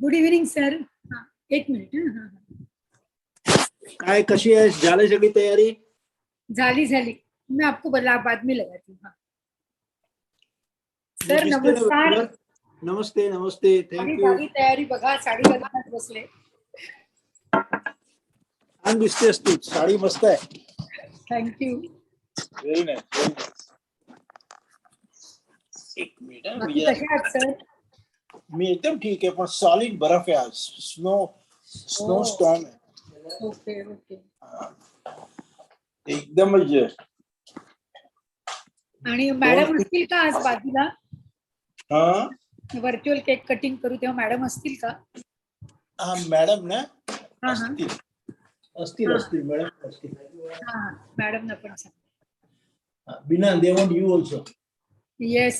Good evening sir. एक minute. काय कशी आहे, झाली सगळी तयारी? झाली. मैं आपको बाद में लगाती हूँ. सर दिसते ना नमस्कार. बरोबर? नमस्ते नमस्ते. थँक्यू. झाली तयारी बघा. साडी घालून बसले. छान दिसतेस तू. साडी मस्त आहे. थँक्यू. Very nice. एक मिनिट. बाकी कसे आहात सर? मी एकदम ठीक आहे, पण सॉलिड बर्फ आहे आज. स्नो स्टॉर्म आहे. ओके. एकदमच. आणि मॅडम असतील का आज बाजूला? हा, व्हर्च्युअल केक कटिंग करू तेव्हा मॅडम असतील का? हा मॅडम ना हा. असतील मॅडम असतील. हा मॅडम ना पण सांग. बिना they want you also. Yes.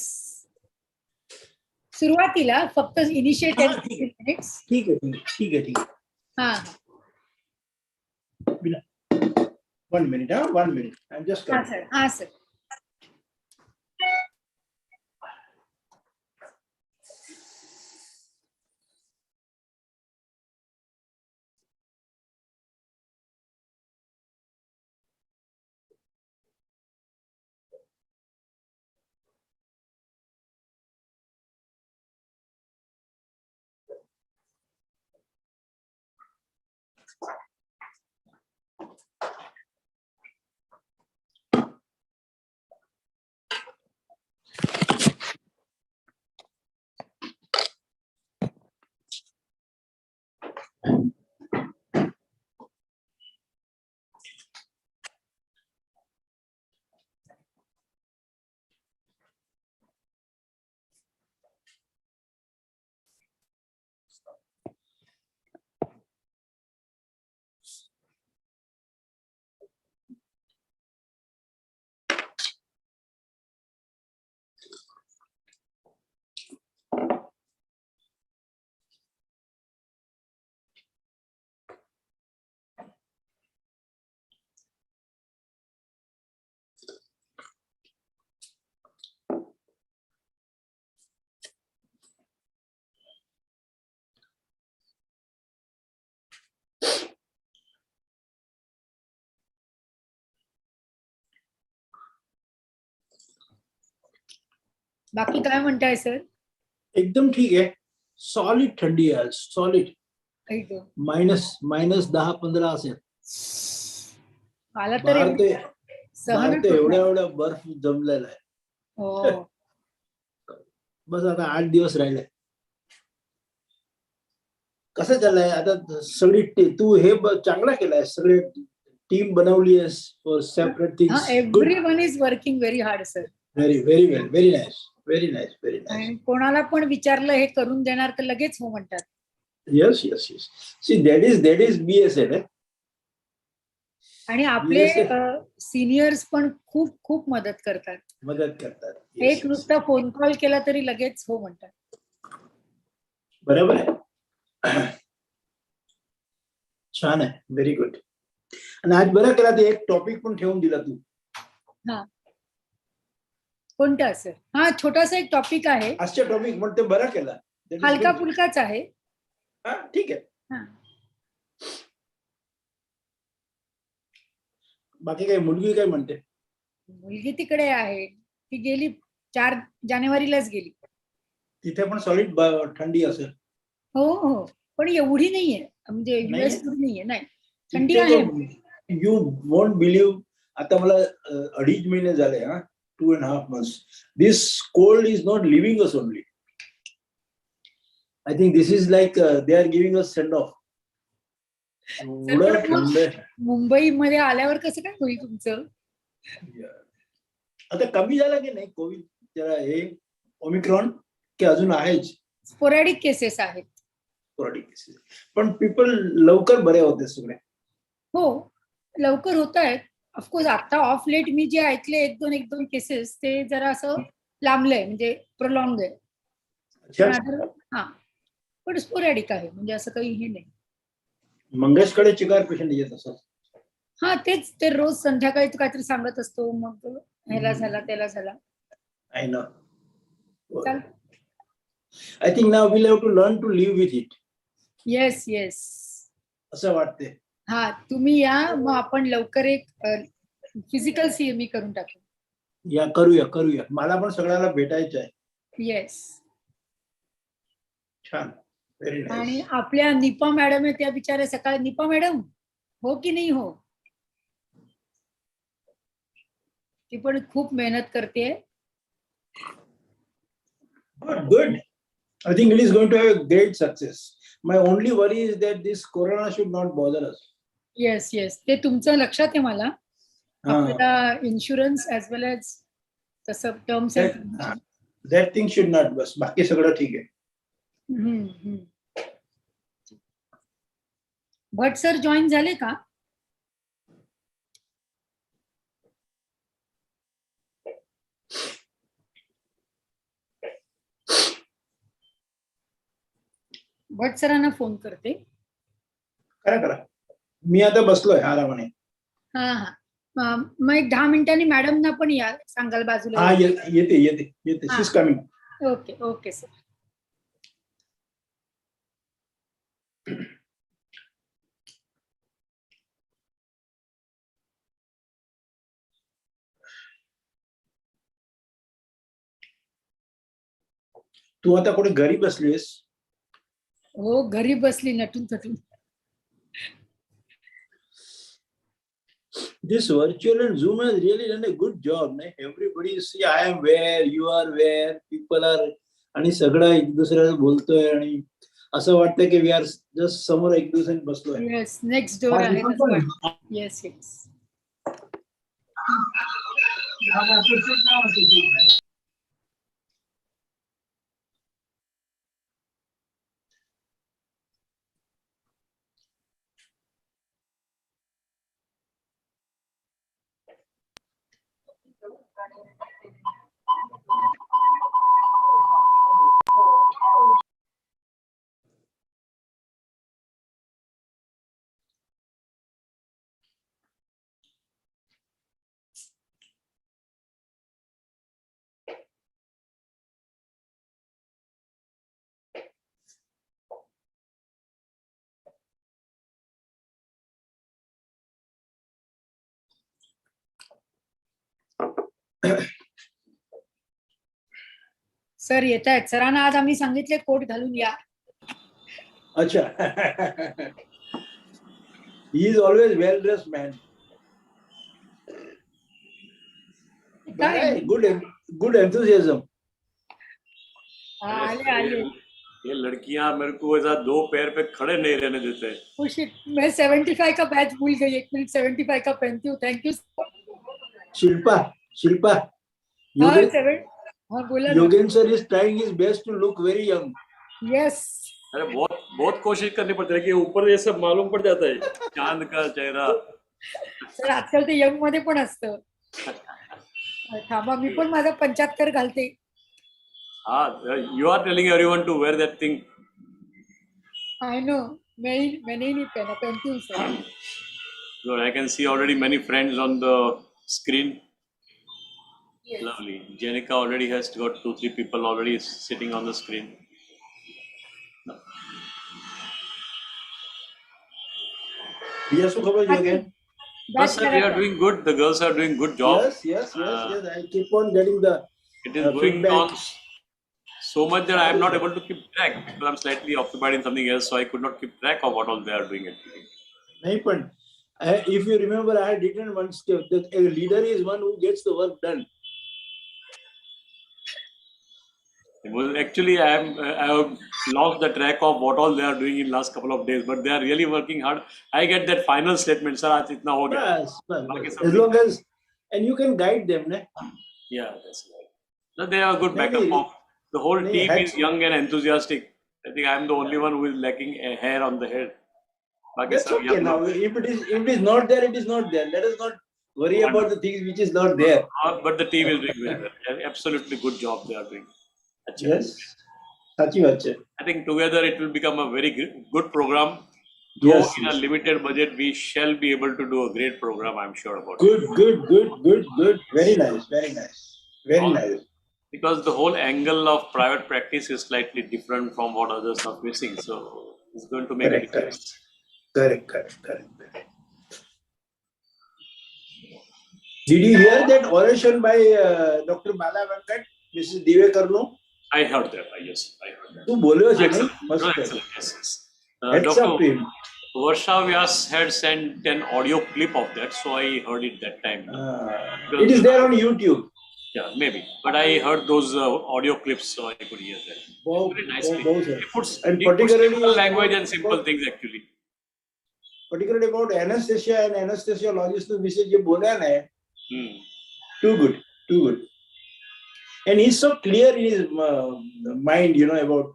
सुरुवातीला फक्त इनिशिएटिव्ह मिनिट्स. ठीक आहे. हा. बिना 1 minute. 1 minute. I'm just coming. हा सर. बाकी काय म्हणताय सर? एकदम ठीक आहे. सॉलिड थंडी आहे. सॉलिड -10-15 असेल. मला तर एवढ्या बर्फ जमलेला आहे. हो. बस आता 8 दिवस राहिले. कसं चाललंय आता सगळी तू हे चांगला केलाय. सगळे टीम बनवली आहेस for separate things. Everyone is working very hard sir. Very well. Very nice. कोणाला पण विचारलं हे करून देणार तर लगेच हो म्हणतात. Yes. See that is BSN. आणि आपले सिनियर्स पण खूप मदत करतात. एक नुसता फोन कॉल केला तरी लगेच हो म्हणतात. बरोबर आहे. छान आहे. Very good. आणि आज बरं केला ते एक टॉपिक पण ठेवून दिला तू. हा कोणता सर? हा छोटासा एक टॉपिक आहे. आजच्या टॉपिक म्हणते बरं केला. हलका फुलकाच आहे. हा ठीक आहे. बाकी काय मुलगी काय म्हणते? मुलगी तिकडे आहे. ती गेली 4 जानेवारीलाच गेली. तिथे पण सॉलिड थंडी असेल. हो पण एवढी नाहीये. म्हणजे US नाहीये. नाही थंडी आहे. You won't believe. आता मला 2.5 महिने झाले. 2.5 months. This cold is not leaving us only. I think this is like they are giving us send off. मुंबईमध्ये आल्यावर कसं काय होईल तुमचं? आता कमी झालं की नाही कोविड? जरा हे ओमिक्रॉन की अजून आहेच? स्पोरॅडिक केसेस आहेत. पण पीपल लवकर बरे होते सगळे. हो लवकर होत आहेत. ऑफकोर्स आता ऑफ लेट मी जे ऐकले एक दोन केसेस ते जरा असं लांबलंय. म्हणजे प्रोलॉंग आहे. पण स्पोरॅडिक आहे. म्हणजे असं काही हे नाही. मंगेशकडे चिकार पेशंट येत असं. हा तेच ते रोज संध्याकाळी काहीतरी सांगत असतो. मग ह्याला झाला त्याला झाला. I know. I think now we'll have to learn to live with it. Yes yes. असं वाटते. हा, तुम्ही या, मग आपण लवकर एक फिजिकल CME करून टाकू. या करूया. मला पण सगळ्याला भेटायचं आहे. येस. छान, व्हेरी आणि नाईस. आपल्या निपा मॅडम आहे, त्या बिचाऱ्या सकाळी, निपा मॅडम हो की नाही हो, ती पण खूप मेहनत करते. Good. I think it is going to have a great success. My only worry is that this corona should not bother us. Yes yes, ते तुमचं लक्षात आहे मला. आपल्याला इन्शुरन्स ॲज वेल एज तसं terms and condition, That thing should not. बस बाकी सगळं ठीक आहे. भट सर जॉईन झाले का? भट सरांना फोन करते. करा. मी आता बसलोय आरामाने. हा हा, मग एक 10 मिनिटांनी मॅडमना पण या सांगाल बाजूला. हा, येते. She is coming. Okay sir. तू आता कुठे घरी बसलीस? हो, घरी बसली नटून थटून. This virtual and Zoom has really done a good job. Everybody see I am where, you are where, people are, आणि सगळं एक दुसऱ्याला बोलतोय आणि असं वाटतं की वी आर जस्ट समोर एक दुसऱ्याने बसलोय. येस, नेक्स्ट डोर आहे. येस. सर येत आहेत. सरांना आज आम्ही सांगितले कोट घालून या. अच्छा. He is always well dressed man. Good enthusiasm. आले. ये लड़कियां मेरे को ऐसा दो पैर पे खड़े नहीं रहने देते. मैं 75 का बैच भूल गई. 1 मिनट 75 का पहनती हूँ. Thank you. शिल्पा. बोला. Yogendra sir is trying his best to look very young. Yes. अरे बहुत कोशिश करनी पड़ती है कि ऊपर ये सब मालूम पड़ जाता है चांद का चेहरा. सर आजकाल ते यंग मध्ये पण असतं. थांबा, मी पण माझा 75 घालते. You are telling everyone to wear that thing. I know. मैंने नहीं पहनती हूँ sir. So I can see already many friends on the screen. Yes. Lovely. Jenica already has got 2-3 people already sitting on the screen. Yes, again. But sir, we are doing good. The girls are doing good job. Yes. I keep on getting the. It is going on so much that I am not able to keep track because I am slightly occupied in something else, so I could not keep track of what all they are doing actually. No, but if you remember, I had written once that a leader is one who gets the work done. Well, actually, I have lost the track of what all they are doing in last couple of days, but they are really working hard. I get that final statement, sir. Aaj itna ho gaya. Yes, as long as, and you can guide them, ne? Yeah, that's right. So they have a good backup. The whole team is young and enthusiastic. I think I am the only one who is lacking a hair on the head. That's okay now. If it is not there, it is not there. Let us not worry about the things which is not there. But the team is doing very well. Absolutely good job they are doing. Yes. I think together it will become a very good program. Though in a limited budget, we shall be able to do a great program, I'm sure about it. Good. Very nice. Because the whole angle of private practice is slightly different from what others are facing. So is going to make a difference. Correct. Did you hear that oration by Dr. Bala Venkat, Mrs. Divekarno? I heard that. Yes, I heard that. Tu bolyo છે ને? Excellent. Yes. Heads up to him. Varsha Vyas had sent an audio clip of that, so I heard it that time. It is there on YouTube. Yeah, maybe. But I heard those audio clips, so I could hear that. Very nicely. He puts simple language and simple things actually. Particularly about anesthesia and anesthesiologist વિશે જે બોલ્યા ને, too good. And he's so clear in his mind, about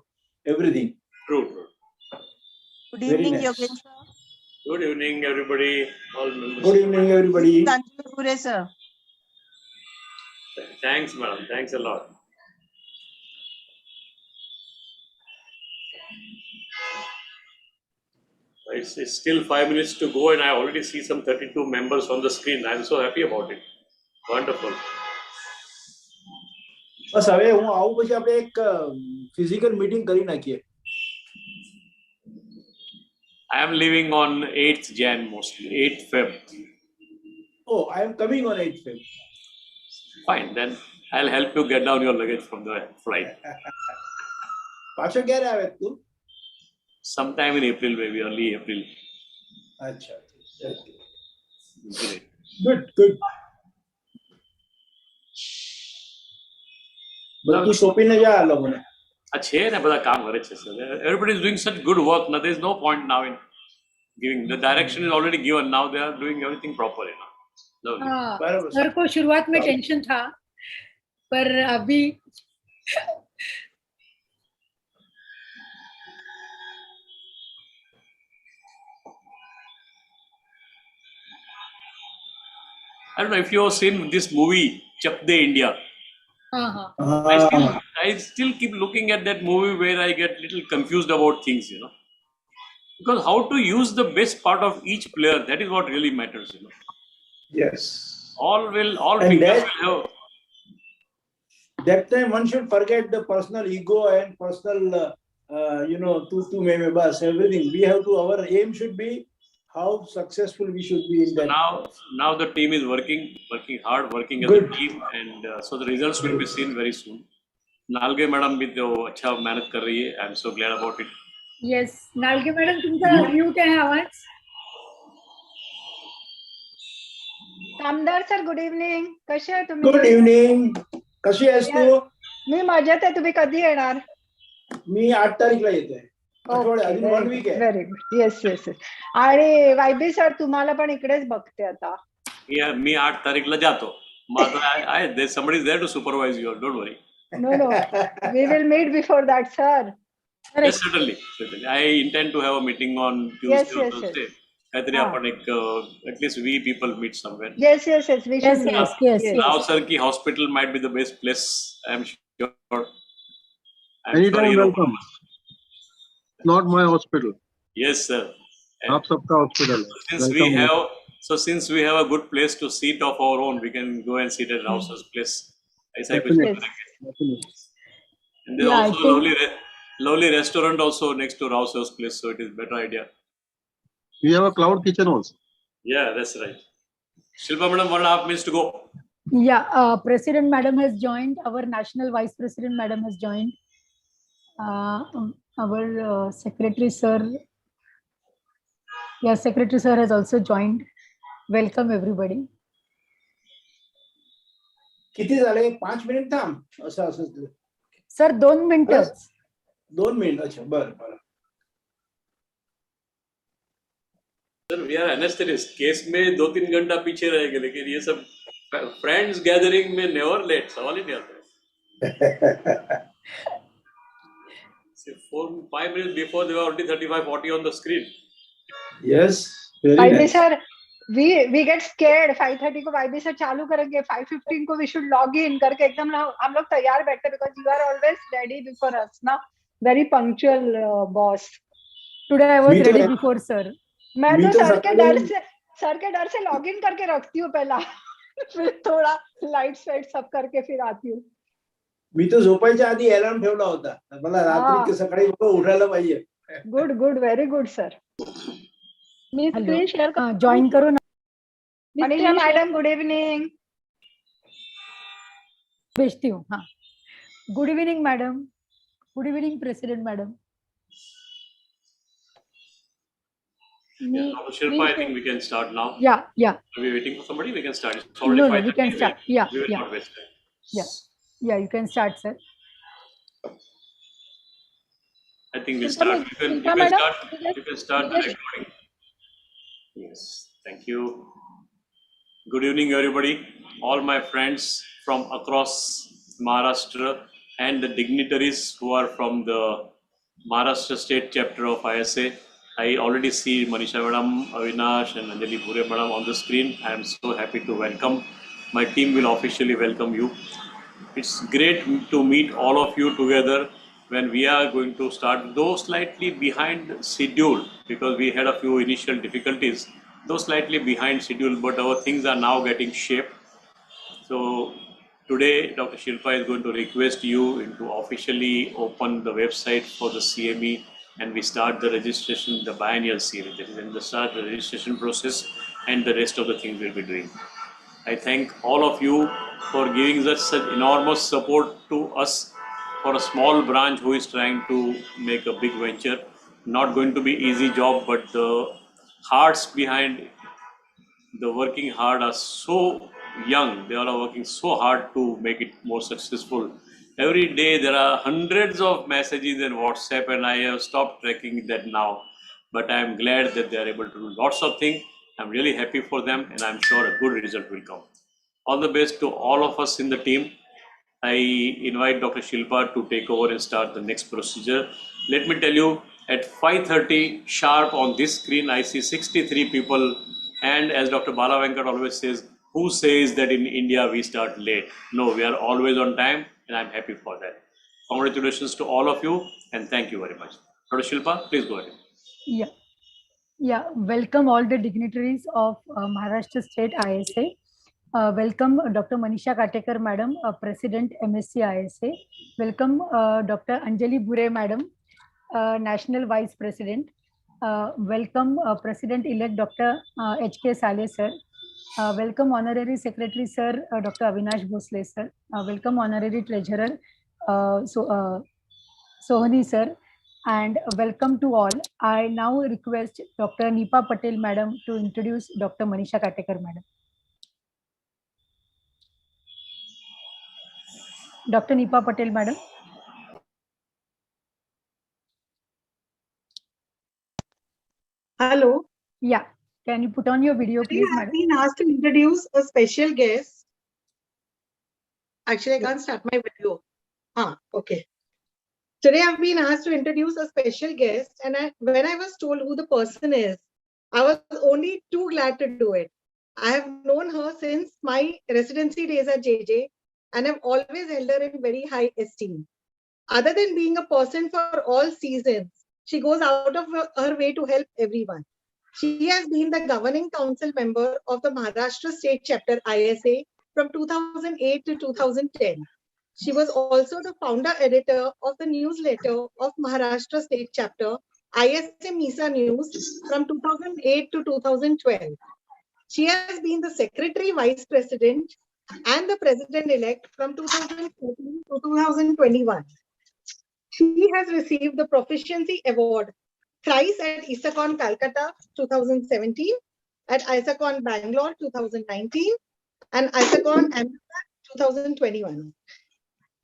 everything. True. Good evening, Yogesh sir. Good evening, everybody. All members. Good evening, everybody. Sanjay sir. Thanks, madam. Thanks a lot. It's still 5 minutes to go, and I already see some 32 members on the screen. I'm so happy about it. Wonderful. બસ હવે હું આવું પછી આપણે એક physical meeting કરી નાખીએ. I am leaving on 8th Jan mostly, 8th Feb. Oh, I am coming on 8th Feb. Fine, then I'll help you get down your luggage from the flight. પાછો ક્યારે આવે તું? Sometime in April, maybe early April. અચ્છા. Great. Good. બધું સોંપીને જા આ લોકોને. છે ને બધા કામ કરે છે sir. Everybody is doing such good work. Now there is no point now in giving. The direction is already given. Now they are doing everything proper. Sir को शुरुआत में टेंशन था, पर अभी I don't know if you have seen this movie Chak De India. I still keep looking at that movie where I get little confused about things, because how to use the best part of each player, that is what really matters, Yes. All And fingers will have. That time one should forget the personal ego and personal, tu me bas, everything. We have to, our aim should be how successful we should be in that. Now the team is working hard, working as a team, and so the results will be seen very soon. Nalge madam भी तो अच्छा मेहनत कर रही है. I'm so glad about it. Yes, नालगे madam तुमचा mute आहे आवाज. Kamdar sir good evening. कसे आहे तुम्ही? Good evening. कशी आहेस तू? मी मजेत आहे. तुम्ही कधी येणार? मी 8 तारीखला येतोय. अजून 1 week आहे. Very good. येस. आणि वायबी सर तुम्हाला पण इकडेच बघते आता. मी 8 तारीखला जातो. Somebody is there to supervise you. Don't worry. No. We will meet before that, sir. Yes, certainly. I intend to have a meeting on Tuesday or Thursday. काहीतरी आपण एक at least we people meet somewhere. Yes. We should meet. Yes. Rao sir ki hospital might be the best place. I'm sure. Anytime welcome. Not my hospital. Yes, sir. आप सबका hospital. Since we have a good place to sit of our own, we can go and sit at Rao sir's place. ऐसा कुछ Definitely. And there's also lovely restaurant also next to Rao sir's place, so it is better idea. We have a cloud kitchen also. Yeah, that's right. Shilpa madam, 1.5 minutes to go. Yeah, President Madam has joined. Our National Vice President Madam has joined. Our Secretary Sir. Yeah, Secretary Sir has also joined. Welcome everybody. किती झाले? 5 minute थांब. असं. Sir 2 मिनिटं. 2 minute. अच्छा, बरं. Sir, we are anesthetists. Case में 2-3 घंटा पीछे रह गए, लेकिन ये सब फ्रेंड्स गैदरिंग में नेवर लेट, सवाल ही नहीं आता. 4-5 minutes before they were already 35-40 on the screen. Yes, very वायबी nice. Sir we get scared. 5:30 को वायबी सर चालू करेंगे. 5:15 को we should log in करके एकदम हम लोग तैयार बैठते, because you are always ready before us, ना. Very punctual boss. Today I was Me ready too. before sir. मैं Me तो too, सर के सकाळी- डर से लॉग इन करके रखती हूँ पहला. फिर थोड़ा लाइट वाइट सब करके फिर आती हूँ. मी तर झोपायच्या आधी अलार्म ठेवला होता. मला रात्री सकाळी उठायला पाहिजे. Good, good, very good, sir. मी Hello. स्क्रीन शेअर जॉईन करू ना. Manisha madam, good evening. भेजती हूँ. हाँ. Good evening, madam. Good evening, President madam. Yeah, Dr. Shilpa, I think we can start now. Yeah, yeah. Are we waiting for somebody? We can start. It's No, already no, we 5:30. can start. Yeah, We will yeah. not waste time. Yeah. Yeah, you can start, sir. I think we'll Shilpa start. madam, You Shilpa can madam, start. You can start the recording. Yes, thank you. Good evening, everybody. All my friends from across Maharashtra and the dignitaries who are from the Maharashtra State Chapter of ISA. I already see Manisha Madam, Avinash, and Anjali Bhure Madam on the screen. I am so happy to welcome. My team will officially welcome you. It's great to meet all of you together when we are going to start, though slightly behind schedule, because we had a few initial difficulties, though slightly behind schedule, but our things are now getting shaped. So today, Dr. Shilpa is going to request you to officially open the website for the CME, and we start the registration, the biennial CME, that is, and the start the registration process, and the rest of the things we'll be doing. I thank all of you for giving us such enormous support to us for a small branch who is trying to make a big venture. Not going to be easy job, but the hearts behind the working hard are so young. They all are working so hard to make it more successful. Every day there are hundreds of messages in WhatsApp, and I have stopped tracking that now. But I am glad that they are able to do lots of things. I'm really happy for them, and I'm sure a good result will come. All the best to all of us in the team. I invite Dr. Shilpa to take over and start the next procedure. Let me tell you, at 5:30 sharp on this screen, I see 63 people. And as Dr. Bala Venkat always says, who says that in India we start late? No, we are always on time, and I'm happy for that. Congratulations to all of you, and thank you very much. Dr. Shilpa, please go ahead. Yeah. Yeah, welcome all the dignitaries of Maharashtra State ISA. Welcome Dr. Manisha Katekar Madam, President MSc ISA. Welcome Dr. Anjali Bhure Madam, National Vice President. Welcome President-elect Dr. H.K. Sale Sir. Welcome Honorary Secretary Sir, Dr. Avinash Bhosle Sir. Welcome Honorary Treasurer Sohani Sir. And welcome to all. I now request Dr. Nipa Patel Madam to introduce Dr. Manisha Katekar Madam. Dr. Nipa Patel Madam. Hello. Yeah. Can you put on your video, please, Today I've Madam? been asked to introduce a special guest. Actually, I can't start my video. Okay. Today I've been asked to introduce a special guest, and when I was told who the person is, I was only too glad to do it. I have known her since my residency days at JJ, and I've always held her in very high esteem. Other than being a person for all seasons, she goes out of her way to help everyone. She has been the governing council member of the Maharashtra State Chapter ISA from 2008 to 2010. She was also the founder editor of the newsletter of Maharashtra State Chapter, ISA Misa News, from 2008 to 2012. She has been the Secretary Vice President and the President-elect from 2014 to 2021. She has received the Proficiency Award thrice at ISACON Calcutta 2017, at ISACON Bangalore 2019, and ISACON Ahmedabad 2021.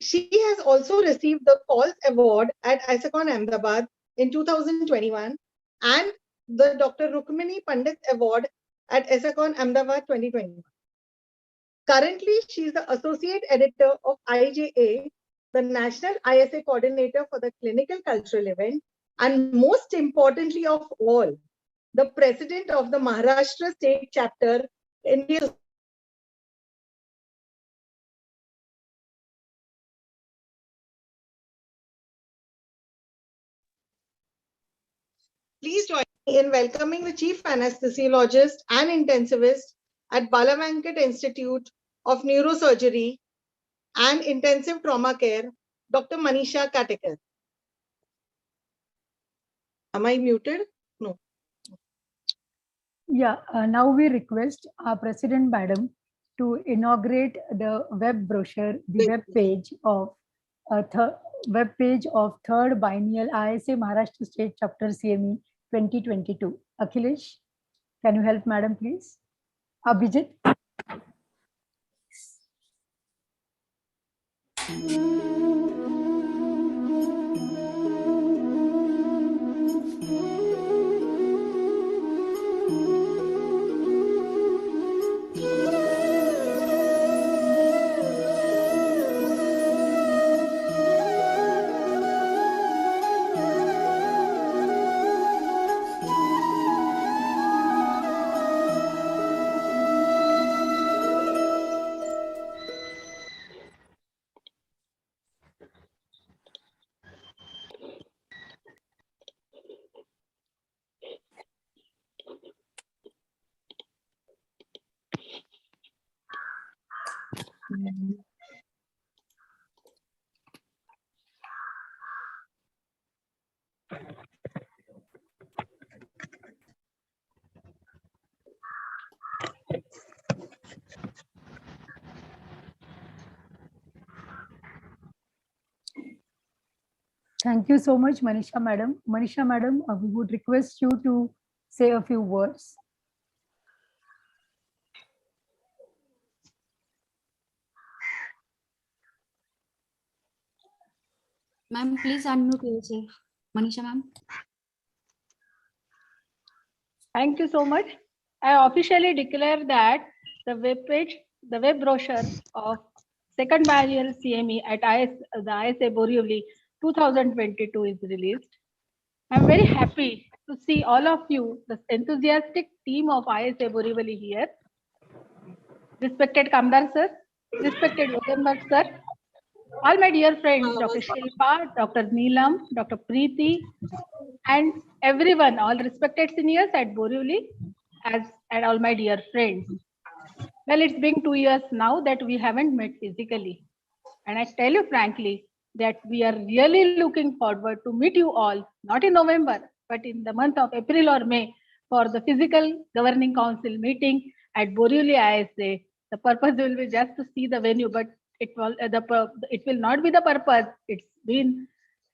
She has also received the Calls Award at ISACON Ahmedabad in 2021 and the Dr. Rukmini Pandit Award at ISACON Ahmedabad 2021. Currently, she is the Associate Editor of IJA, the National ISA Coordinator for the Clinical Cultural Event, and most importantly of all, the President of the Maharashtra State Chapter, India. Please join me in welcoming the Chief Anesthesiologist and Intensivist at Bala Venkat Institute of Neurosurgery and Intensive Trauma Care, Dr. Manisha Katekar. Am I muted? No. Yeah, now we request our President Madam to inaugurate the web brochure, the web page of third biennial ISA Maharashtra State Chapter CME 2022. Akhilesh, can you help Madam, please? Abhijit. Thank you so much, Manisha Madam. Manisha Madam, we would request you to say a few words. Ma'am, please unmute yourself. Manisha ma'am. Thank you so much. I officially declare that the web brochure of second biennial CME at the ISA Borivali 2022 is released. I'm very happy to see all of you, the enthusiastic team of ISA Borivali here. Respected Kamdar sir, respected Yoganberg sir, all my dear friends, Dr. Shilpa, Dr. Neelam, Dr. Preeti, and everyone, all respected seniors at Borivali, and all my dear friends. Well, it's been 2 years now that we haven't met physically. And I tell you frankly that we are really looking forward to meet you all, not in November, but in the month of April or May for the physical governing council meeting at Borivali ISA. The purpose will be just to see the venue, but it will not be the purpose. It's been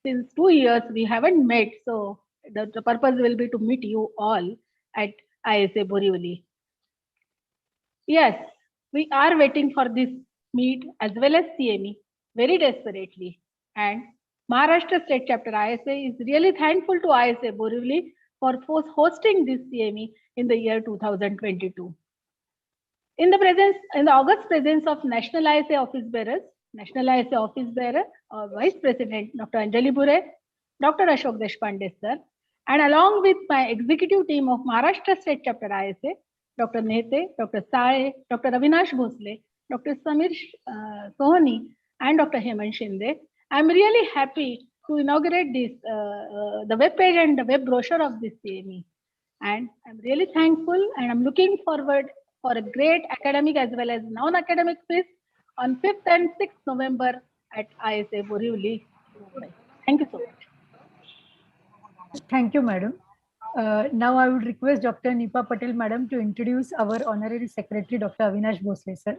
since 2 years we haven't met, so the purpose will be to meet you all at ISA Borivali. Yes, we are waiting for this meet as well as CME very desperately. And Maharashtra State Chapter ISA is really thankful to ISA Borivali for hosting this CME in the year 2022. In the August presence of National ISA Office Bearers, Vice President Dr. Anjali Bure, Dr. Ashok Deshpande sir, and along with my executive team of Maharashtra State Chapter ISA, Dr. Nehte, Dr. Sae, Dr. Avinash Bhosle, Dr. Samir Sohani, and Dr. Hemant Shinde, I'm really happy to inaugurate this, the web page and the web brochure of this CME. And I'm really thankful and I'm looking forward for a great academic as well as non-academic feast on 5th and 6th November at ISA Borivali. Thank you so much. Thank you, Madam. Now I would request Dr. Nipa Patel, Madam, to introduce our Honorary Secretary, Dr. Avinash Bhosle, sir.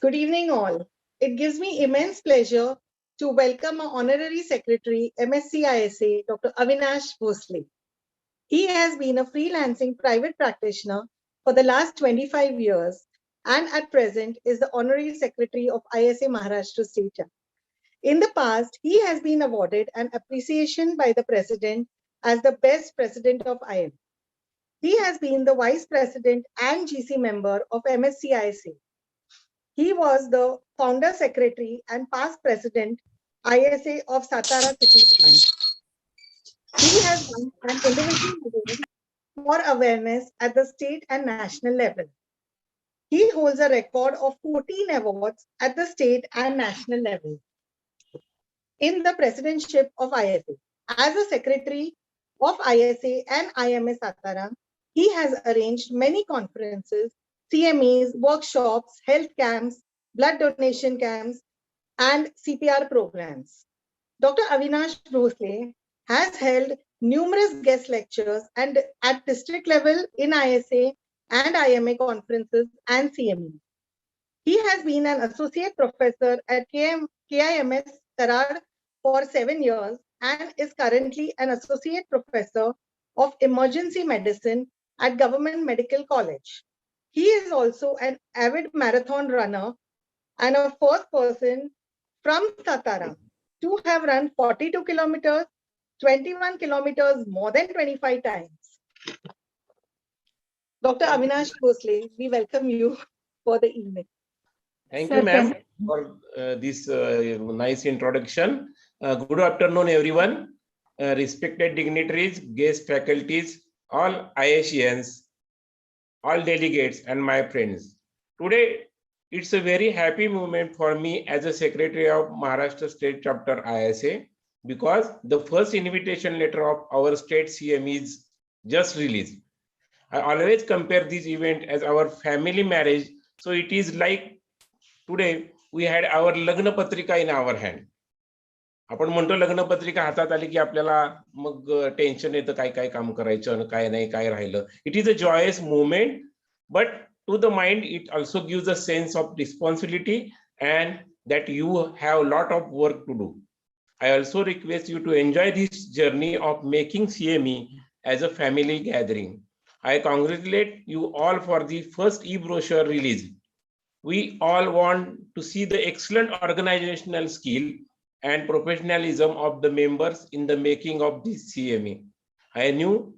Good evening, all. It gives me immense pleasure to welcome our Honorary Secretary, MSc ISA, Dr. Avinash Bhosle. He has been a freelancing private practitioner for the last 25 years and at present is the Honorary Secretary of ISA Maharashtra State Chapter. In the past, he has been awarded an appreciation by the President as the best President of IM. He has been the Vice President and GC member of MSc ISA. He was the Founder Secretary and past President ISA of Satara City Branch. He has won an individual award for awareness at the state and national level. He holds a record of 14 awards at the state and national level in the presidentship of ISA. As a secretary of ISA and IMS Satara, he has arranged many conferences, CMEs, workshops, health camps, blood donation camps, and CPR programs. Dr. Avinash Bhosle has held numerous guest lectures and at district level in ISA and IMA conferences and CME. He has been an associate professor at KIMS Karad for 7 years and is currently an associate professor of emergency medicine at Government Medical College. He is also an avid marathon runner and a first person from Satara to have run 42 kilometers, 21 kilometers more than 25 times. Dr. Avinash Bhosle, we welcome you for the evening. Thank Sir, you, ma'am, for this nice introduction. Good afternoon, everyone. Respected dignitaries, guest faculties, all ISIans, all delegates, and my friends. Today, it's a very happy moment for me as a Secretary of Maharashtra State Chapter ISA because the first invitation letter of our state CME is just released. I always compare this event as our family marriage, so it is like today we had our लग्न पत्रिका in our hand. आपण म्हणतो लग्न पत्रिका हातात आली की आपल्याला मग टेन्शन येतं काय काय काम करायचं काय नाही काय राहिलं. It is a joyous moment, but to the mind it also gives a sense of responsibility and that you have a lot of work to do. I also request you to enjoy this journey of making CME as a family gathering. I congratulate you all for the first e-brochure release. We all want to see the excellent organizational skill and professionalism of the members in the making of this CME. I knew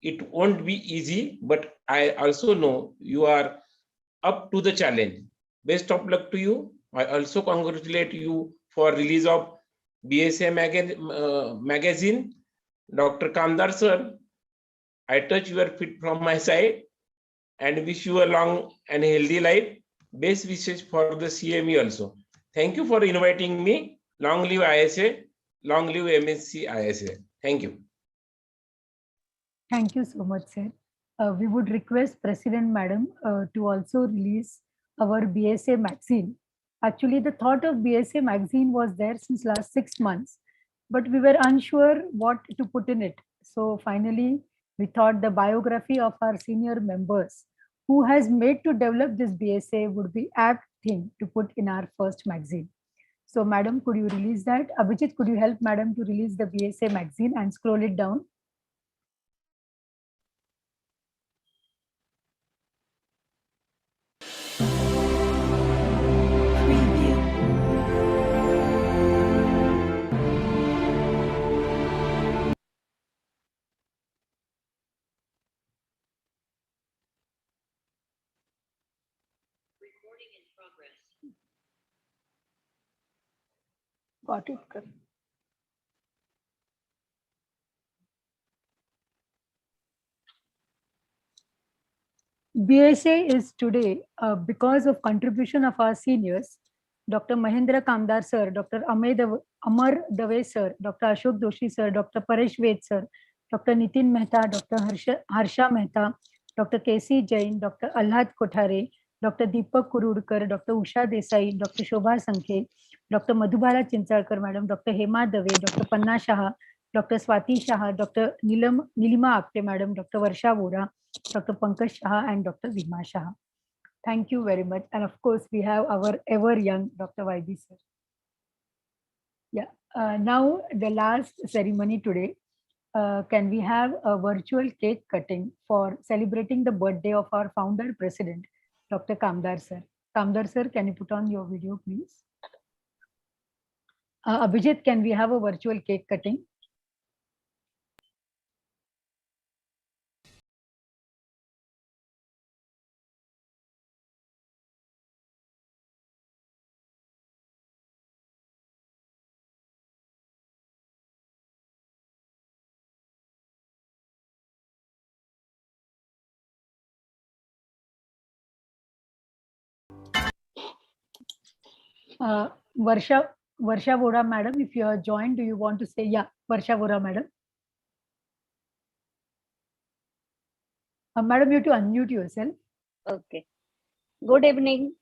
it won't be easy, but I also know you are up to the challenge. Best of luck to you. I also congratulate you for release of BSA magazine. Dr. Kamdar sir, I touch your feet from my side and wish you a long and healthy life. Best wishes for the CME also. Thank you for inviting me. Long live ISA. Long live MSc ISA. Thank you. Thank you so much, sir. We would request President Madam to also release our BSA magazine. Actually, the thought of BSA magazine was there since last 6 months, but we were unsure what to put in it. So finally, we thought the biography of our senior members who has made to develop this BSA would be apt thing to put in our first magazine. So Madam, could you release that? Abhijit, could you help Madam to release the BSA magazine and scroll it down? Got it. BSA is today because of contribution of our seniors, Dr. Mahendra Kamdar sir, Dr. Amar Dave sir, Dr. Ashok Doshi sir, Dr. Paresh Ved sir, Dr. Nitin Mehta, Dr. Harsha Mehta, Dr. KC Jain, Dr. Alhad Kothare, Dr. Deepak Kurudkar, Dr. Usha Desai, Dr. Shobha Sankhe, Dr. Madhubala Chinchalkar Madam, Dr. Hema Dave, Dr. Panna Shah, Dr. Swati Shah, Dr. Nilima Apte Madam, Dr. Varsha Vora, Dr. Pankaj Shah and Dr. Vima Shah. Thank you very much. And of course, we have our ever young Dr. YB sir. Yeah. Now the last ceremony today. Can we have a virtual cake cutting for celebrating the birthday of our founder president, Dr. Kamdar sir? Kamdar sir, can you put on your video, please? Abhijit, can we have a virtual cake cutting? Varsha Vora madam, if you are joined, do you want to say? Yeah, Varsha Vora madam. Madam, you have to unmute yourself. Okay. Good evening.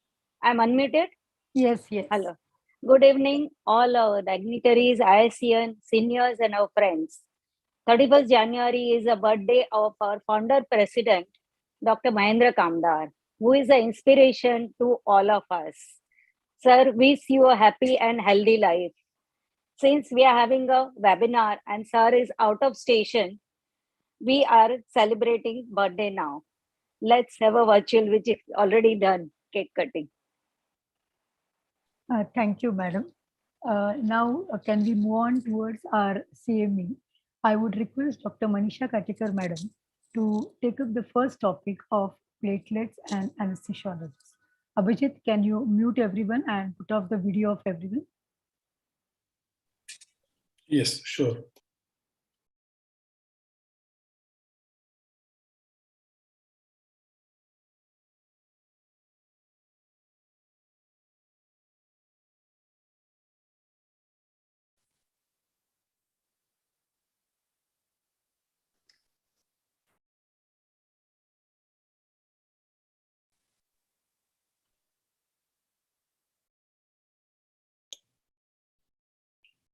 I'm unmuted. Yes, yes. Hello. Good evening, all our dignitaries, ISCN, seniors, and our friends. 31st January is the birthday of our founder president, Dr. Mahendra Kamdar, who is an inspiration to all of us. Sir, wish you a happy and healthy life. Since we are having a webinar and sir is out of station, we are celebrating birthday now. Let's have a virtual, which is already done, cake cutting. Thank you, madam. Now, can we move on towards our CME? I would request Dr. Manisha Katikar, madam, to take up the first topic of platelets and anesthesiologists. Abhijit, can you mute everyone and put off the video of everyone? Yes, sure.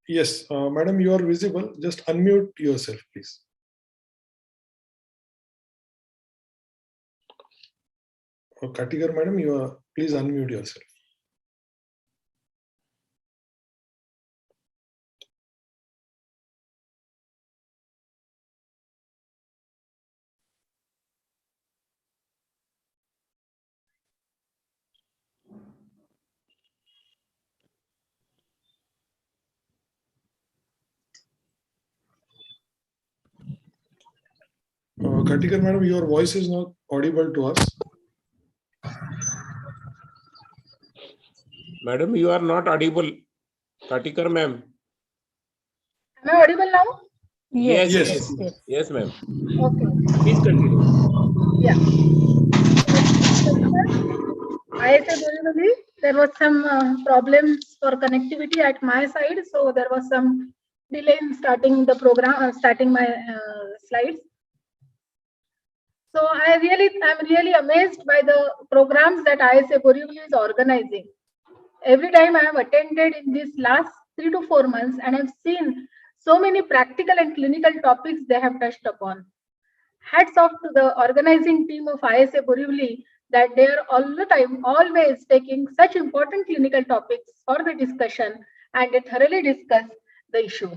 Yes, madam, you are visible. Just unmute yourself, please. Katikar, madam, you are, please unmute yourself. Katikar, madam, your voice is not audible to us. Madam, you are not audible. Katikar, ma'am. Am I audible now? Yes, Yes. yes, yes, yes, ma'am. Okay. Please continue. Yeah. ISA Borivali, there was some problems for connectivity at my side, so there was some delay in starting the program, starting my slides. So I'm really amazed by the programs that ISA Borivali is organizing. Every time I have attended in these last 3 to 4 months, and I've seen so many practical and clinical topics they have touched upon. Hats off to the organizing team of ISA Borivali that they are all the time always taking such important clinical topics for the discussion and they thoroughly discuss the issue.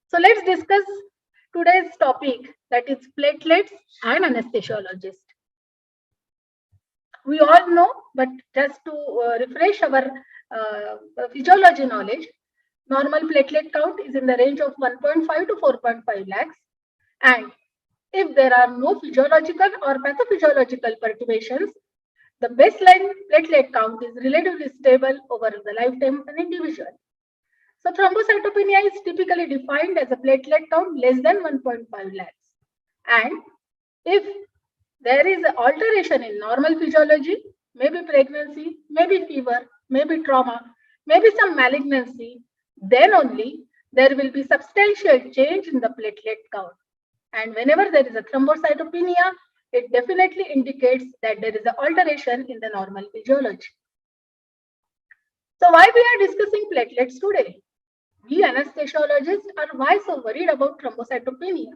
So let's discuss today's topic, that is platelets and anesthesiologist. We all know, but just to refresh our physiology knowledge, normal platelet count is in the range of 1.5 to 4.5 lakhs. And if there are no physiological or pathophysiological perturbations, the baseline platelet count is relatively stable over the lifetime of an individual. So thrombocytopenia is typically defined as a platelet count less than 1.5 lakhs. And if there is an alteration in normal physiology, maybe pregnancy, maybe fever, maybe trauma, maybe some malignancy, then only there will be substantial change in the platelet count. And whenever there is a thrombocytopenia, it definitely indicates that there is an alteration in the normal physiology. So why we are discussing platelets today? We anesthesiologists are why so worried about thrombocytopenia?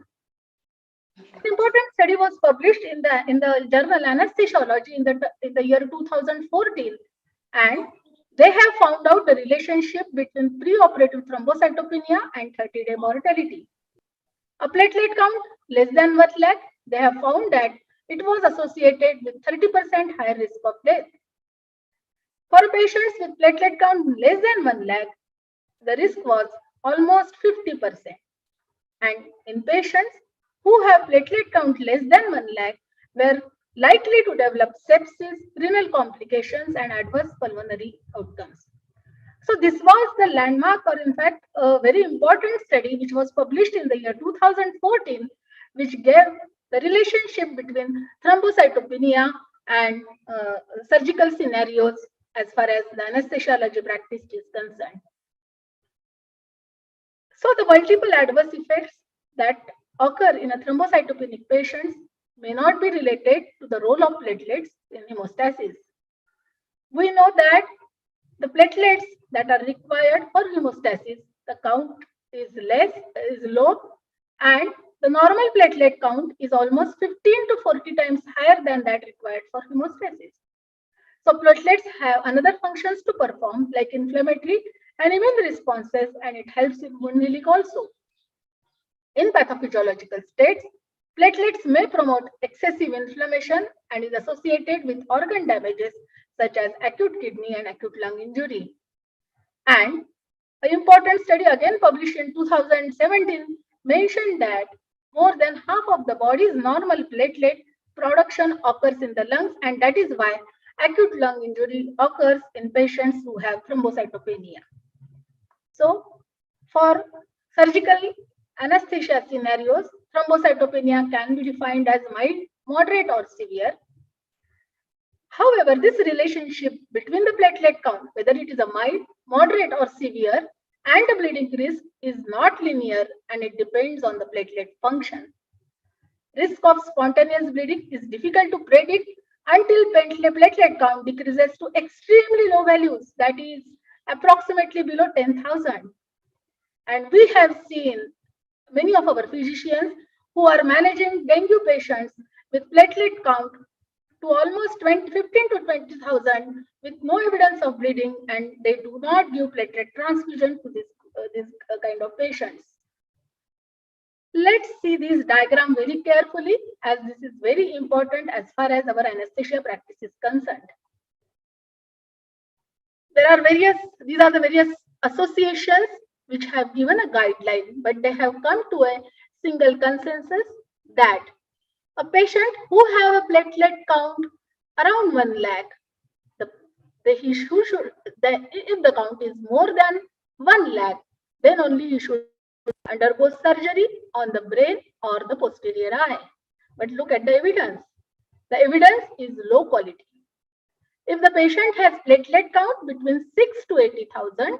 An important study was published in the journal Anaesthesiology in the year 2014, and they have found out the relationship between preoperative thrombocytopenia and 30-day mortality. A platelet count less than 1 lakh, they have found that it was associated with 30% higher risk of death. For patients with platelet count less than 1 lakh, the risk was almost 50%. And in patients who have platelet count less than 1 lakh were likely to develop sepsis, renal complications, and adverse pulmonary outcomes. So this was the landmark, or in fact, a very important study which was published in the year 2014, which gave the relationship between thrombocytopenia and surgical scenarios as far as the anesthesiology practice is concerned. So the multiple adverse effects that occur in a thrombocytopenic patients may not be related to the role of platelets in hemostasis. We know that the platelets that are required for hemostasis. The count is low, and the normal platelet count is almost 15 to 40 times higher than that required for hemostasis. So platelets have another functions to perform, like inflammatory and immune responses, and it helps in wound healing also. In pathophysiological states, platelets may promote excessive inflammation and is associated with organ damages such as acute kidney and acute lung injury. And an important study again published in 2017 mentioned that more than half of the body's normal platelet production occurs in the lungs, and that is why acute lung injury occurs in patients who have thrombocytopenia. So, for surgical anesthesia scenarios, thrombocytopenia can be defined as mild, moderate, or severe. However, this relationship between the platelet count, whether it is a mild, moderate, or severe, and the bleeding risk is not linear, and it depends on the platelet function. Risk of spontaneous bleeding is difficult to predict until platelet count decreases to extremely low values, that is approximately below 10,000. And we have seen many of our physicians who are managing dengue patients with platelet count to almost 15 to 20,000 with no evidence of bleeding, and they do not give platelet transfusion to this kind of patients. Let's see this diagram very carefully, as this is very important as far as our anesthesia practice is concerned. These are the various associations which have given a guideline, but they have come to a single consensus that a patient who have a platelet count around 1 lakh, if the count is more than 1 lakh, then only he should undergo surgery on the brain or the posterior eye. But look at the evidence. The evidence is low quality. If the patient has platelet count between 6 to 80,000,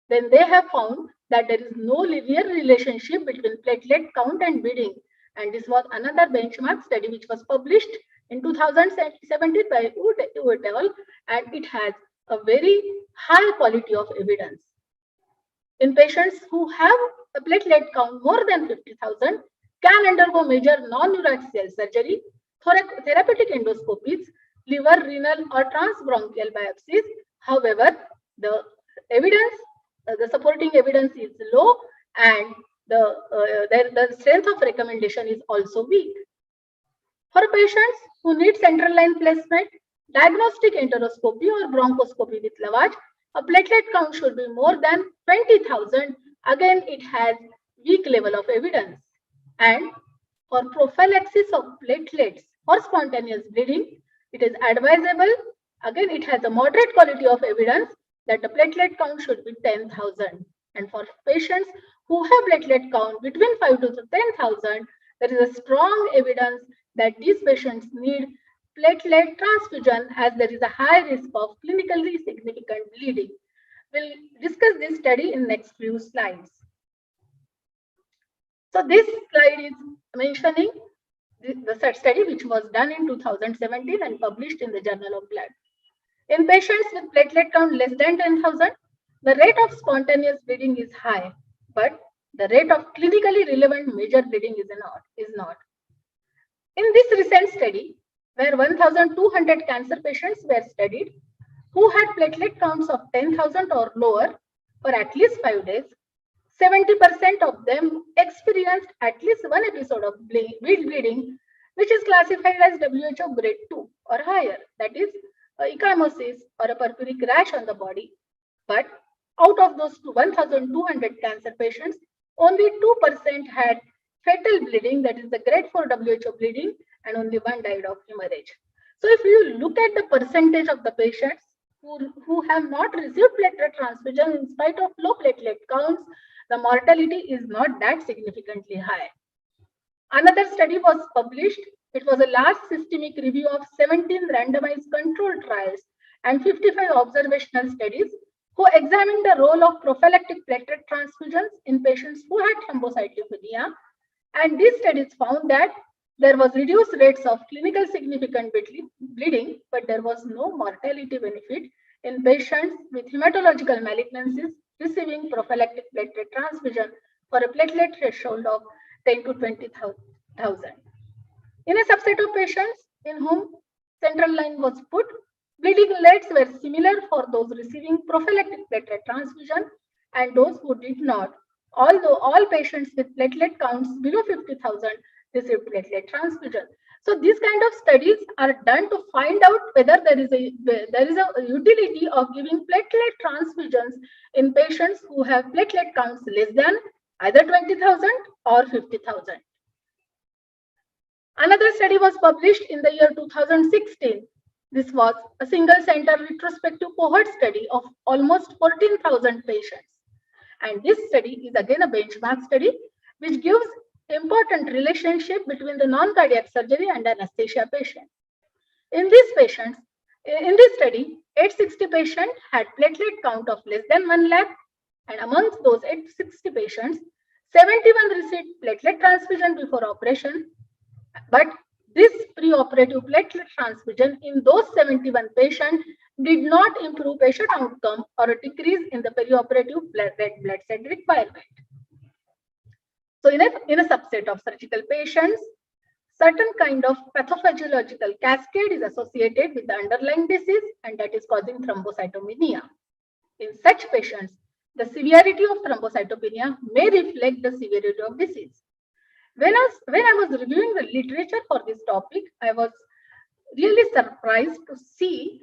then they have found that there is no linear relationship between platelet count and bleeding. And this was another benchmark study which was published in 2017 by Wood et al., and it has a very high quality of evidence. In patients who have a platelet count more than 50,000, can undergo major non-neuraxial surgery, therapeutic endoscopies, liver, renal, or transbronchial biopsies. However, the evidence, the supporting evidence is low, and the strength of recommendation is also weak. For patients who need central line placement, diagnostic enteroscopy or bronchoscopy with lavage, a platelet count should be more than 20,000. Again, it has weak level of evidence. And for prophylaxis of platelets or spontaneous bleeding, it is advisable. Again, it has a moderate quality of evidence that the platelet count should be 10,000. And for patients who have platelet count between 5 to 10,000, there is a strong evidence that these patients need platelet transfusion, as there is a high risk of clinically significant bleeding. We'll discuss this study in next few slides. So this slide is mentioning the study which was done in 2017 and published in the Journal of Blood. In patients with platelet count less than 10,000, the rate of spontaneous bleeding is high, but the rate of clinically relevant major bleeding is not. In this recent study, where 1,200 cancer patients were studied who had platelet counts of 10,000 or lower for at least 5 days, 70% of them experienced at least one episode of bleeding, which is classified as WHO grade 2 or higher, that is ecchymosis or a purpuric rash on the body. But out of those 1,200 cancer patients, only 2% had fatal bleeding, that is the grade 4 WHO bleeding, and only one died of hemorrhage. So if you look at the percentage of the patients who have not received platelet transfusion in spite of low platelet counts, the mortality is not that significantly high. Another study was published. It was a large systemic review of 17 randomized controlled trials and 55 observational studies who examined the role of prophylactic platelet transfusions in patients who had thrombocytopenia. And these studies found that there was reduced rates of clinical significant bleeding, but there was no mortality benefit in patients with hematological malignancies receiving prophylactic platelet transfusion for a platelet threshold of 10 to 20,000. In a subset of patients in whom central line was put, bleeding rates were similar for those receiving prophylactic platelet transfusion and those who did not, although all patients with platelet counts below 50,000 received platelet transfusion. So these kind of studies are done to find out whether there is a utility of giving platelet transfusions in patients who have platelet counts less than either 20,000 or 50,000. Another study was published in the year 2016. This was a single center retrospective cohort study of almost 14,000 patients. And this study is again a benchmark study which gives important relationship between the non-cardiac surgery and anesthesia patient. In this study, 860 patients had platelet count of less than 1 lakh, and amongst those 860 patients, 71 received platelet transfusion before operation. But this preoperative platelet transfusion in those 71 patients did not improve patient outcome or a decrease in the perioperative red blood cell requirement. So in a subset of surgical patients, certain kind of pathophysiological cascade is associated with the underlying disease, and that is causing thrombocytopenia. In such patients, the severity of thrombocytopenia may reflect the severity of disease. When I was reviewing the literature for this topic, I was really surprised to see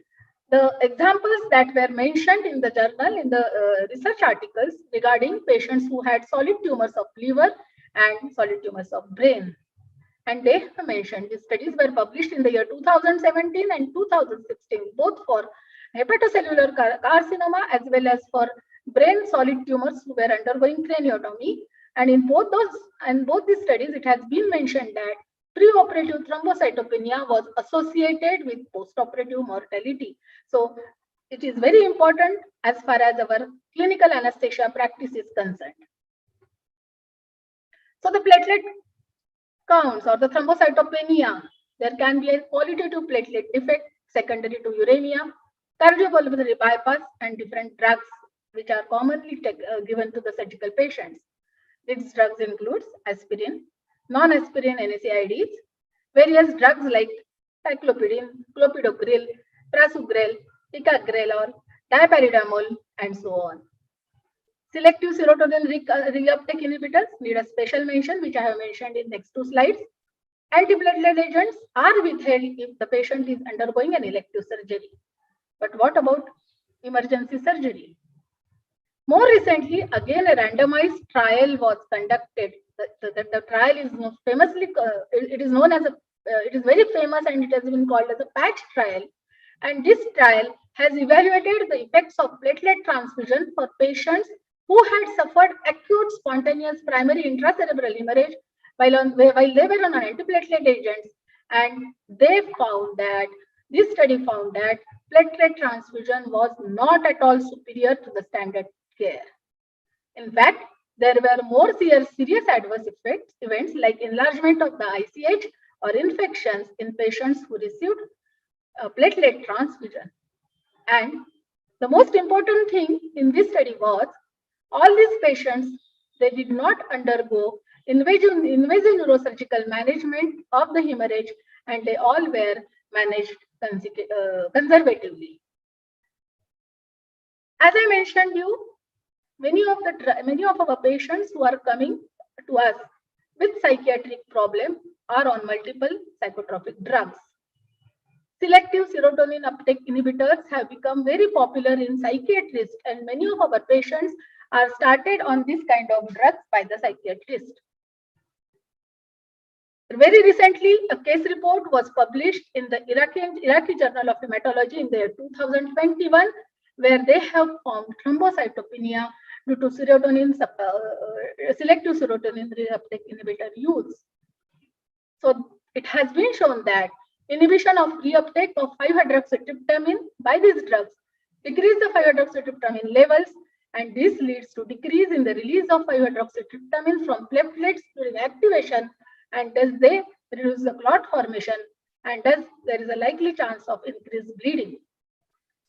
the examples that were mentioned in the journal, in the research articles regarding patients who had solid tumors of liver and solid tumors of brain. And they have mentioned these studies were published in the year 2017 and 2016, both for hepatocellular carcinoma as well as for brain solid tumors who were undergoing craniotomy. And in both these studies, it has been mentioned that preoperative thrombocytopenia was associated with postoperative mortality. So it is very important as far as our clinical anesthesia practice is concerned. So the platelet counts or the thrombocytopenia, there can be a qualitative platelet defect secondary to uremia, cardiopulmonary bypass, and different drugs which are commonly given to the surgical patients. These drugs include aspirin, non-aspirin NSAIDs, various drugs like cyclopidine, clopidogrel, prasugrel, ticagrelor, or diaparidamol, and so on. Selective serotonin reuptake inhibitors need a special mention, which I have mentioned in next 2 slides. Antiplatelet agents are withheld if the patient is undergoing an elective surgery. But what about emergency surgery? More recently, again, a randomized trial was conducted. The trial is famously, it is known as it is very famous, and it has been called as a patch trial. And this trial has evaluated the effects of platelet transfusion for patients who had suffered acute spontaneous primary intracerebral hemorrhage while they were on antiplatelet agents, and this study found that platelet transfusion was not at all superior to the standard care. In fact, there were more serious adverse events like enlargement of the ICH or infections in patients who received platelet transfusion. And the most important thing in this study was all these patients, they did not undergo invasive neurosurgical management of the hemorrhage, and they all were managed conservatively. As I mentioned you, many of our patients who are coming to us with psychiatric problem are on multiple psychotropic drugs. Selective serotonin uptake inhibitors have become very popular in psychiatrists, and many of our patients are started on this kind of drugs by the psychiatrist. Very recently, a case report was published in the Iraqi Journal of Hematology in the year 2021, where they have found thrombocytopenia due to selective serotonin reuptake inhibitor use. So it has been shown that inhibition of reuptake of 5-hydroxytryptamine by these drugs decrease the 5-hydroxytryptamine levels, and this leads to decrease in the release of 5-hydroxytryptamine from platelets during activation, and thus they reduce the clot formation, and thus there is a likely chance of increased bleeding.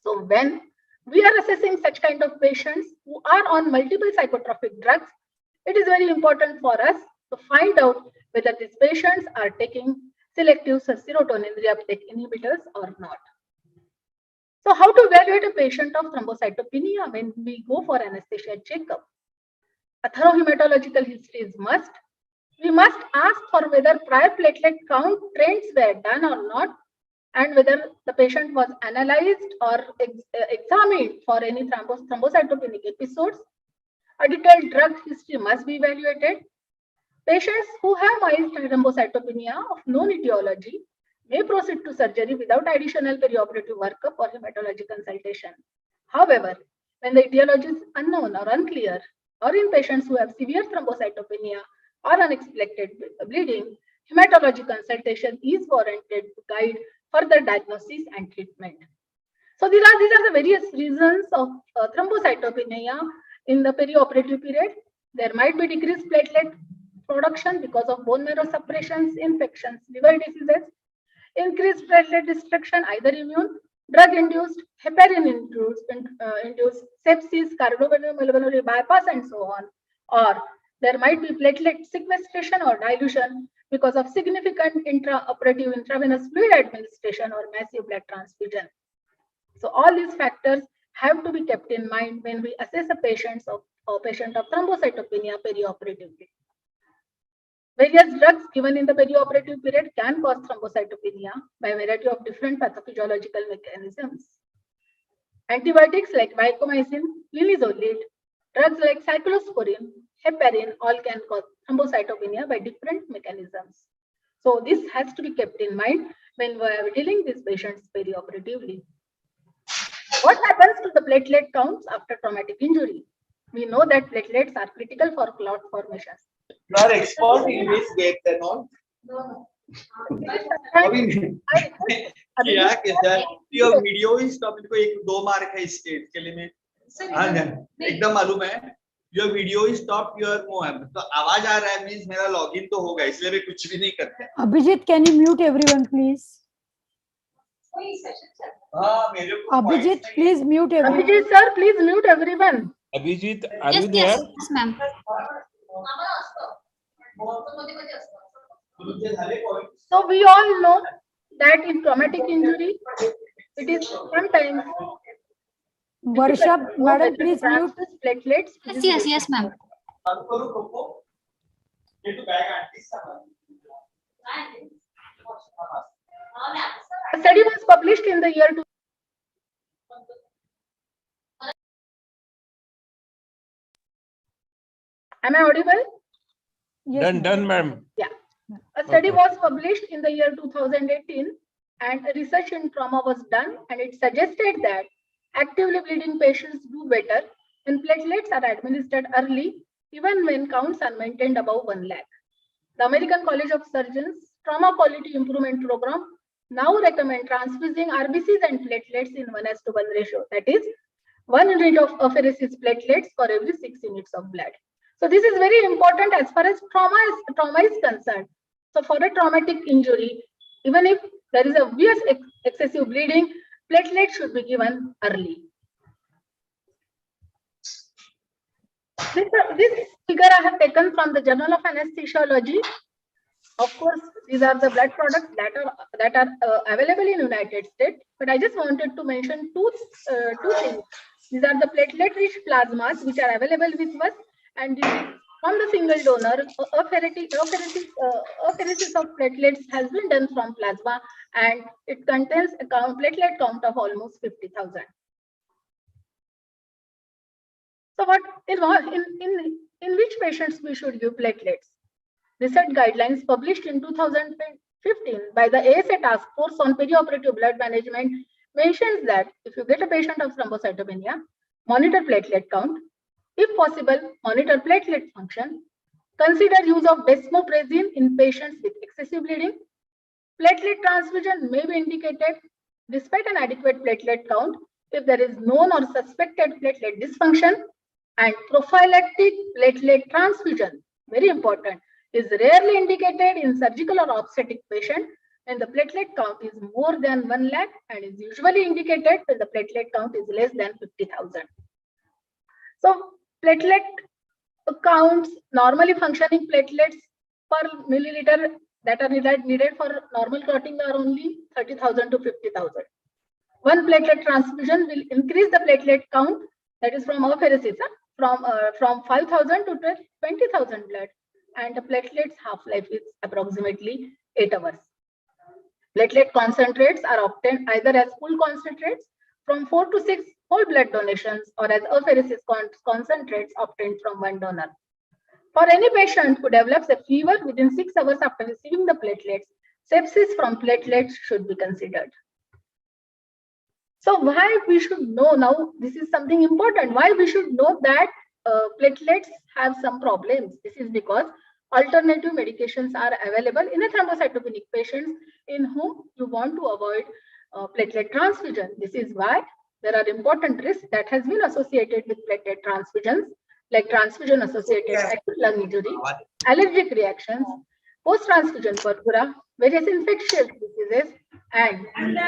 So when we are assessing such kind of patients who are on multiple psychotropic drugs. It is very important for us to find out whether these patients are taking selective serotonin reuptake inhibitors or not. So how to evaluate a patient of thrombocytopenia when we go for anesthesia checkup? A thorough hematological history is must. We must ask for whether prior platelet count trends were done or not, and whether the patient was analyzed or examined for any thrombocytopenic episodes. A detailed drug history must be evaluated. Patients who have mild thrombocytopenia of known etiology may proceed to surgery without additional perioperative workup or hematology consultation. However, when the etiology is unknown or unclear, or in patients who have severe thrombocytopenia or unexpected bleeding, hematology consultation is warranted to guide further diagnosis and treatment. So these are the various reasons of thrombocytopenia in the perioperative period. There might be decreased platelet production because of bone marrow suppressions, infections, liver diseases, increased platelet destruction, either immune, drug-induced, heparin-induced, sepsis, cardiopulmonary bypass, and so on. Or there might be platelet sequestration or dilution because of significant intraoperative intravenous fluid administration or massive blood transfusion. So all these factors have to be kept in mind when we assess a patient of thrombocytopenia perioperatively. Various drugs given in the perioperative period can cause thrombocytopenia by a variety of different pathophysiological mechanisms. Antibiotics like vancomycin, linezolid, drugs like cyclosporin, heparin, all can cause thrombocytopenia by different mechanisms. So this has to be kept in mind when we are dealing with patients perioperatively. What happens to the platelet counts after traumatic injury? We know that platelets are critical for clot formations. You are expert in this gate and all? No. क्या कहता है your video is stop इनको एक 2 mark है इसके लिए मैं एकदम मालूम है your video is stop your तो आवाज आ रहा है मींस मेरा लॉगिन तो होगा इसलिए मैं कुछ भी नहीं करता Abhijit, can you mute everyone please? हाँ मेरे को Abhijit, please mute everyone. Abhijit sir, please mute everyone. Abhijit, are you there? Yes, ma'am. So we all know that in traumatic injury, it is sometimes Varsha, madam, please mute. Platelets. Yes, ma'am. A study was published in the year 2000. Am I audible? Yes, Done, ma'am. Yeah. A study was published in the year 2018 and research in trauma was done, and it suggested that actively bleeding patients do better when platelets are administered early, even when counts are maintained above 1 lakh. The American College of Surgeons Trauma Quality Improvement Program now recommend transfusing RBCs and platelets in 1:1 ratio. That is, 1 unit of apheresis platelets for every 6 units of blood. So this is very important as far as trauma is concerned. So for a traumatic injury, even if there is a obvious excessive bleeding, platelets should be given early. This figure I have taken from the Journal of Anesthesiology. Of course, these are the blood products that are available in United States. But I just wanted to mention two things. These are the platelet-rich plasmas which are available with us, and from the single donor, apheresis of platelets has been done from plasma, and it contains a platelet count of almost 50,000. So, what in which patients we should give platelets? Research guidelines published in 2015 by the ASA Task Force on Perioperative Blood Management mentions that if you get a patient of thrombocytopenia, monitor platelet count. If possible, monitor platelet function. Consider use of desmopressin in patients with excessive bleeding. Platelet transfusion may be indicated despite an adequate platelet count if there is known or suspected platelet dysfunction, and prophylactic platelet transfusion, very important, is rarely indicated in surgical or obstetric patient when the platelet count is more than 1 lakh and is usually indicated when the platelet count is less than 50,000. So platelet counts, normally functioning platelets per milliliter that are needed for normal clotting are only 30,000 to 50,000. One platelet transfusion will increase the platelet count, that is from apheresis, from 5,000 to 20,000 blood, and the platelet's half-life is approximately 8 hours. Platelet concentrates are obtained either as full concentrates from 4 to 6 whole blood donations or as apheresis concentrates obtained from one donor. For any patient who develops a fever within 6 hours after receiving the platelets, sepsis from platelets should be considered. So why we should know now, this is something important, why we should know that platelets have some problems. This is because alternative medications are available in a thrombocytopenic patients in whom you want to avoid platelet transfusion. This is why there are important risks that has been associated with platelet transfusions, like transfusion associated acute lung injury, allergic reactions, post-transfusion purpura, various infectious diseases, and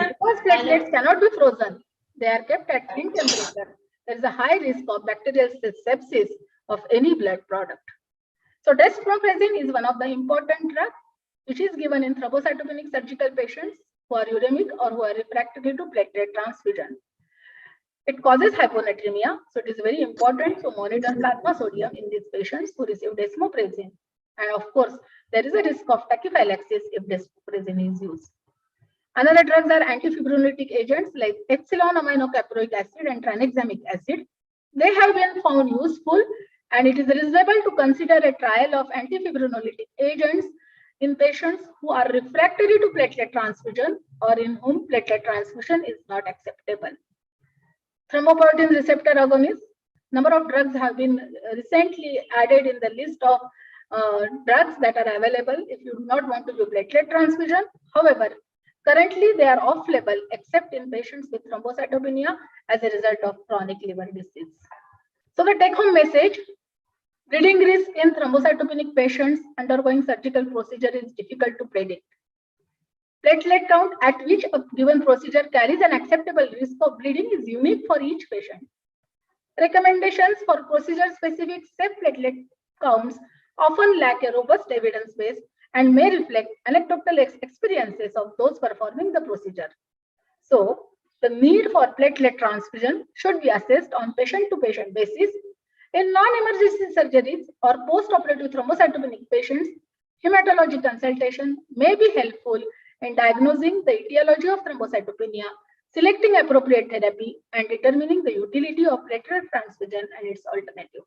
because platelets cannot be frozen, they are kept at room temperature. There is a high risk of bacterial sepsis of any blood product. So desflurane is one of the important drugs which is given in thrombocytopenic surgical patients who are uremic or who are refractory to platelet transfusion. It causes hyponatremia, so it is very important to monitor plasma sodium in these patients who receive desflurane. And of course, there is a risk of tachyphylaxis if desflurane is used. Another drugs are antifibrinolytic agents like epsilon aminocaproic acid and tranexamic acid. They have been found useful, and it is reasonable to consider a trial of antifibrinolytic agents in patients who are refractory to platelet transfusion or in whom platelet transfusion is not acceptable. Thrombopoietin receptor agonists. Number of drugs have been recently added in the list of drugs that are available if you do not want to do platelet transfusion. However, currently they are off-label except in patients with thrombocytopenia as a result of chronic liver disease. So the take-home message, bleeding risk in thrombocytopenic patients undergoing surgical procedure is difficult to predict. Platelet count at which a given procedure carries an acceptable risk of bleeding is unique for each patient. Recommendations for procedure-specific safe platelet counts often lack a robust evidence base and may reflect anecdotal experiences of those performing the procedure. So, the need for platelet transfusion should be assessed on patient-to-patient basis. In non-emergency surgeries or post-operative thrombocytopenic patients, hematology consultation may be helpful in diagnosing the etiology of thrombocytopenia, selecting appropriate therapy, and determining the utility of platelet transfusion and its alternative.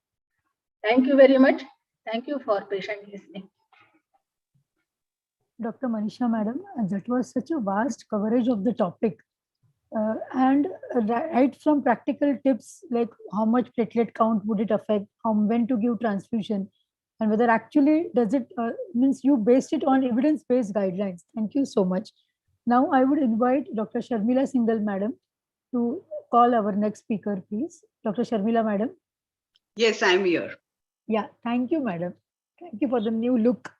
Thank you very much. Thank you for patient listening. Dr. Manisha madam, that was such a vast coverage of the topic. And right from practical tips like how much platelet count would it affect, when to give transfusion, and whether actually does it means you based it on evidence-based guidelines. Thank you so much. Now I would invite Dr. Sharmila Singhal madam to call our next speaker, please. Dr. Sharmila madam. Yes, I'm here. Yeah, thank you, madam. Thank you for the new look.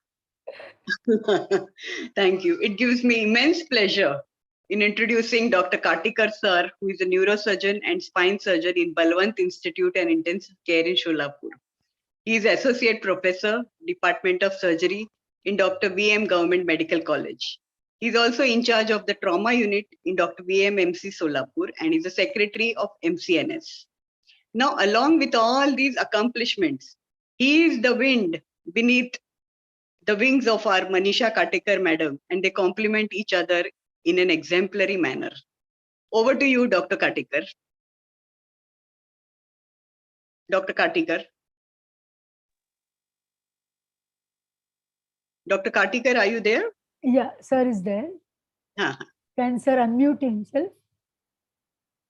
Thank you. It gives me immense pleasure in introducing Dr. Katikar sir, who is a neurosurgeon and spine surgeon in Balwant Institute and Intensive Care in Sholapur. He is Associate Professor, Department of Surgery in Dr. V.M. Government Medical College. He is also in charge of the trauma unit in Dr. V.M. MC Solapur and is the Secretary of MCNS. Now, along with all these accomplishments, he is the wind beneath the wings of our Manisha Katekar madam, and they complement each other in an exemplary manner. Over to you, Dr. Katekar. Dr. Katekar. Dr. Katekar, are you there? Yeah, sir is there. Can sir unmute himself?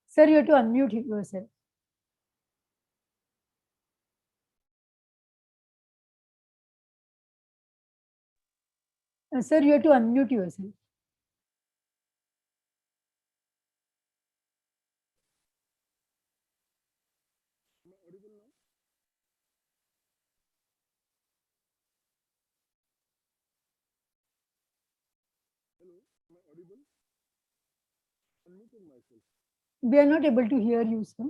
Sir, you have to unmute yourself. Sir, you have to unmute yourself. We are not able to hear you, sir.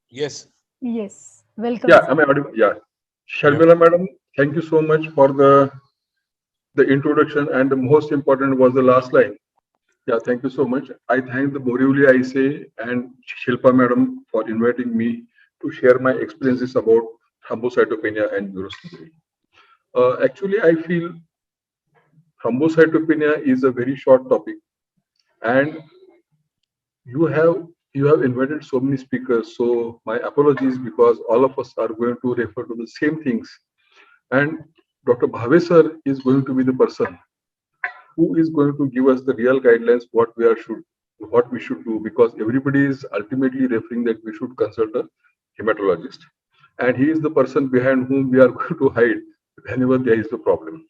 Yes. Yes. Welcome. Yeah, sir. am I audible? Yeah. Sharmila madam, thank you so much for the introduction, and the most important was the last line. Yeah, thank you so much. I thank the Borivali ISA and Shilpa madam for inviting me to share my experiences about thrombocytopenia and neurosurgery. Actually, I feel thrombocytopenia is a very short topic, and you have invited so many speakers. So my apologies, because all of us are going to refer to the same things, and Dr. Bhave sir is going to be the person who is going to give us the real guidelines what we should do, because everybody is ultimately referring that we should consult a hematologist, and he is the person behind whom we are going to hide whenever there is a problem.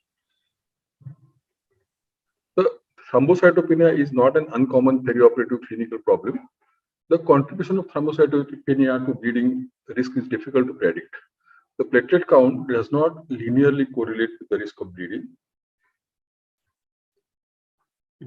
The thrombocytopenia is not an uncommon perioperative clinical problem. The contribution of thrombocytopenia to bleeding risk is difficult to predict. The platelet count does not linearly correlate with the risk of bleeding.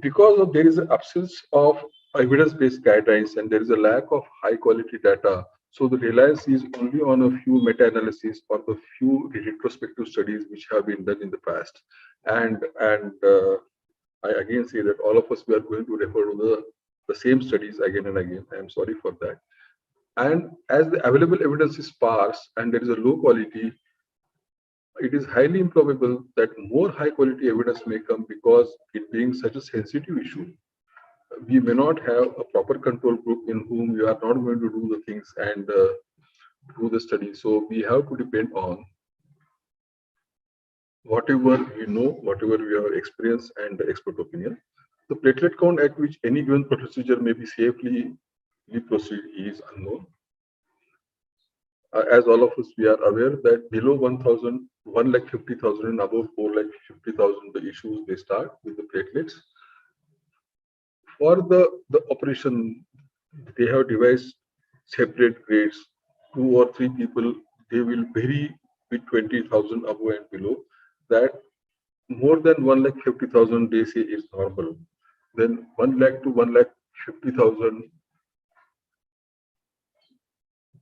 Because of there is an absence of evidence-based guidelines and there is a lack of high-quality data, so the reliance is only on a few meta-analyses or the few retrospective studies which have been done in the past. And I again say that all of us, we are going to refer to the same studies again and again. I am sorry for that. And as the available evidence is sparse and there is a low quality, it is highly improbable that more high quality evidence may come, because it being such a sensitive issue, we may not have a proper control group in whom we are not going to do the things and do the study. So we have to depend on whatever we know, whatever we have experienced and the expert opinion. The platelet count at which any given procedure may be safely proceed is unknown. As all of us, we are aware that below 1,000, 1,50,000 and above 4,50,000, the issues they start with the platelets. For the operation, they have devised separate grades. 2 or 3 people, they will vary with 20,000 above and below. That more than 1,50,000 they say is normal. Then 1 lakh to 1,50,000.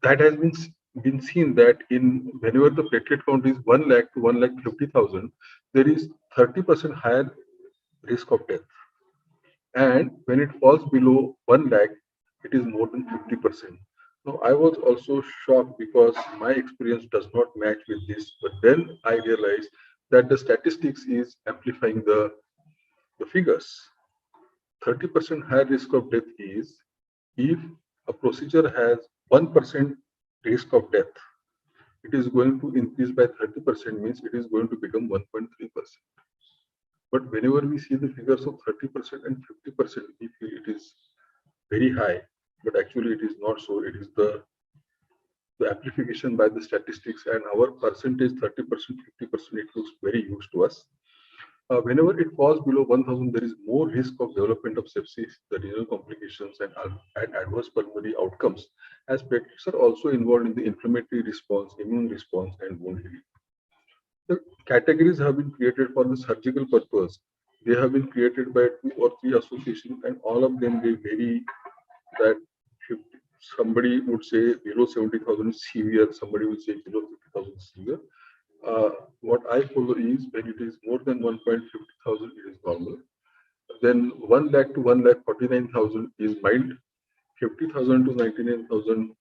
That has been seen that in whenever the platelet count is 1 lakh to 1,50,000, there is 30% higher risk of death. And when it falls below 1 lakh, it is more than 50%. Now, I was also shocked because my experience does not match with this, but then I realized that the statistics is amplifying the figures. 30% higher risk of death is if a procedure has 1% risk of death, it is going to increase by 30%, means it is going to become 1.3%. But whenever we see the figures of 30% and 50%, we feel it is very high, but actually it is not so. It is the amplification by the statistics, and our percentage 30%, 50%, it looks very huge to us. Whenever it falls below 1,000, there is more risk of development of sepsis, the renal complications, and adverse pulmonary outcomes, as platelets are also involved in the inflammatory response, immune response, and wound healing. The categories have been created for the surgical purpose. They have been created by 2 or 3 associations, and all of them, they vary. That somebody would say below 70,000 severe, somebody would say below 50,000 severe. What I follow is when it is more than 1,50,000, it is normal. Then 1 lakh to 1,49,000 is mild. 50,000 to 99,000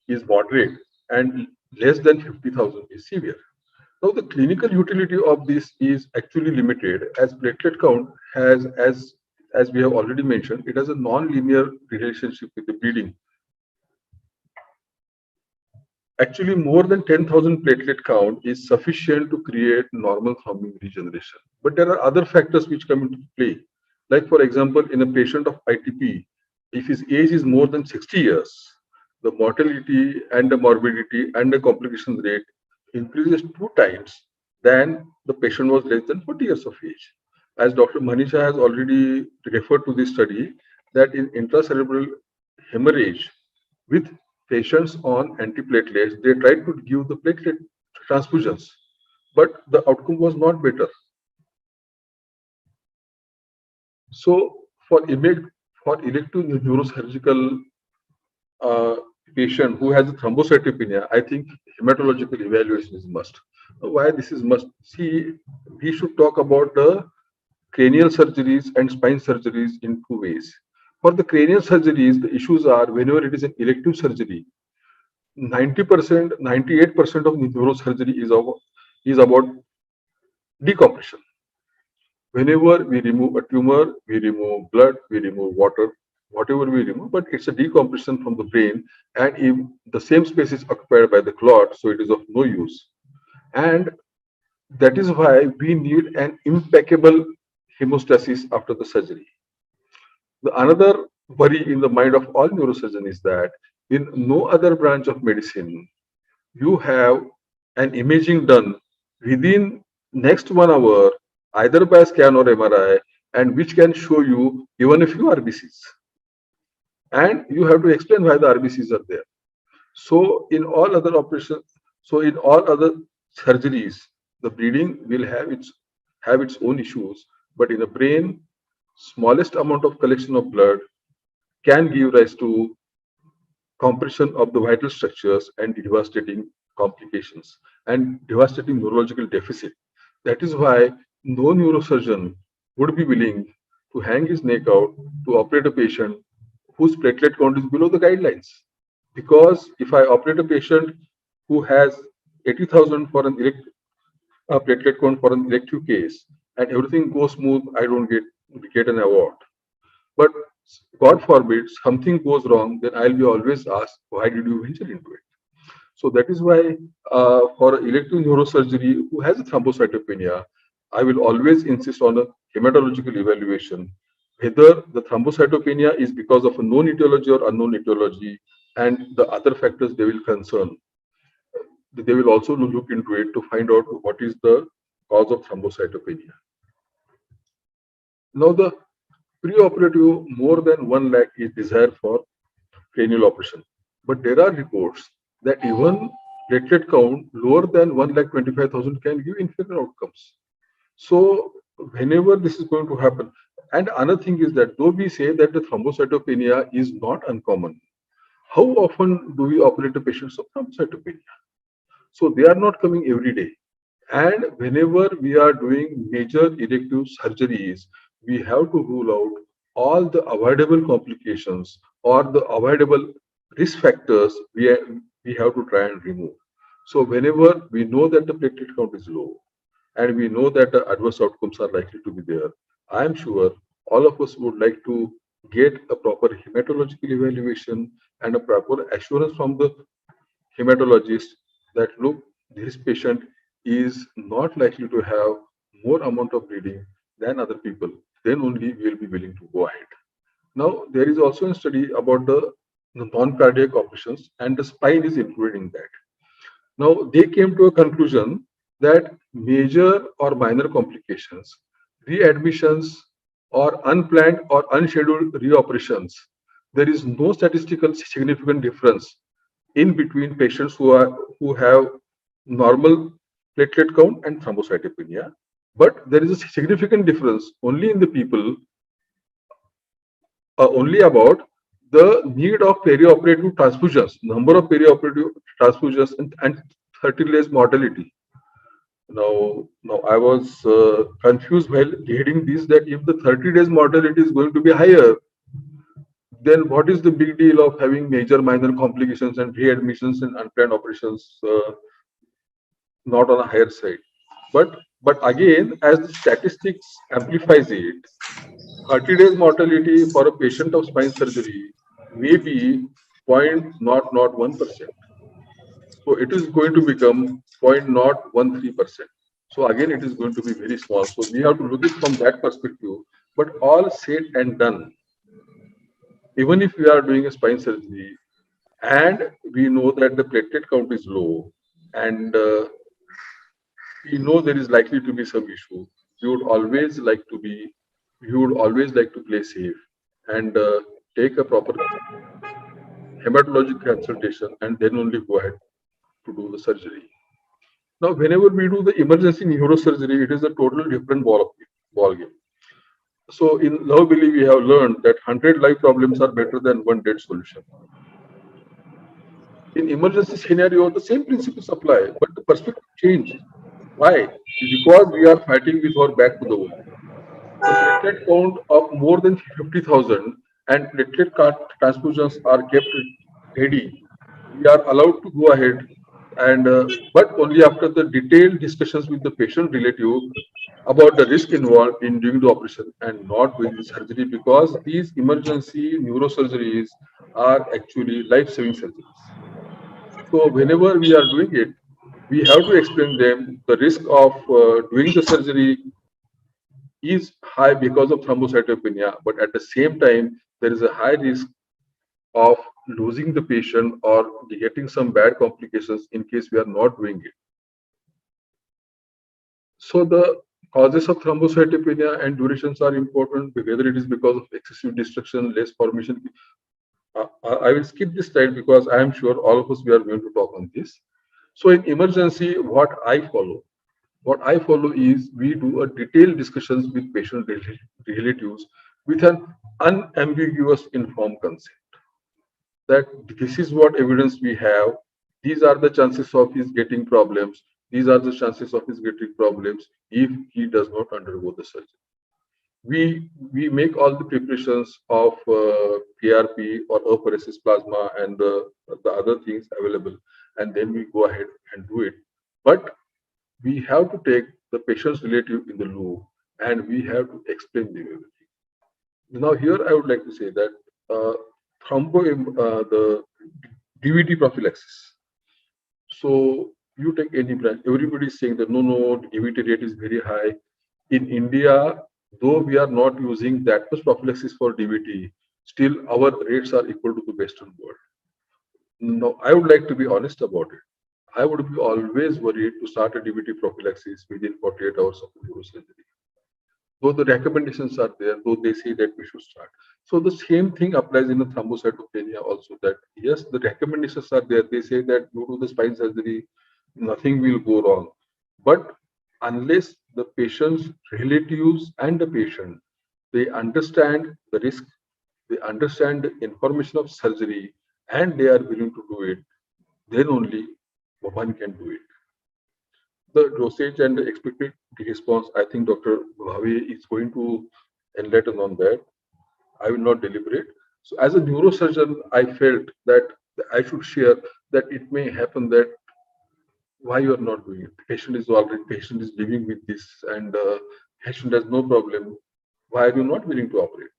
is moderate, and less than 50,000 is severe. Now, the clinical utility of this is actually limited, as platelet count has, as we have already mentioned, it has a non-linear relationship with the bleeding. Actually, more than 10,000 platelet count is sufficient to create normal thrombin regeneration. But there are other factors which come into play. Like, for example, in a patient of ITP, if his age is more than 60 years, the mortality and the morbidity and the complication rate increases 2 times than the patient was less than 40 years of age. As Dr. Manisha has already referred to this study, that in intracerebral hemorrhage with patients on antiplatelets, they tried to give the platelet transfusions, but the outcome was not better. So for elective neurosurgical patient who has a thrombocytopenia, I think hematological evaluation is must. Why this is must? See, we should talk about the cranial surgeries and spine surgeries in two ways. For the cranial surgeries, the issues are whenever it is an elective surgery, 90%, 98% of the neurosurgery is about decompression. Whenever we remove a tumor, we remove blood, we remove water, whatever we remove, but it's a decompression from the brain, and if the same space is occupied by the clot, so it is of no use. And that is why we need an impeccable hemostasis after the surgery. The another worry in the mind of all neurosurgeons is that in no other branch of medicine, you have an imaging done within next 1 hour, either by scan or MRI, and which can show you even a few RBCs. And you have to explain why the RBCs are there. So in all other operations, so in all other surgeries, the bleeding will have its own issues, but in the brain, smallest amount of collection of blood can give rise to compression of the vital structures and devastating complications and devastating neurological deficit. That is why no neurosurgeon would be willing to hang his neck out to operate a patient whose platelet count is below the guidelines. Because if I operate a patient who has 80,000 for an platelet count for an elective case and everything goes smooth, I don't get an award. But God forbid something goes wrong, then I'll be always asked, why did you venture into it? So that is why for elective neurosurgery who has a thrombocytopenia, I will always insist on a hematological evaluation, whether the thrombocytopenia is because of a known etiology or unknown etiology, and the other factors they will concern. They will also look into it to find out what is the cause of thrombocytopenia. Now, the preoperative more than 1 lakh is desired for cranial operation, but there are reports that even platelet count lower than 1,25,000 can give inferior outcomes. So whenever this is going to happen, and another thing is that though we say that the thrombocytopenia is not uncommon, how often do we operate the patients of thrombocytopenia? So they are not coming every day. And whenever we are doing major elective surgeries, we have to rule out all the avoidable complications or the avoidable risk factors we have to try and remove. So whenever we know that the platelet count is low and we know that the adverse outcomes are likely to be there, I am sure all of us would like to get a proper hematological evaluation and a proper assurance from the hematologist that look, this patient is not likely to have more amount of bleeding than other people, then only we will be willing to go ahead. Now, there is also a study about the non-cardiac operations, and the spine is included in that. Now, they came to a conclusion that major or minor complications, readmissions, or unplanned or unscheduled reoperations, there is no statistical significant difference in between patients who have normal platelet count and thrombocytopenia, but there is a significant difference only in the people, only about the need of perioperative transfusions, number of perioperative transfusions, and 30 days mortality. Now I was confused while reading this that if the 30 days mortality is going to be higher, then what is the big deal of having major minor complications and readmissions and unplanned operations not on a higher side? But again, as the statistics amplifies it, 30 days mortality for a patient of spine surgery may be 0.001%. So it is going to become 0.013%. So again, it is going to be very small. So we have to look at it from that perspective. But all said and done, even if we are doing a spine surgery and we know that the platelet count is low and we know there is likely to be some issue, we would always like to play safe and take a proper hematologic consultation and then only go ahead to do the surgery. Now, whenever we do the emergency neurosurgery, it is a totally different ball game. So in Lovely, we have learned that 100 live problems are better than one dead solution. In emergency scenario, the same principles apply, but the perspective change. Why? Because we are fighting with our back to the wall. The platelet count of more than 50,000 and platelet transfusions are kept ready. We are allowed to go ahead, and but only after the detailed discussions with the patient relative about the risk involved in doing the operation and not doing the surgery, because these emergency neurosurgeries are actually life-saving surgeries. So whenever we are doing it, we have to explain them the risk of doing the surgery is high because of thrombocytopenia, but at the same time, there is a high risk of losing the patient or getting some bad complications in case we are not doing it. So the causes of thrombocytopenia and durations are important, whether it is because of excessive destruction, less formation. I will skip this slide because I am sure all of us we are going to talk on this. So in emergency, what I follow is we do a detailed discussions with patient relatives with an unambiguous informed consent. That this is what evidence we have. These are the chances of his getting problems. These are the chances of his getting problems if he does not undergo the surgery. We make all the preparations of PRP or apheresis plasma and the other things available, and then we go ahead and do it. But we have to take the patient's relative in the loop, and we have to explain them everything. Now, here I would like to say that the DVT prophylaxis. So you take any branch, everybody is saying that no, the DVT rate is very high. In India, though we are not using that much prophylaxis for DVT, still our rates are equal to the Western world. No, I would like to be honest about it. I would be always worried to start a DVT prophylaxis within 48 hours of neurosurgery. Though the recommendations are there, though they say that we should start. So the same thing applies in the thrombocytopenia also, that yes, the recommendations are there. They say that due to the spine surgery, nothing will go wrong. But unless the patient's relatives and the patient, they understand the risk, they understand the information of surgery, and they are willing to do it, then only one can do it. The dosage and the expected response, I think Dr. Bhavi is going to enlighten on that. I will not deliberate. So as a neurosurgeon, I felt that I should share that it may happen that why you are not doing it. Patient is living with this, and patient has no problem. Why are you not willing to operate?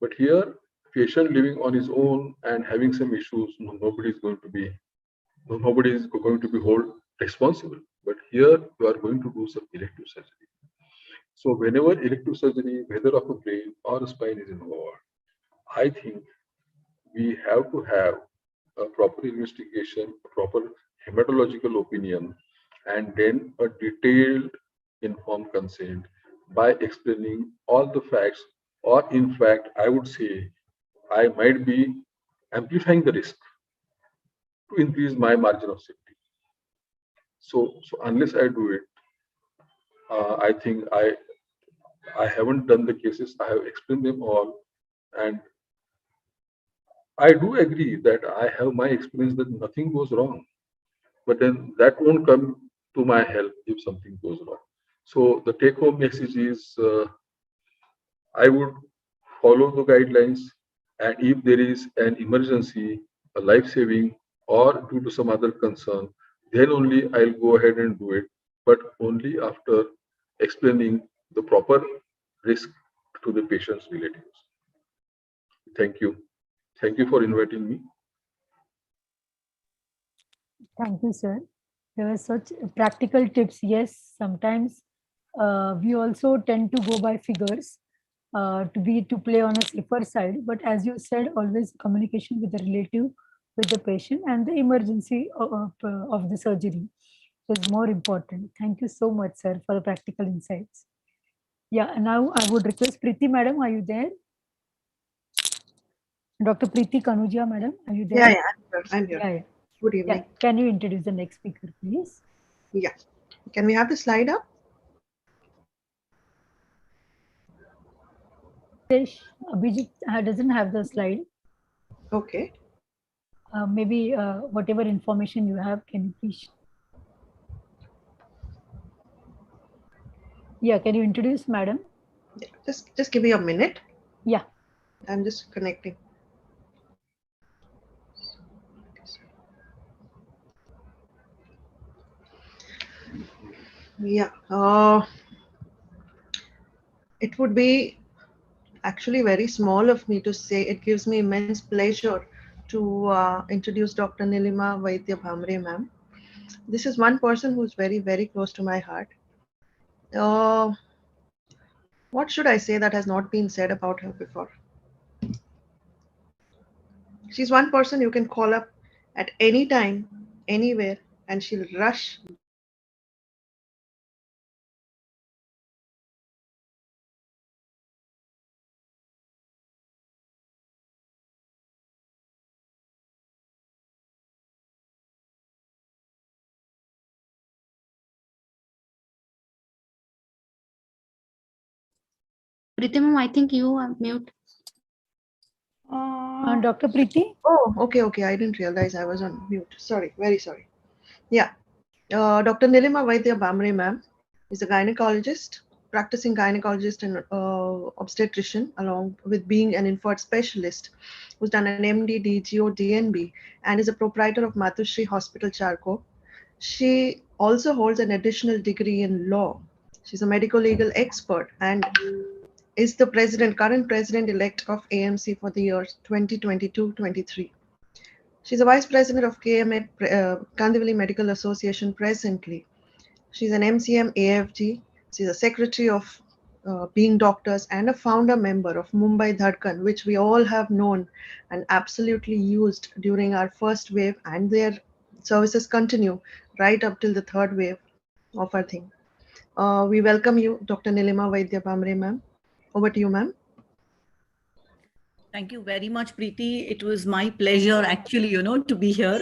But here, patient living on his own and having some issues, nobody is going to be held responsible. But here you are going to do some elective surgery. So whenever elective surgery, whether of a brain or a spine is involved, I think we have to have a proper investigation, a proper hematological opinion, and then a detailed informed consent by explaining all the facts, or in fact, I would say I might be amplifying the risk to increase my margin of safety. So unless I do it, I think I haven't done the cases. I have explained them all, and I do agree that I have my experience that nothing goes wrong, but then that won't come to my help if something goes wrong. So the take-home message is I would follow the guidelines, and if there is an emergency, a life-saving, or due to some other concern, then only I'll go ahead and do it, but only after explaining the proper risk to the patient's relatives. Thank you. Thank you for inviting me. Thank you, sir. There were such practical tips. Yes, sometimes we also tend to go by figures to play on a safer side. But as you said, always communication with the relative, with the patient, and the emergency of the surgery is more important. Thank you so much, sir, for the practical insights. Yeah, now I would request Preeti, madam, are you there? Dr. Preeti Kanuja, madam, are you there? Yeah, I'm here. Yeah. Good evening. Yeah. Can you introduce the next speaker, please? Yeah. Can we have the slide up? Abhijit doesn't have the slide. Okay. Maybe whatever information you have, can you please? Yeah, can you introduce, madam? Yeah, just give me a minute. Yeah. I'm just connecting. Yeah. It would be actually very small of me to say. It gives me immense pleasure to introduce Dr. Nilima Vaidya Bhamre, ma'am. This is one person who's very, very close to my heart. What should I say that has not been said about her before? She's one person you can call up at any time, anywhere, and she'll rush. Preeti ma'am, I think you are mute. Dr. Preeti? Oh, okay. I didn't realize I was on mute. Sorry, very sorry. Yeah. Dr. Nilima Vaidya Bhamre, ma'am, is a gynecologist, practicing gynecologist and obstetrician, along with being an infant specialist, who's done an MD, DGO, DNB, and is a proprietor of Matushri Hospital, Charco. She also holds an additional degree in law. She's a medical legal expert and is the current president-elect of AMC for the years 2022-23. She's a vice president of KME, Kandivali Medical Association presently. She's an MCM AFG. She's a secretary of Being Doctors and a founder member of Mumbai Dhadkan, which we all have known and absolutely used during our first wave, and their services continue right up till the third wave of our thing. We welcome you, Dr. Nilima Vaidya Bhamre, ma'am. Over to you, ma'am. Thank you very much, Preeti. It was my pleasure, actually, to be here.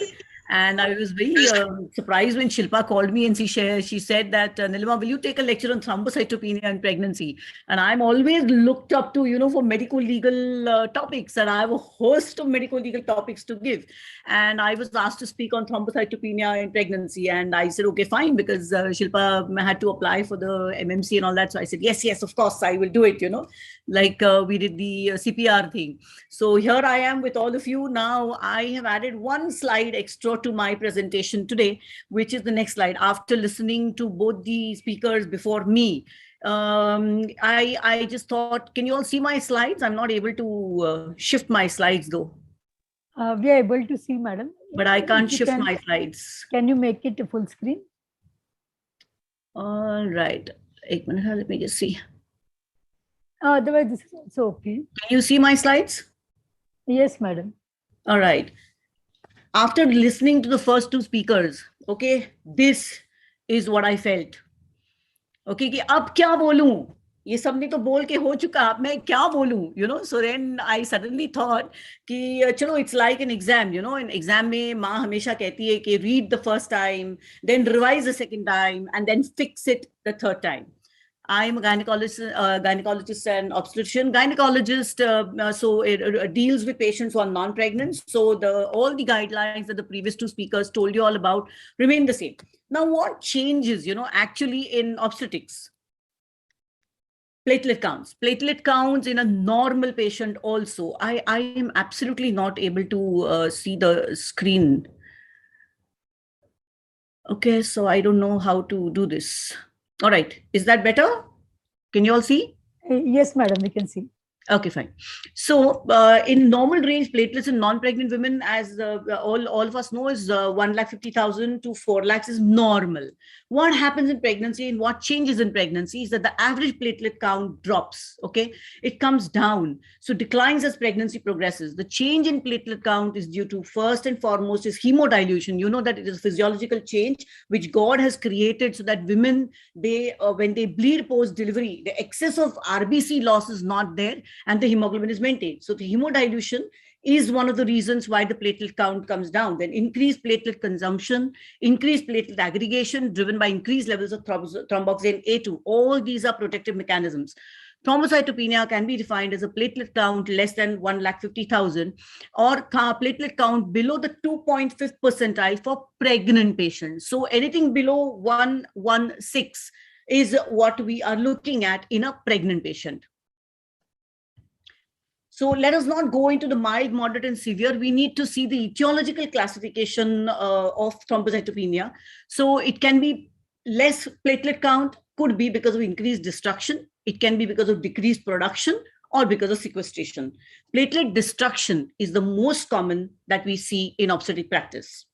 And I was very surprised when Shilpa called me and she said that, Nilima, will you take a lecture on thrombocytopenia and pregnancy? And I'm always looked up to, for medical legal topics. And I have a host of medical legal topics to give. And I was asked to speak on thrombocytopenia and pregnancy. And I said, okay, fine, because Shilpa had to apply for the MMC and all that. So I said, yes, of course, I will do it, like we did the CPR thing. So here I am with all of you. Now I have added one slide extra to my presentation today, which is the next slide. After listening to both the speakers before me, I just thought, can you all see my slides? I'm not able to shift my slides though. We are able to see, madam. But I can't shift my slides. Can you make it a full screen? All right. 1 minute, let me just see. Otherwise, this is also okay. Can you see my slides? Yes, madam. All right. After listening to the first two speakers, okay, this is what I felt. Okay, कि अब क्या बोलूं? ये सबने तो बोल के हो चुका, अब मैं क्या बोलूं? So then I suddenly thought कि चलो, it's like an exam, in exam में माँ हमेशा कहती है कि read the first time, then revise the second time, and then fix it the third time. I am a gynecologist and obstetrician. Gynecologist, so it deals with patients who are non-pregnant. So all the guidelines that the previous two speakers told you all about remain the same. Now, what changes, actually in obstetrics? Platelet counts in a normal patient also. I am absolutely not able to see the screen. Okay, so I don't know how to do this. All right, is that better? Can you all see? Yes, madam, we can see. Okay, fine. So in normal range, platelets in non-pregnant women, as all of us know, is 1,50,000 to 4 lakhs is normal. What happens in pregnancy and what changes in pregnancy is that the average platelet count drops, okay? It comes down. So declines as pregnancy progresses. The change in platelet count is due to, first and foremost, is hemodilution. You know that it is a physiological change which God has created so that women, when they bleed post-delivery, the excess of RBC loss is not there, and the hemoglobin is maintained. So the hemodilution is one of the reasons why the platelet count comes down. Then increased platelet consumption, increased platelet aggregation driven by increased levels of thromboxane A2. All these are protective mechanisms. Thrombocytopenia can be defined as a platelet count less than 150,000 or platelet count below the 2.5th percentile for pregnant patients. So anything below 116 is what we are looking at in a pregnant patient. So let us not go into the mild, moderate, and severe. We need to see the etiological classification of thrombocytopenia. So it can be less platelet count, could be because of increased destruction. It can be because of decreased production or because of sequestration. Platelet destruction is the most common that we see in obstetric practice.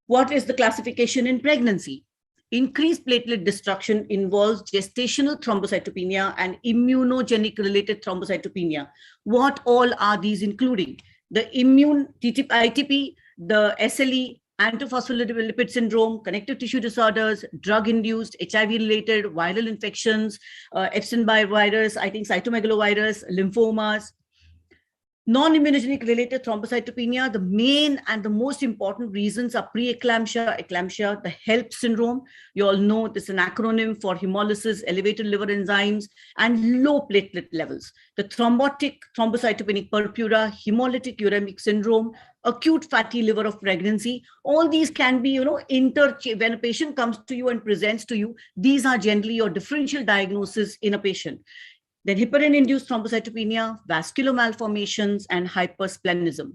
What is the classification in pregnancy? Increased platelet destruction involves gestational thrombocytopenia and immunogenic related thrombocytopenia. What all are these including? The immune ITP, the SLE, antiphospholipid syndrome, connective tissue disorders, drug-induced, HIV-related, viral infections, Epstein-Barr virus, I think cytomegalovirus, lymphomas. Non-immunogenic related thrombocytopenia, the main and the most important reasons are preeclampsia, eclampsia, the HELP syndrome. You all know this is an acronym for hemolysis, elevated liver enzymes, and low platelet levels. The thrombotic thrombocytopenic purpura, hemolytic uremic syndrome, acute fatty liver of pregnancy. All these can be, when a patient comes to you and presents to you, these are generally your differential diagnosis in a patient. Then heparin-induced thrombocytopenia, vascular malformations, and hypersplenism.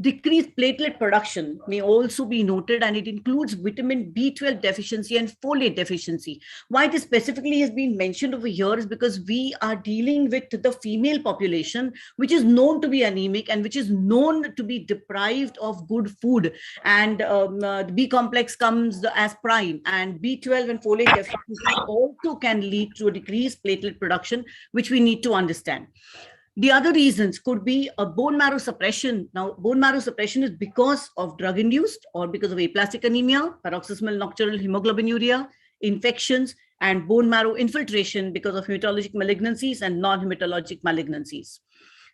Decreased platelet production may also be noted, and it includes vitamin B12 deficiency and folate deficiency. Why this specifically has been mentioned over here is because we are dealing with the female population, which is known to be anemic and which is known to be deprived of good food. And the B complex comes as prime, and B12 and folate deficiency also can lead to a decreased platelet production, which we need to understand. The other reasons could be a bone marrow suppression. Now, bone marrow suppression is because of drug-induced or because of aplastic anemia, paroxysmal nocturnal hemoglobinuria, infections, and bone marrow infiltration because of hematologic malignancies and non-hematologic malignancies.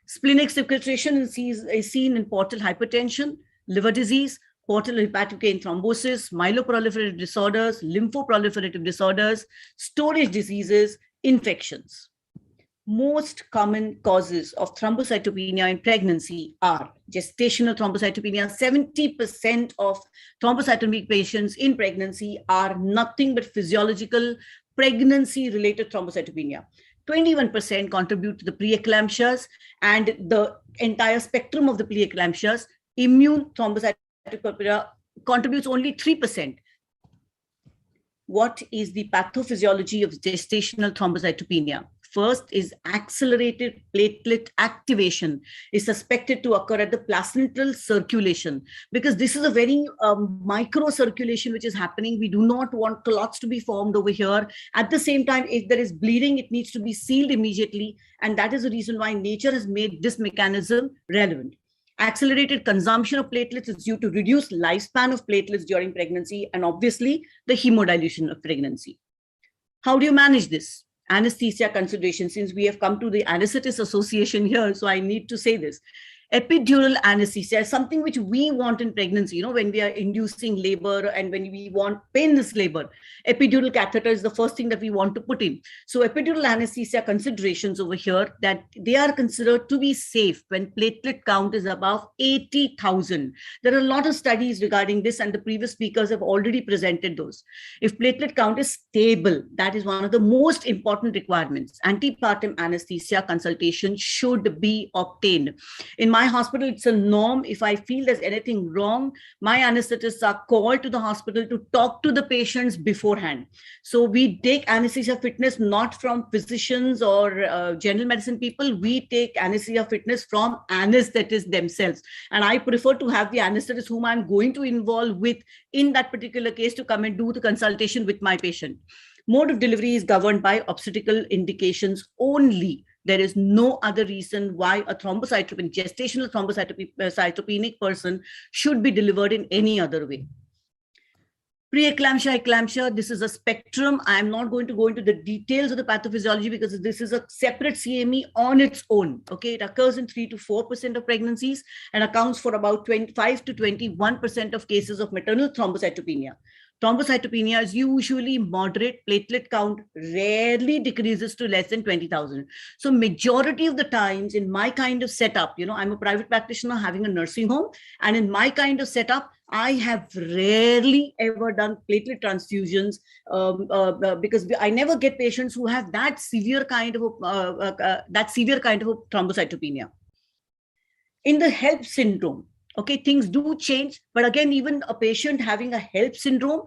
Splenic sequestration is seen in portal hypertension, liver disease, portal hepatic vein thrombosis, myeloproliferative disorders, lymphoproliferative disorders, storage diseases, infections. Most common causes of thrombocytopenia in pregnancy are gestational thrombocytopenia. 70% of thrombocytopenic patients in pregnancy are nothing but physiological pregnancy-related thrombocytopenia. 21% contribute to the preeclampsias, and the entire spectrum of the preeclampsias, immune thrombocytopenia contributes only 3%. What is the pathophysiology of gestational thrombocytopenia? First is accelerated platelet activation is suspected to occur at the placental circulation, because this is a very micro circulation which is happening. We do not want clots to be formed over here. At the same time, if there is bleeding, it needs to be sealed immediately. And that is the reason why nature has made this mechanism relevant. Accelerated consumption of platelets is due to reduced lifespan of platelets during pregnancy and obviously the hemodilution of pregnancy. How do you manage this? Anesthesia consideration, since we have come to the Anesthetists Association here, so I need to say this. Epidural anesthesia is something which we want in pregnancy, when we are inducing labor and when we want painless labor. Epidural catheter is the first thing that we want to put in. So epidural anesthesia considerations over here, that they are considered to be safe when platelet count is above 80,000. There are a lot of studies regarding this, and the previous speakers have already presented those. If platelet count is stable, that is one of the most important requirements. Antepartum anesthesia consultation should be obtained. In my hospital, it's a norm. If I feel there's anything wrong, my anesthetists are called to the hospital to talk to the patients beforehand. So we take anesthesia fitness not from physicians or general medicine people. We take anesthesia fitness from anesthetists themselves. And I prefer to have the anesthetist whom I'm going to involve with in that particular case to come and do the consultation with my patient. Mode of delivery is governed by obstetrical indications only. There is no other reason why a gestational thrombocytopenic person should be delivered in any other way. Preeclampsia, eclampsia, this is a spectrum. I'm not going to go into the details of the pathophysiology because this is a separate CME on its own. Okay, it occurs in 3 to 4% of pregnancies and accounts for about 25 to 21% of cases of maternal thrombocytopenia. Thrombocytopenia is usually moderate. Platelet count rarely decreases to less than 20,000. So majority of the times in my kind of setup, I'm a private practitioner having a nursing home, and in my kind of setup, I have rarely ever done platelet transfusions because I never get patients who have that severe kind of thrombocytopenia. In the HELP syndrome, okay, things do change, but again, even a patient having a HELP syndrome,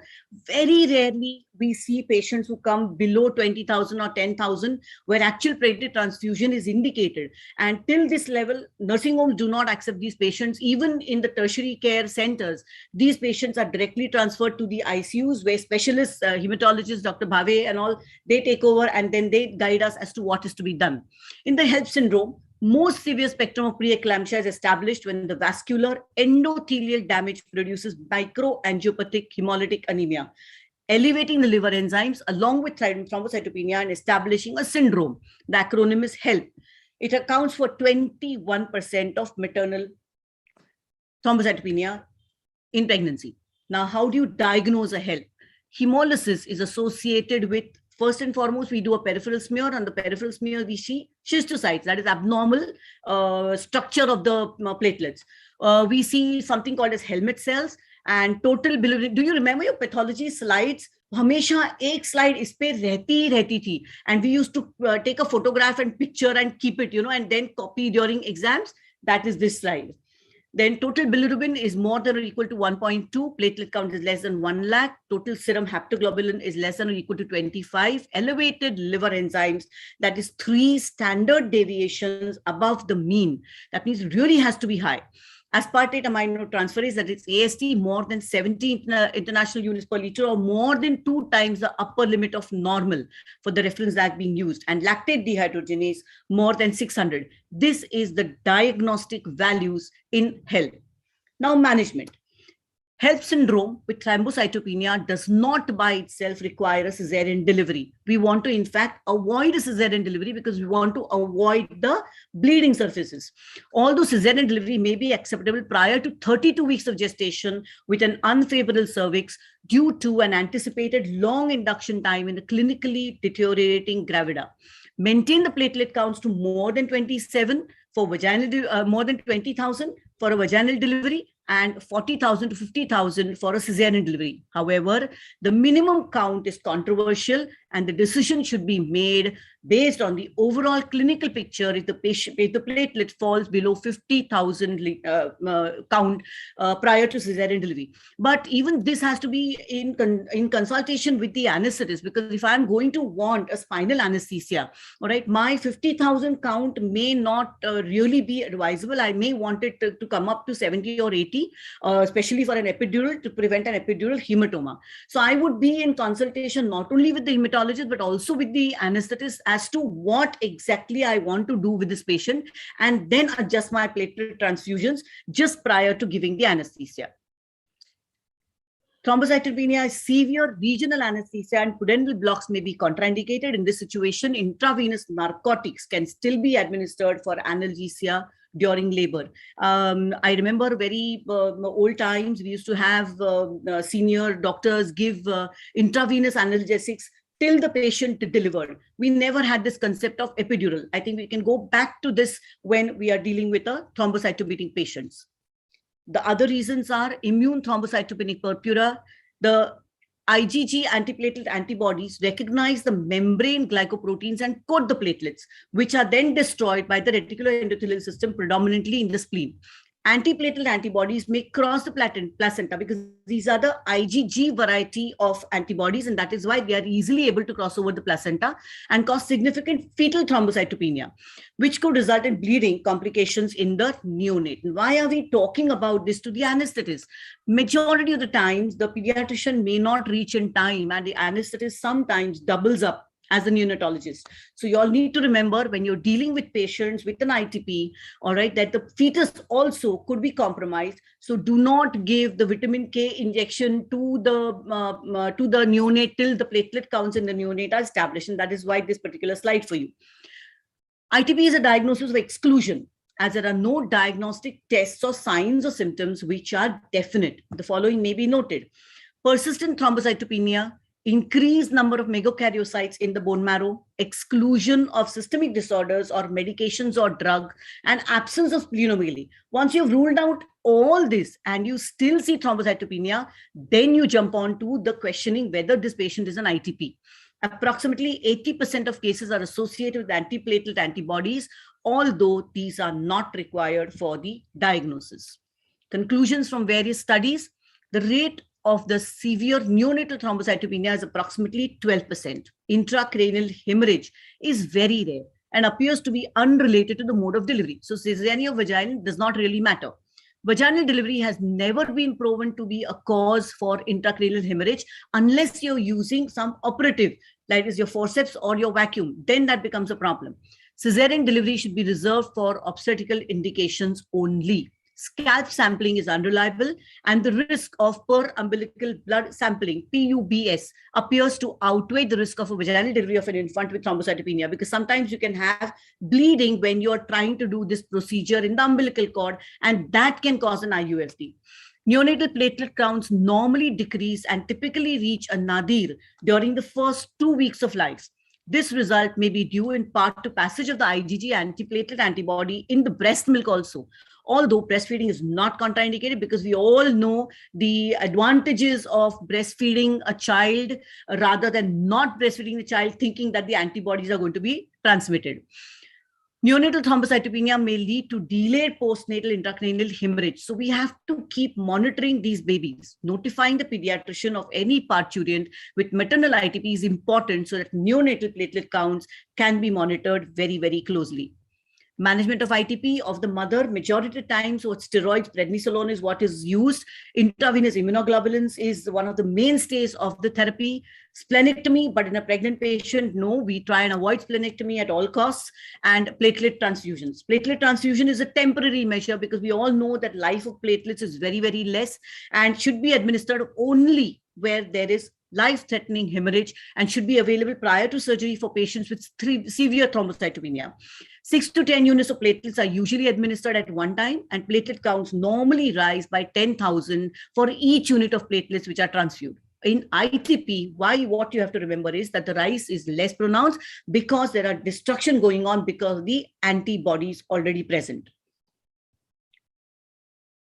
very rarely we see patients who come below 20,000 or 10,000 where actual platelet transfusion is indicated. And till this level, nursing homes do not accept these patients. Even in the tertiary care centers, these patients are directly transferred to the ICUs where specialists, hematologists, Dr. Bhave and all, they take over and then they guide us as to what is to be done. In the HELP syndrome, most severe spectrum of preeclampsia is established when the vascular endothelial damage produces microangiopathic hemolytic anemia, elevating the liver enzymes along with thrombocytopenia and establishing a syndrome. The acronym is HELP. It accounts for 21% of maternal thrombocytopenia in pregnancy. Now, how do you diagnose a HELP? Hemolysis is associated with, first and foremost, we do a peripheral smear. On the peripheral smear, we see schistocytes, that is abnormal structure of the platelets. We see something called as helmet cells and total bilirubin. Do you remember your pathology slides? हमेशा एक slide इस पे रहती थी, and we used to take a photograph and picture and keep it, and then copy during exams. That is this slide. Then total bilirubin is more than or equal to 1.2. Platelet count is less than 1 lakh. Total serum haptoglobulin is less than or equal to 25. Elevated liver enzymes, that is 3 standard deviations above the mean. That means it really has to be high. Aspartate aminotransferase, that is AST, more than 70 international units per liter or more than 2 times the upper limit of normal for the reference lag being used. And lactate dehydrogenase, more than 600. This is the diagnostic values in HELP. Now, management. HELP syndrome with thrombocytopenia does not by itself require a cesarean delivery. We want to, in fact, avoid a cesarean delivery because we want to avoid the bleeding surfaces. Although cesarean delivery may be acceptable prior to 32 weeks of gestation with an unfavorable cervix due to an anticipated long induction time in the clinically deteriorating gravida. Maintain the platelet counts to more than 27 for vaginal, more than 20,000 for a vaginal delivery, and 40,000 to 50,000 for a cesarean delivery. However, the minimum count is controversial and the decision should be made based on the overall clinical picture if the platelet falls below 50,000 count prior to cesarean delivery. But even this has to be in consultation with the anesthetist, because if I'm going to want a spinal anesthesia, all right, my 50,000 count may not really be advisable. I may want it to come up to 70 or 80, especially for an epidural, to prevent an epidural hematoma. So I would be in consultation not only with the hematologist, but also with the anesthetist as to what exactly I want to do with this patient, and then adjust my platelet transfusions just prior to giving the anesthesia. Thrombocytopenia is severe. Regional anesthesia and pudendal blocks may be contraindicated. In this situation, intravenous narcotics can still be administered for analgesia during labor. I remember very old times, we used to have senior doctors give intravenous analgesics till the patient delivered. We never had this concept of epidural. I think we can go back to this when we are dealing with a thrombocytopenic patients. The other reasons are immune thrombocytopenic purpura. The IgG antiplatelet antibodies recognize the membrane glycoproteins and coat the platelets, which are then destroyed by the reticular endothelial system, predominantly in the spleen. Antiplatelet antibodies may cross the placenta because these are the IgG variety of antibodies, and that is why they are easily able to cross over the placenta and cause significant fetal thrombocytopenia, which could result in bleeding complications in the neonate. And why are we talking about this to the anesthetist? Majority of the times, the pediatrician may not reach in time, and the anesthetist sometimes doubles up as a neonatologist. So you all need to remember when you're dealing with patients with an ITP, all right, that the fetus also could be compromised. So do not give the vitamin K injection to the neonate till the platelet counts in the neonate are established. And that is why this particular slide for you. ITP is a diagnosis of exclusion, as there are no diagnostic tests or signs or symptoms which are definite. The following may be noted: persistent thrombocytopenia, increased number of megakaryocytes in the bone marrow, exclusion of systemic disorders or medications or drug, and absence of splenomegaly. Once you've ruled out all this and you still see thrombocytopenia, then you jump on to the questioning whether this patient is an ITP. Approximately 80% of cases are associated with antiplatelet antibodies, although these are not required for the diagnosis. Conclusions from various studies: the rate of the severe neonatal thrombocytopenia is approximately 12%. Intracranial hemorrhage is very rare and appears to be unrelated to the mode of delivery. So cesarean or vaginal does not really matter. Vaginal delivery has never been proven to be a cause for intracranial hemorrhage unless you're using some operative, like is your forceps or your vacuum, then that becomes a problem. Cesarean delivery should be reserved for obstetrical indications only. Scalp sampling is unreliable, and the risk of per umbilical blood sampling, PUBS, appears to outweigh the risk of a vaginal delivery of an infant with thrombocytopenia, because sometimes you can have bleeding when you're trying to do this procedure in the umbilical cord, and that can cause an IUFD. Neonatal platelet counts normally decrease and typically reach a nadir during the first 2 weeks of life. This result may be due in part to passage of the IgG antiplatelet antibody in the breast milk also. Although breastfeeding is not contraindicated, because we all know the advantages of breastfeeding a child rather than not breastfeeding the child, thinking that the antibodies are going to be transmitted. Neonatal thrombocytopenia may lead to delayed postnatal intracranial hemorrhage. So we have to keep monitoring these babies. Notifying the pediatrician of any parturient with maternal ITP is important so that neonatal platelet counts can be monitored very, very closely. Management of ITP of the mother, majority of the time, so steroids, prednisolone is what is used. Intravenous immunoglobulins is one of the mainstays of the therapy. Splenectomy, but in a pregnant patient, no, we try and avoid splenectomy at all costs. And platelet transfusions. Platelet transfusion is a temporary measure because we all know that life of platelets is very, very less and should be administered only where there is life-threatening hemorrhage and should be available prior to surgery for patients with severe thrombocytopenia. 6 to 10 units of platelets are usually administered at one time, and platelet counts normally rise by 10,000 for each unit of platelets which are transfused. In ITP, what you have to remember is that the rise is less pronounced because there are destruction going on because of the antibodies already present.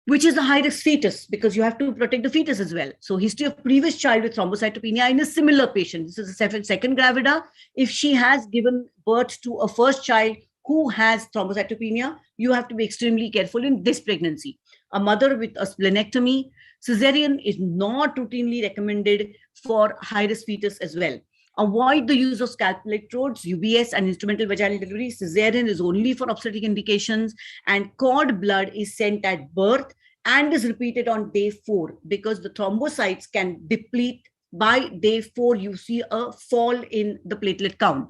Which is a high-risk fetus, because you have to protect the fetus as well. So history of previous child with thrombocytopenia in a similar patient. This is a second gravida. If she has given birth to a first child who has thrombocytopenia, you have to be extremely careful in this pregnancy. A mother with a splenectomy, cesarean is not routinely recommended for high-risk fetus as well. Avoid the use of scalp electrodes, UBS, and instrumental vaginal delivery. Cesarean is only for obstetric indications, and cord blood is sent at birth and is repeated on day 4 because the thrombocytes can deplete. By day 4, you see a fall in the platelet count.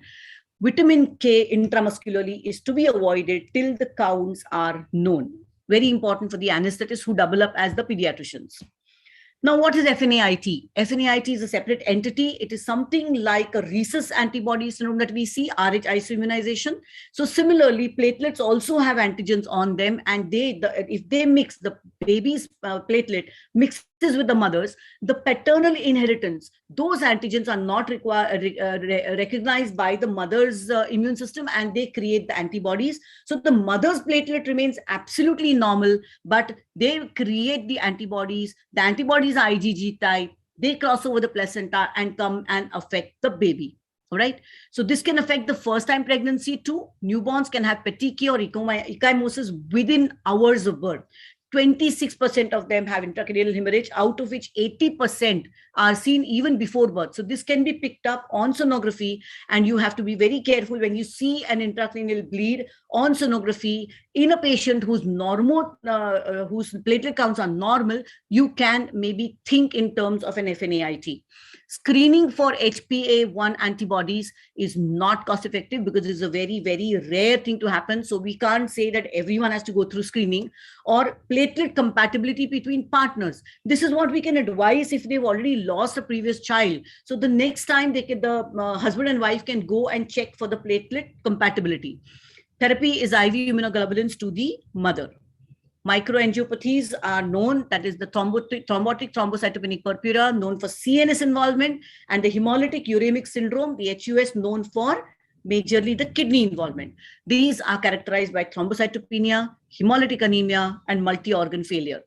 Vitamin K intramuscularly is to be avoided till the counts are known. Very important for the anesthetists who double up as the pediatricians. Now, what is FNAIT? FNAIT is a separate entity. It is something like a rhesus antibody syndrome that we see, Rh isoimmunization. So similarly, platelets also have antigens on them, and if they mix, the baby's platelet mixes with the mother's, the paternal inheritance, those antigens are not recognized by the mother's immune system, and they create the antibodies. So the mother's platelet remains absolutely normal, but they create the antibodies. The antibodies are IgG type. They cross over the placenta and come and affect the baby. All right. So this can affect the first-time pregnancy too. Newborns can have petechiae or ecchymosis within hours of birth. 26% of them have intracranial hemorrhage, out of which 80% are seen even before birth. So this can be picked up on sonography, and you have to be very careful when you see an intracranial bleed on sonography in a patient whose whose platelet counts are normal. You can maybe think in terms of an FNAIT. Screening for HPA-1 antibodies is not cost effective because it's a very, very rare thing to happen. So we can't say that everyone has to go through screening. Or platelet compatibility between partners. This is what we can advise if they've already lost a previous child. So the next time the husband and wife can go and check for the platelet compatibility. Therapy is IV immunoglobulins to the mother. Microangiopathies are known, that is the thrombotic thrombocytopenic purpura, known for CNS involvement, and the hemolytic uremic syndrome, the HUS, known for majorly the kidney involvement. These are characterized by thrombocytopenia, hemolytic anemia, and multi-organ failure.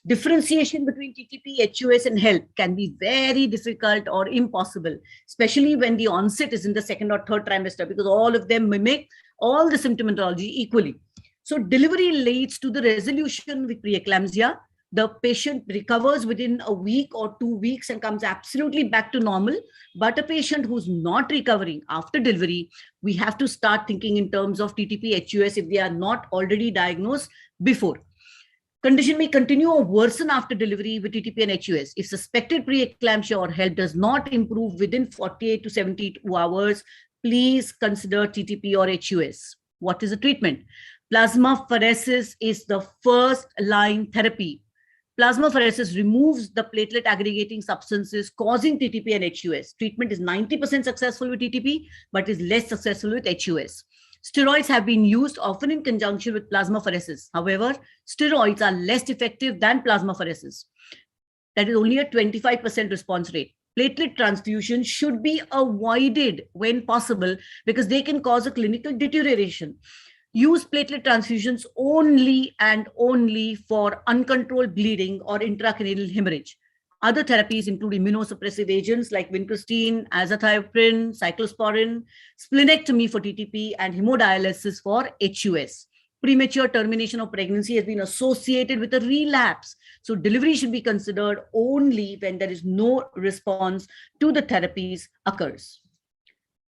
Differentiation between TTP, HUS, and HELP can be very difficult or impossible, especially when the onset is in the second or third trimester, because all of them mimic all the symptomatology equally. So delivery leads to the resolution with preeclampsia. The patient recovers within a week or 2 weeks and comes absolutely back to normal. But a patient who's not recovering after delivery, we have to start thinking in terms of TTP, HUS if they are not already diagnosed before. Condition may continue or worsen after delivery with TTP and HUS. If suspected preeclampsia or HELP does not improve within 48 to 72 hours, please consider TTP or HUS. What is the treatment? Plasmapheresis is the first line therapy. Plasmapheresis removes the platelet aggregating substances causing TTP and HUS. Treatment is 90% successful with TTP, but is less successful with HUS. Steroids have been used often in conjunction with plasmapheresis. However, steroids are less effective than plasmapheresis. That is only a 25% response rate. Platelet transfusion should be avoided when possible because they can cause a clinical deterioration. Use platelet transfusions only and only for uncontrolled bleeding or intracranial hemorrhage. Other therapies include immunosuppressive agents like vincristine, azathioprine, cyclosporin, splenectomy for TTP, and hemodialysis for HUS. Premature termination of pregnancy has been associated with a relapse. So delivery should be considered only when there is no response to the therapies occurs.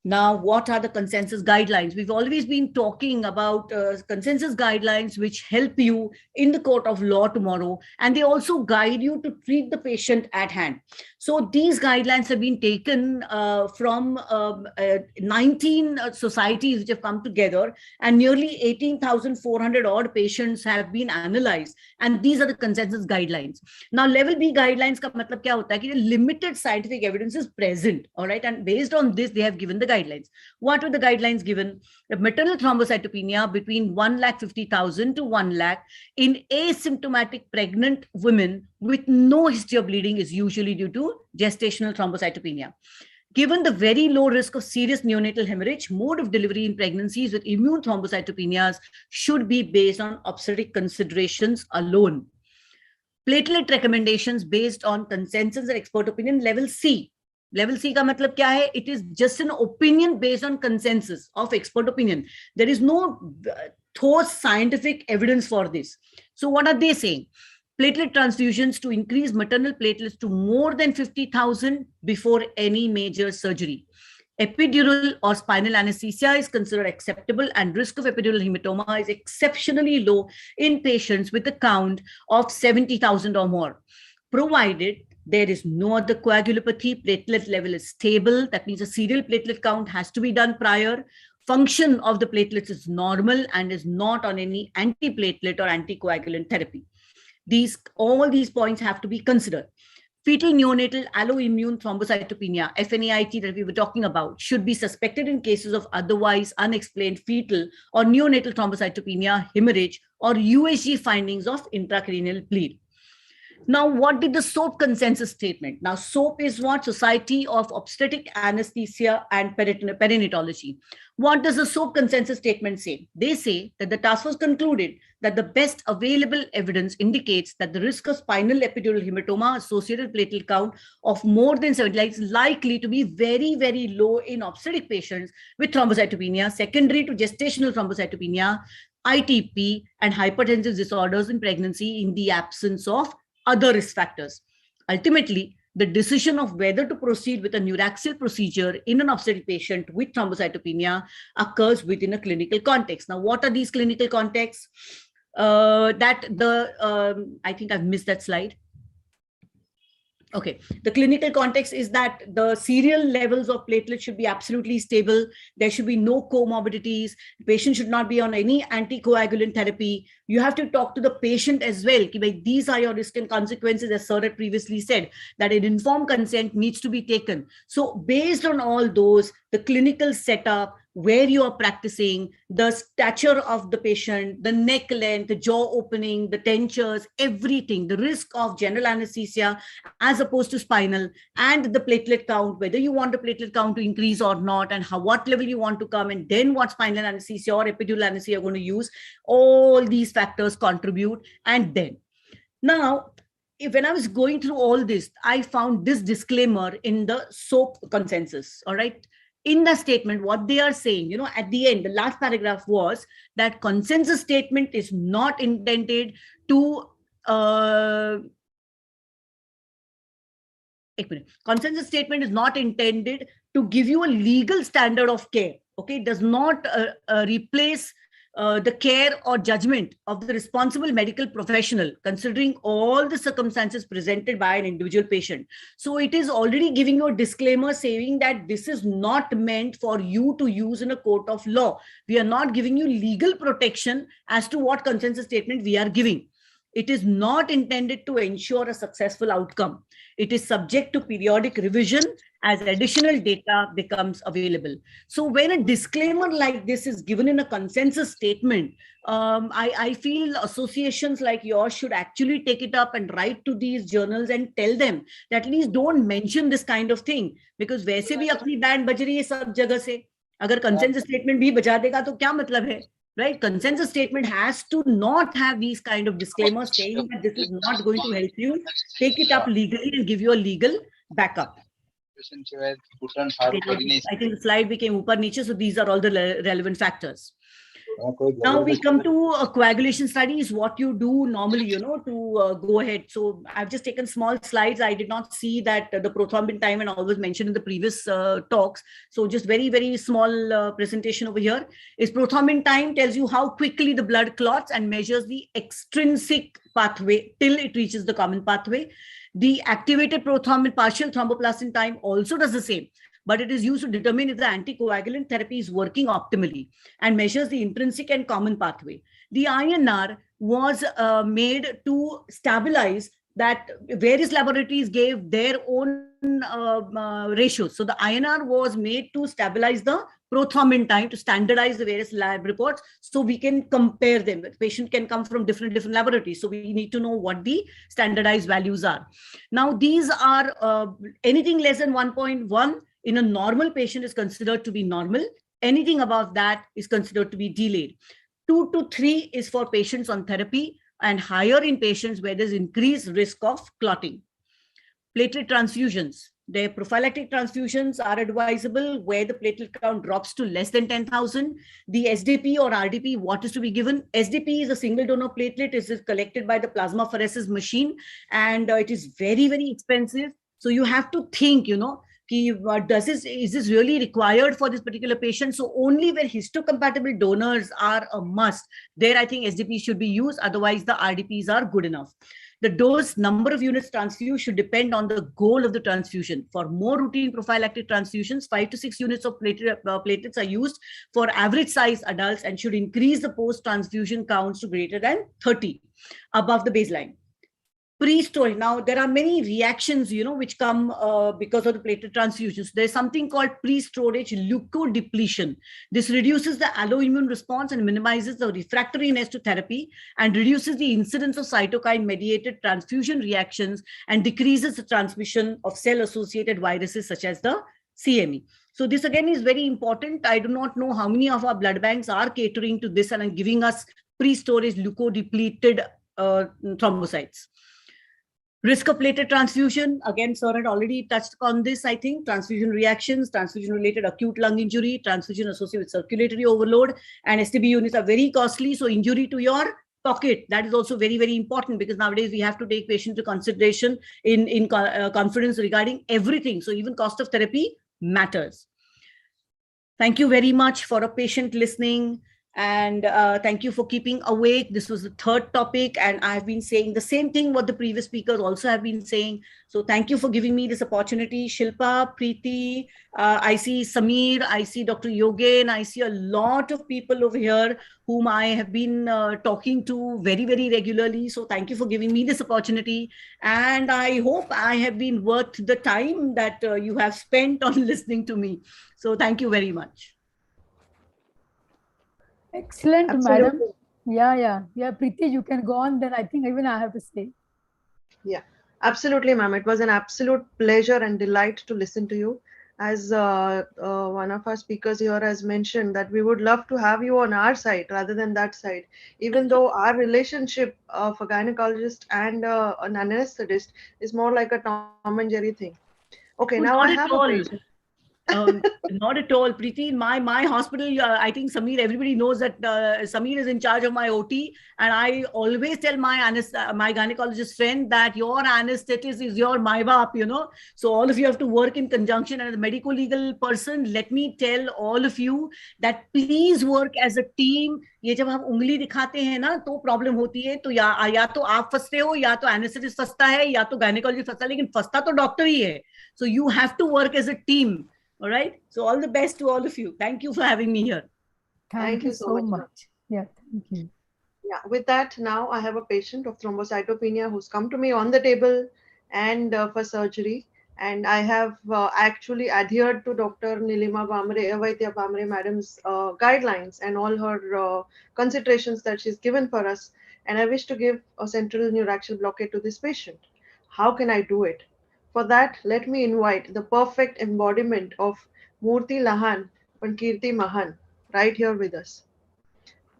Now, what are the consensus guidelines? We've always been talking about consensus guidelines which help you in the court of law tomorrow, and they also guide you to treat the patient at hand. So these guidelines have been taken from 19 societies which have come together, and nearly 18,400 odd patients have been analyzed. And these are the consensus guidelines. Now, level B guidelines ka matlab kya hota hai ki limited scientific evidence is present, all right? And based on this, they have given the guidelines. What were the guidelines given? Maternal thrombocytopenia between 150,000 to 1 lakh in asymptomatic pregnant women with no history of bleeding is usually due to gestational thrombocytopenia. Given the very low risk of serious neonatal hemorrhage, mode of delivery in pregnancies with immune thrombocytopenias should be based on obstetric considerations alone. Platelet recommendations based on consensus and expert opinion, level C. Level C ka matlab kya hai? It is just an opinion based on consensus of expert opinion. There is no ठोस scientific evidence for this. So what are they saying? Platelet transfusions to increase maternal platelets to more than 50,000 before any major surgery. Epidural or spinal anesthesia is considered acceptable, and risk of epidural hematoma is exceptionally low in patients with a count of 70,000 or more, provided there is no other coagulopathy, platelet level is stable. That means a serial platelet count has to be done prior. Function of the platelets is normal and is not on any antiplatelet or anticoagulant therapy. All these points have to be considered. Fetal neonatal alloimmune thrombocytopenia, FNAIT, that we were talking about, should be suspected in cases of otherwise unexplained fetal or neonatal thrombocytopenia, hemorrhage, or USG findings of intracranial bleed. Now, what did the SOAP consensus statement? Now, SOAP is what? Society of Obstetric Anesthesia and Perinatology. What does the SOAP consensus statement say? They say that the task force concluded that the best available evidence indicates that the risk of spinal epidural hematoma associated platelet count of more than 70 is likely to be very, very low in obstetric patients with thrombocytopenia, secondary to gestational thrombocytopenia, ITP, and hypertensive disorders in pregnancy in the absence of other risk factors. Ultimately, the decision of whether to proceed with a neuraxial procedure in an obstetric patient with thrombocytopenia occurs within a clinical context. Now, what are these clinical contexts? I think I've missed that slide. Okay, the clinical context is that the serial levels of platelets should be absolutely stable. There should be no comorbidities. The patient should not be on any anticoagulant therapy. You have to talk to the patient as well. These are your risks and consequences, as Sir had previously said, that an informed consent needs to be taken. So based on all those, the clinical setup, where you are practicing, the stature of the patient, the neck length, the jaw opening, the dentures, everything, the risk of general anesthesia as opposed to spinal, and the platelet count, whether you want the platelet count to increase or not, and what level you want to come, and then what spinal anesthesia or epidural anesthesia you're going to use. All these factors contribute. And then, now, when I was going through all this, I found this disclaimer in the SOAP consensus, all right? In the statement, what they are saying, at the end, the last paragraph was that consensus statement is not intended to consensus statement is not intended to give you a legal standard of care. Okay, it does not replace the care or judgment of the responsible medical professional, considering all the circumstances presented by an individual patient. So it is already giving you a disclaimer saying that this is not meant for you to use in a court of law. We are not giving you legal protection as to what consensus statement we are giving. It is not intended to ensure a successful outcome. It is subject to periodic revision as additional data becomes available. So when a disclaimer like this is given in a consensus statement, I feel associations like yours should actually take it up and write to these journals and tell them that at least don't mention this kind of thing, because वैसे भी अपनी band बज रही है सब जगह से. अगर consensus statement भी बजा देगा तो क्या मतलब है? Right? Consensus statement has to not have these kind of disclaimers saying that this is not going to help you. Take it up legally and give you a legal backup. Okay, I think the slide became upar niche, so these are all the relevant factors. Now we come to coagulation studies, what you do normally, to go ahead. So I've just taken small slides. I did not see that the prothrombin time and all was mentioned in the previous talks. So just very, very small presentation over here is prothrombin time tells you how quickly the blood clots and measures the extrinsic pathway till it reaches the common pathway. The activated prothrombin partial thromboplastin time also does the same, but it is used to determine if the anticoagulant therapy is working optimally and measures the intrinsic and common pathway. The INR was made to stabilize that. Various laboratories gave their own ratios. So the INR was made to stabilize the prothrombin time, to standardize the various lab reports so we can compare them. The patient can come from different laboratories. So we need to know what the standardized values are. Now these are anything less than 1.1 in a normal patient is considered to be normal. Anything above that is considered to be delayed. 2 to 3 is for patients on therapy and higher in patients where there's increased risk of clotting. Platelet transfusions. Their prophylactic transfusions are advisable where the platelet count drops to less than 10,000. The SDP or RDP, what is to be given? SDP is a single donor platelet. It is collected by the plasmapheresis machine, and it is very, very expensive. So you have to think, is this really required for this particular patient? So only where histocompatible donors are a must, there I think SDP should be used. Otherwise, the RDPs are good enough. The dose, number of units transfused should depend on the goal of the transfusion. For more routine prophylactic transfusions, 5 to 6 units of platelets are used for average size adults and should increase the post-transfusion counts to greater than 30 above the baseline. Pre-storage. Now, there are many reactions, which come because of the platelet transfusions. There's something called pre-storage leukodepletion. This reduces the alloimmune response and minimizes the refractoriness to therapy and reduces the incidence of cytokine-mediated transfusion reactions and decreases the transmission of cell-associated viruses such as the CME. So this again is very important. I do not know how many of our blood banks are catering to this and are giving us pre-storage leukodepleted thrombocytes. Risk of platelet transfusion, again, sir had already touched on this, I think. Transfusion reactions, transfusion-related acute lung injury, transfusion associated with circulatory overload, and STB units are very costly. So injury to your pocket, that is also very, very important, because nowadays we have to take patient to consideration in confidence regarding everything. So even cost of therapy matters. Thank you very much for a patient listening. And thank you for keeping awake. This was the third topic, and I've been saying the same thing what the previous speakers also have been saying. So thank you for giving me this opportunity. Shilpa, Preeti, I see Samir, I see Dr. Yogen, I see a lot of people over here whom I have been talking to very, very regularly. So thank you for giving me this opportunity. And I hope I have been worth the time that you have spent on listening to me. So thank you very much. Excellent, Absolutely. madam. Yeah. Preeti, you can go on. Then I think even I have to say. Yeah, absolutely, ma'am. It was an absolute pleasure and delight to listen to you. As one of our speakers here has mentioned, that we would love to have you on our side rather than that side, even though our relationship of a gynecologist and an anesthetist is more like a Tom and Jerry thing. Okay, now I have a patient. Not at all, Preeti. In my hospital, I think Samir, everybody knows that Samir is in charge of my OT, and I always tell my gynecologist friend that your anesthetist is your my baap, you know. So all of you have to work in conjunction. And as a medical legal person, let me tell all of you that please work as a team. ये जब हम उंगली दिखाते हैं ना तो problem होती है, तो या तो आप फंसते हो, या तो एनेस्थेटिस्ट फंसता है, या तो गायनेकोलॉजिस्ट फंसता है, लेकिन फंसता तो डॉक्टर ही है. So you have to work as a team. All right. So all the best to all of you. Thank you for having me here. Thank you so much. Yeah, thank you. Yeah, with that, now I have a patient of thrombocytopenia who's come to me on the table and for surgery. And I have actually adhered to Dr. Nilima Vaidya Bhamre madam's guidelines and all her considerations that she's given for us. And I wish to give a central neuraxial blockade to this patient. How can I do it? For that, let me invite the perfect embodiment of Murti Lahan Pankirti Mahan right here with us.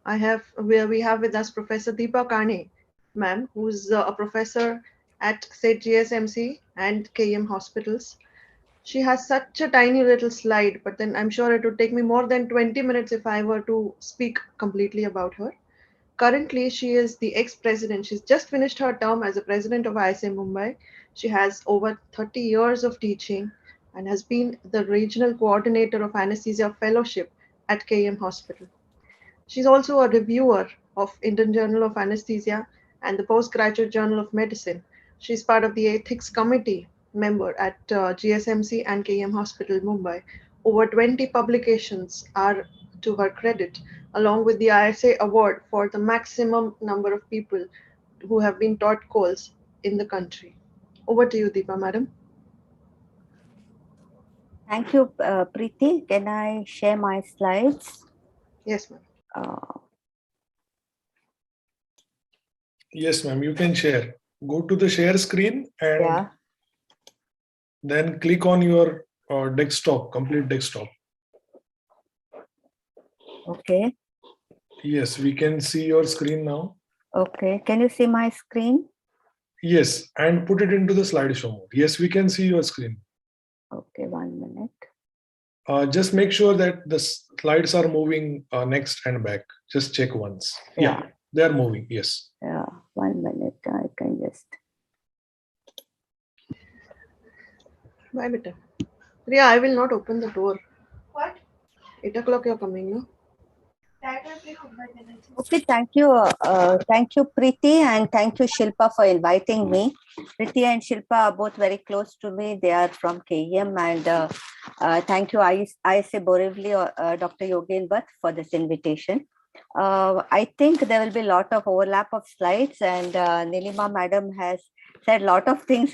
We have with us Professor Deepa Kane, ma'am, who's a professor at SAIT GSMC and KM hospitals. She has such a tiny little slide, but then I'm sure it would take me more than 20 minutes if I were to speak completely about her. Currently, she is the ex-president. She's just finished her term as a president of ISA Mumbai. She has over 30 years of teaching and has been the regional coordinator of anesthesia fellowship at KM Hospital. She's also a reviewer of Indian Journal of Anesthesia and the Postgraduate Journal of Medicine. She's part of the ethics committee member at GSMC and KM Hospital, Mumbai. Over 20 publications are to her credit, along with the ISA award for the maximum number of people who have been taught calls in the country. Over to you, Deepa, madam. Thank you, Preeti. Can I share my slides? Yes, ma'am. Yes, ma'am, you can share. Go to the share screen and then click on your desktop, complete desktop. Okay. Yes, we can see your screen now. Okay. Can you see my screen? Yes, and put it into the slideshow mode. Yes, we can see your screen. Okay, 1 minute. Just make sure that the slides are moving next and back. Just check once. Yeah, they are moving. Yes. Yeah, 1 minute. I can just. Bye, beta. Priya, I will not open the door. What? 8 o'clock you're coming, no? Okay, thank you. Thank you, Preeti, and thank you, Shilpa, for inviting me. Preeti and Shilpa are both very close to me. They are from KM, and thank you, ISA Borivali, Dr. Yogen Bhatt, for this invitation. I think there will be a lot of overlap of slides, and Nilima madam has said a lot of things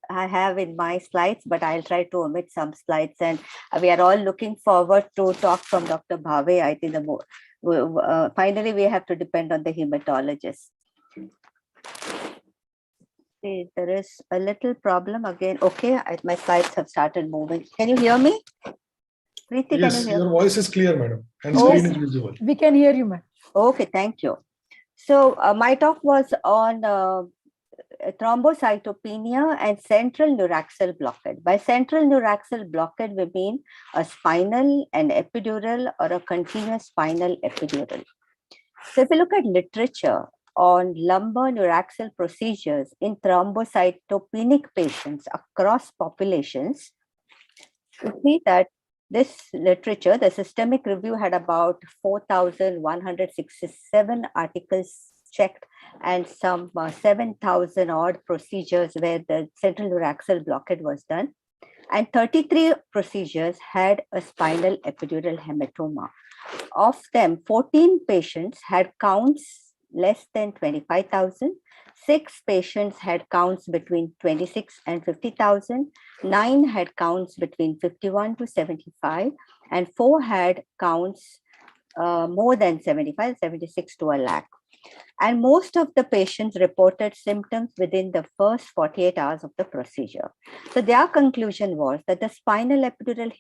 I have in my slides, but I'll try to omit some slides. And we are all looking forward to talk from Dr. Bhave. I think finally we have to depend on the hematologist. See, there is a little problem again. Okay, my slides have started moving. Can you hear me? Preeti, yes, can you hear your voice is clear, madam, and screen is visible. We can hear you, ma'am. Okay, thank you. So my talk was on thrombocytopenia and central neuraxial blockade. By central neuraxial blockade, we mean a spinal, an epidural, or a continuous spinal epidural. So if you look at literature on lumbar neuraxial procedures in thrombocytopenic patients across populations, you see that this literature, the systemic review, had about 4,167 articles checked and some 7,000 odd procedures where the central neuraxial blockade was done. And 33 procedures had a spinal epidural hematoma. Of them, 14 patients had counts less than 25,000. 6 patients had counts between 26 and 50,000. 9 had counts between 51 to 75. And 4 had counts more than 75, 76 to a lakh. And most of the patients reported symptoms within the first 48 hours of the procedure. So their conclusion was that the spinal epidural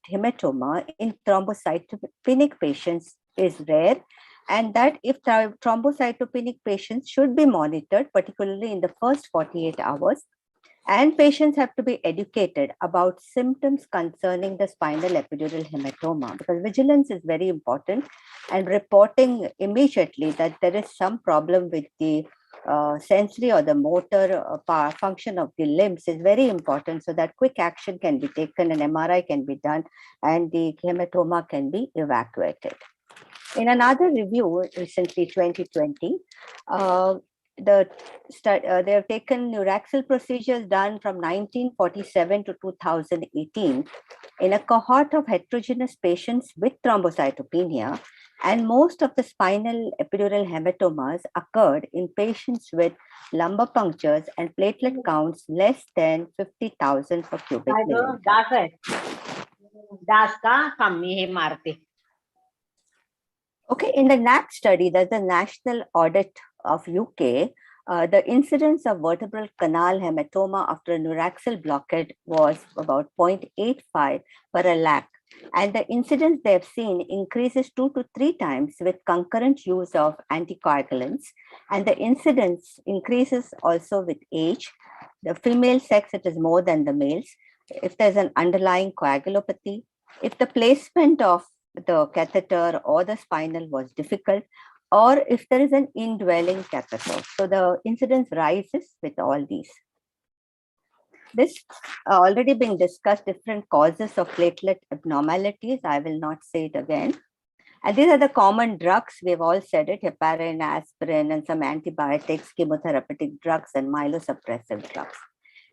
hematoma in thrombocytopenic patients is rare, and that if thrombocytopenic patients should be monitored, particularly in the first 48 hours, and patients have to be educated about symptoms concerning the spinal epidural hematoma, because vigilance is very important, and reporting immediately that there is some problem with the sensory or the motor function of the limbs is very important, so that quick action can be taken, an MRI can be done, and the hematoma can be evacuated. In another review recently, 2020, they have taken neuraxial procedures done from 1947 to 2018 in a cohort of heterogeneous patients with thrombocytopenia, and most of the spinal epidural hematomas occurred in patients with lumbar punctures and platelet counts less than 50,000 per cubic millimeter. Okay, in the NAC study, that's the National Audit of UK, the incidence of vertebral canal hematoma after a neuraxial blockade was about 0.85 per a lakh. And the incidence they have seen increases 2 to 3 times with concurrent use of anticoagulants. And the incidence increases also with age. The female sex, it is more than the males. If there's an underlying coagulopathy, if the placement of the catheter or the spinal was difficult, or if there is an indwelling catheter. So the incidence rises with all these. This already been discussed, different causes of platelet abnormalities. I will not say it again. And these are the common drugs. We've all said it: heparin, aspirin, and some antibiotics, chemotherapeutic drugs, and myelosuppressive drugs.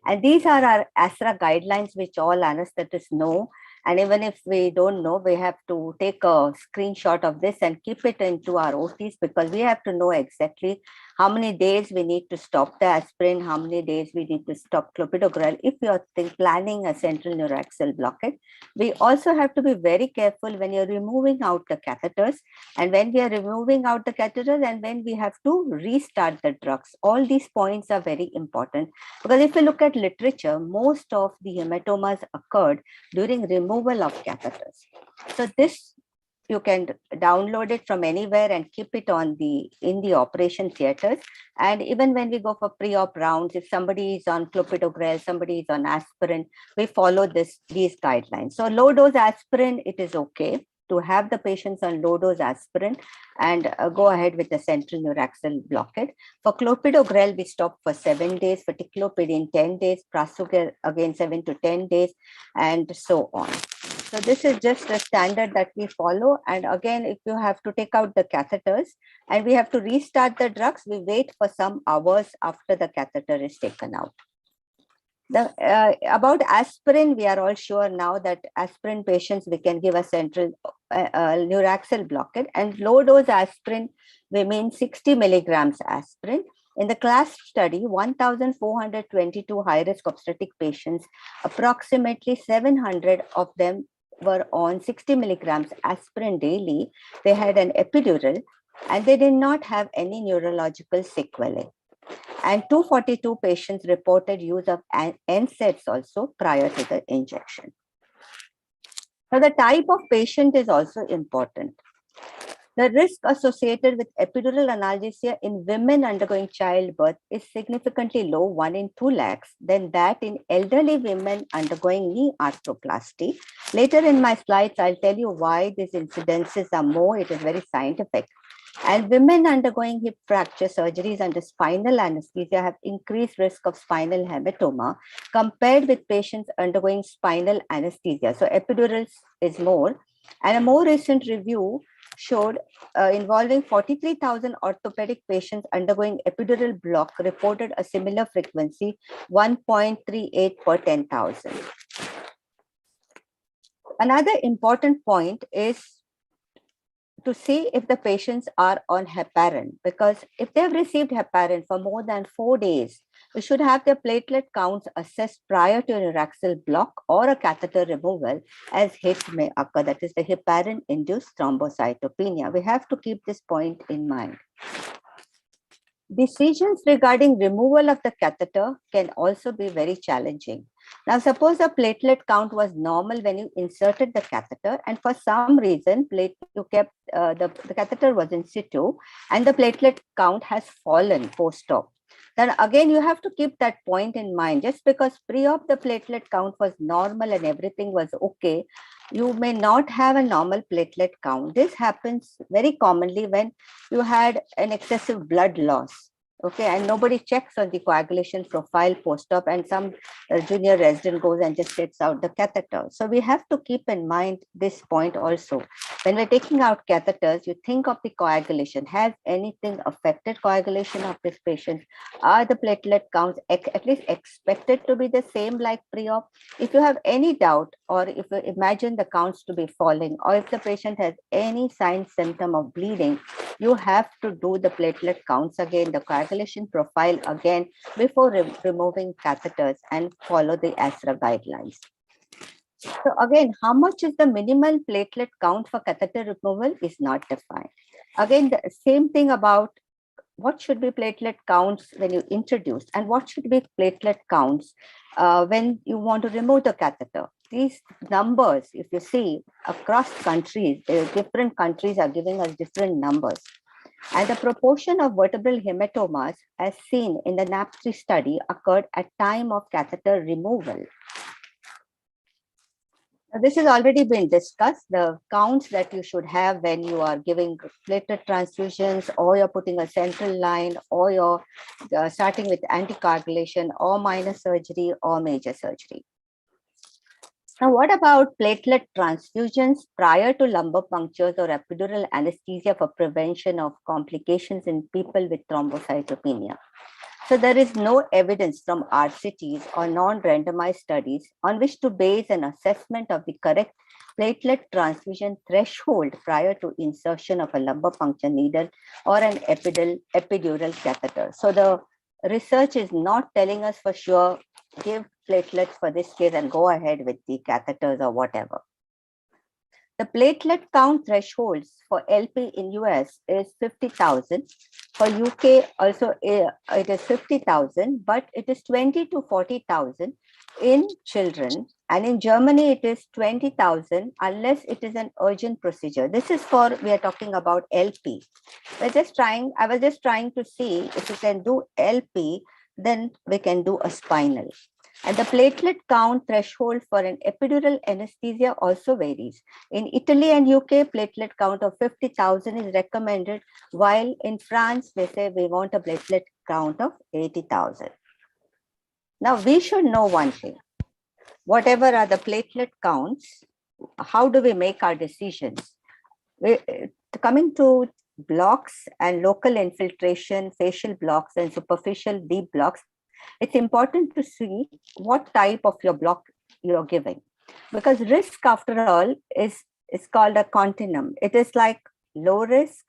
And these are our ASRA guidelines, which all anesthetists know. And even if we don't know, we have to take a screenshot of this and keep it into our OTs, because we have to know exactly how many days we need to stop the aspirin, how many days we need to stop clopidogrel if you are planning a central neuraxial blockade. We also have to be very careful when you're removing out the catheters, and when we are removing out the catheters, and when we have to restart the drugs. All these points are very important, because if you look at literature, most of the hematomas occurred during removal of catheters. So this, you can download it from anywhere and keep it on in the operation theaters. And even when we go for pre-op rounds, if somebody is on clopidogrel, somebody is on aspirin, we follow these guidelines. So low dose aspirin, it is okay to have the patients on low dose aspirin and go ahead with the central neuraxial blockade. For clopidogrel, we stop for 7 days, for ticlopidine 10 days, prasugrel again 7 to 10 days, and so on. So this is just a standard that we follow. And again, if you have to take out the catheters and we have to restart the drugs, we wait for some hours after the catheter is taken out. About aspirin, we are all sure now that aspirin patients, we can give a central neuraxial blockade, and low dose aspirin, we mean 60 milligrams aspirin. In the CLASP study, 1,422 high-risk obstetric patients, approximately 700 of them were on 60 milligrams aspirin daily. They had an epidural and they did not have any neurological sequelae. And 242 patients reported use of NSAIDs also prior to the injection. Now, the type of patient is also important. The risk associated with epidural analgesia in women undergoing childbirth is significantly low, 1 in 2 lakhs, than that in elderly women undergoing knee arthroplasty. Later in my slides, I'll tell you why these incidences are more. It is very scientific. And women undergoing hip fracture surgeries under spinal anesthesia have increased risk of spinal hematoma compared with patients undergoing spinal anesthesia. So epidural is more. And a more recent review showed involving 43,000 orthopedic patients undergoing epidural block reported a similar frequency, 1.38 per 10,000. Another important point is to see if the patients are on heparin, because if they have received heparin for more than 4 days, we should have their platelet counts assessed prior to an neuraxial block or a catheter removal, as HIT may occur, that is the heparin-induced thrombocytopenia. We have to keep this point in mind. Decisions regarding removal of the catheter can also be very challenging. Now, suppose a platelet count was normal when you inserted the catheter, and for some reason, you kept the catheter was in situ, and the platelet count has fallen post-op. Then again, you have to keep that point in mind. Just because pre-op the platelet count was normal and everything was okay, you may not have a normal platelet count. This happens very commonly when you had an excessive blood loss. Okay, and nobody checks on the coagulation profile post-op, and some junior resident goes and just gets out the catheter. So we have to keep in mind this point also. When we're taking out catheters, you think of the coagulation. Has anything affected coagulation of this patient? Are the platelet counts at least expected to be the same like pre-op? If you have any doubt, or if you imagine the counts to be falling, or if the patient has any sign, symptom of bleeding, you have to do the platelet counts again, the coagulation profile again, before removing catheters, and follow the ASRA guidelines. So again, how much is the minimal platelet count for catheter removal is not defined. Again, the same thing about what should be platelet counts when you introduce, and what should be platelet counts when you want to remove the catheter. These numbers, if you see across countries, different countries are giving us different numbers. And the proportion of vertebral hematomas as seen in the NAP3 study occurred at time of catheter removal. Now, this has already been discussed, the counts that you should have when you are giving platelet transfusions, or you're putting a central line, or you're starting with anticoagulation, or minor surgery, or major surgery. Now, what about platelet transfusions prior to lumbar punctures or epidural anesthesia for prevention of complications in people with thrombocytopenia? So there is no evidence from RCTs or non-randomized studies on which to base an assessment of the correct platelet transfusion threshold prior to insertion of a lumbar puncture needle or an epidural catheter. So the research is not telling us for sure, give platelets for this case and go ahead with the catheters or whatever. The platelet count thresholds for LP in US is 50,000. For UK also it is 50,000, but it is 20 to 40,000 in children. And in Germany, it is 20,000 unless it is an urgent procedure. This is for, we are talking about LP. I was just trying to see if we can do LP, then we can do a spinal. And the platelet count threshold for an epidural anesthesia also varies. In Italy and UK, platelet count of 50,000 is recommended, while in France, they say we want a platelet count of 80,000. Now, we should know one thing. Whatever are the platelet counts, how do we make our decisions? Coming to blocks and local infiltration, facial blocks and superficial deep blocks, it's important to see what type of your block you're giving, because risk, after all, is called a continuum. It is like low risk,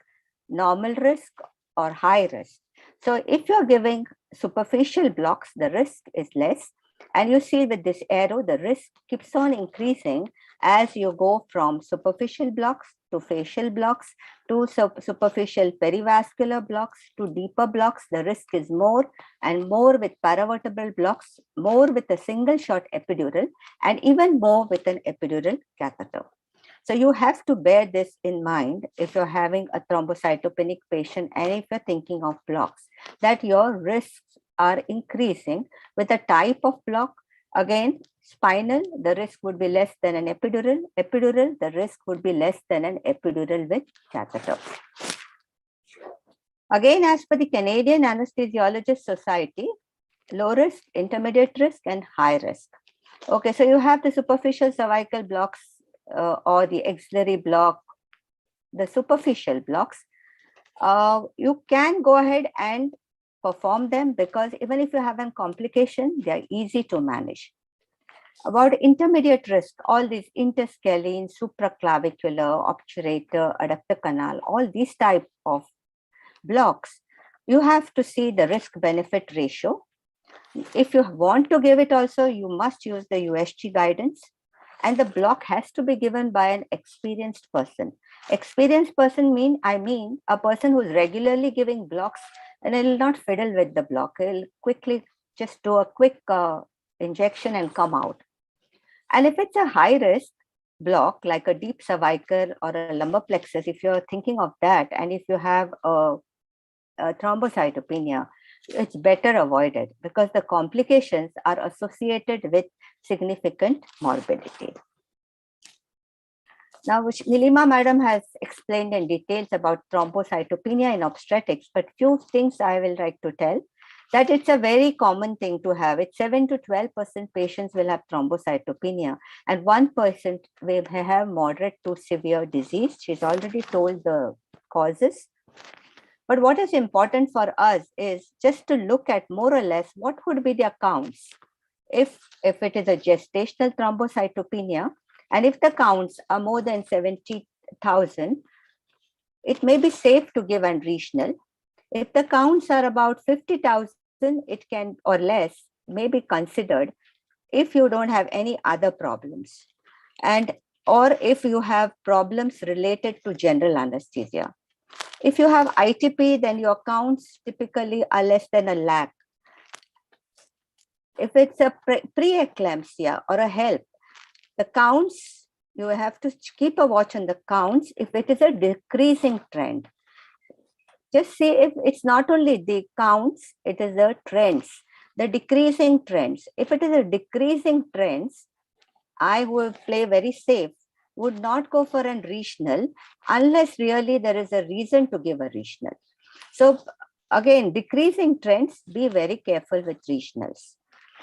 normal risk, or high risk. So if you're giving superficial blocks, the risk is less. And you see with this arrow, the risk keeps on increasing as you go from superficial blocks to facial blocks to superficial perivascular blocks to deeper blocks. The risk is more and more with paravertebral blocks, more with a single shot epidural, and even more with an epidural catheter. So you have to bear this in mind if you're having a thrombocytopenic patient and if you're thinking of blocks, that your risks are increasing with a type of block. Again, spinal, the risk would be less than an epidural. Epidural, the risk would be less than an epidural with catheter. Again, as per the Canadian Anesthesiologist Society, low risk, intermediate risk, and high risk. Okay, so you have the superficial cervical blocks or the axillary block, the superficial blocks. You can go ahead and perform them because even if you have a complication, they are easy to manage. About intermediate risk, all these interscalene, supraclavicular, obturator, adductor canal, all these type of blocks, you have to see the risk-benefit ratio. If you want to give it also, you must use the USG guidance, and the block has to be given by an experienced person. Experienced person I mean a person who's regularly giving blocks, and it will not fiddle with the block. He'll quickly just do a quick injection and come out. And if it's a high risk block, like a deep cervical or a lumbar plexus, if you're thinking of that, and if you have a thrombocytopenia, it's better avoided because the complications are associated with significant morbidity. Now, which Nilima madam has explained in details about thrombocytopenia in obstetrics, but few things I will like to tell. That it's a very common thing to have. It's 7 to 12% patients will have thrombocytopenia, and 1% will have moderate to severe disease. She's already told the causes. But what is important for us is just to look at more or less what would be the counts if it is a gestational thrombocytopenia, and if the counts are more than 70,000, it may be safe to give an renal. If the counts are about 50,000, it can or less may be considered if you don't have any other problems, and or if you have problems related to general anesthesia. If you have ITP, then your counts typically are less than 1 lakh. If it's a preeclampsia or a HELP, the counts, you have to keep a watch on the counts if it is a decreasing trend. Just see if it's not only the counts, it is the trends, the decreasing trends. If it is a decreasing trends, I would play very safe, would not go for an renal unless really there is a reason to give a renal. So again, decreasing trends, be very careful with renals.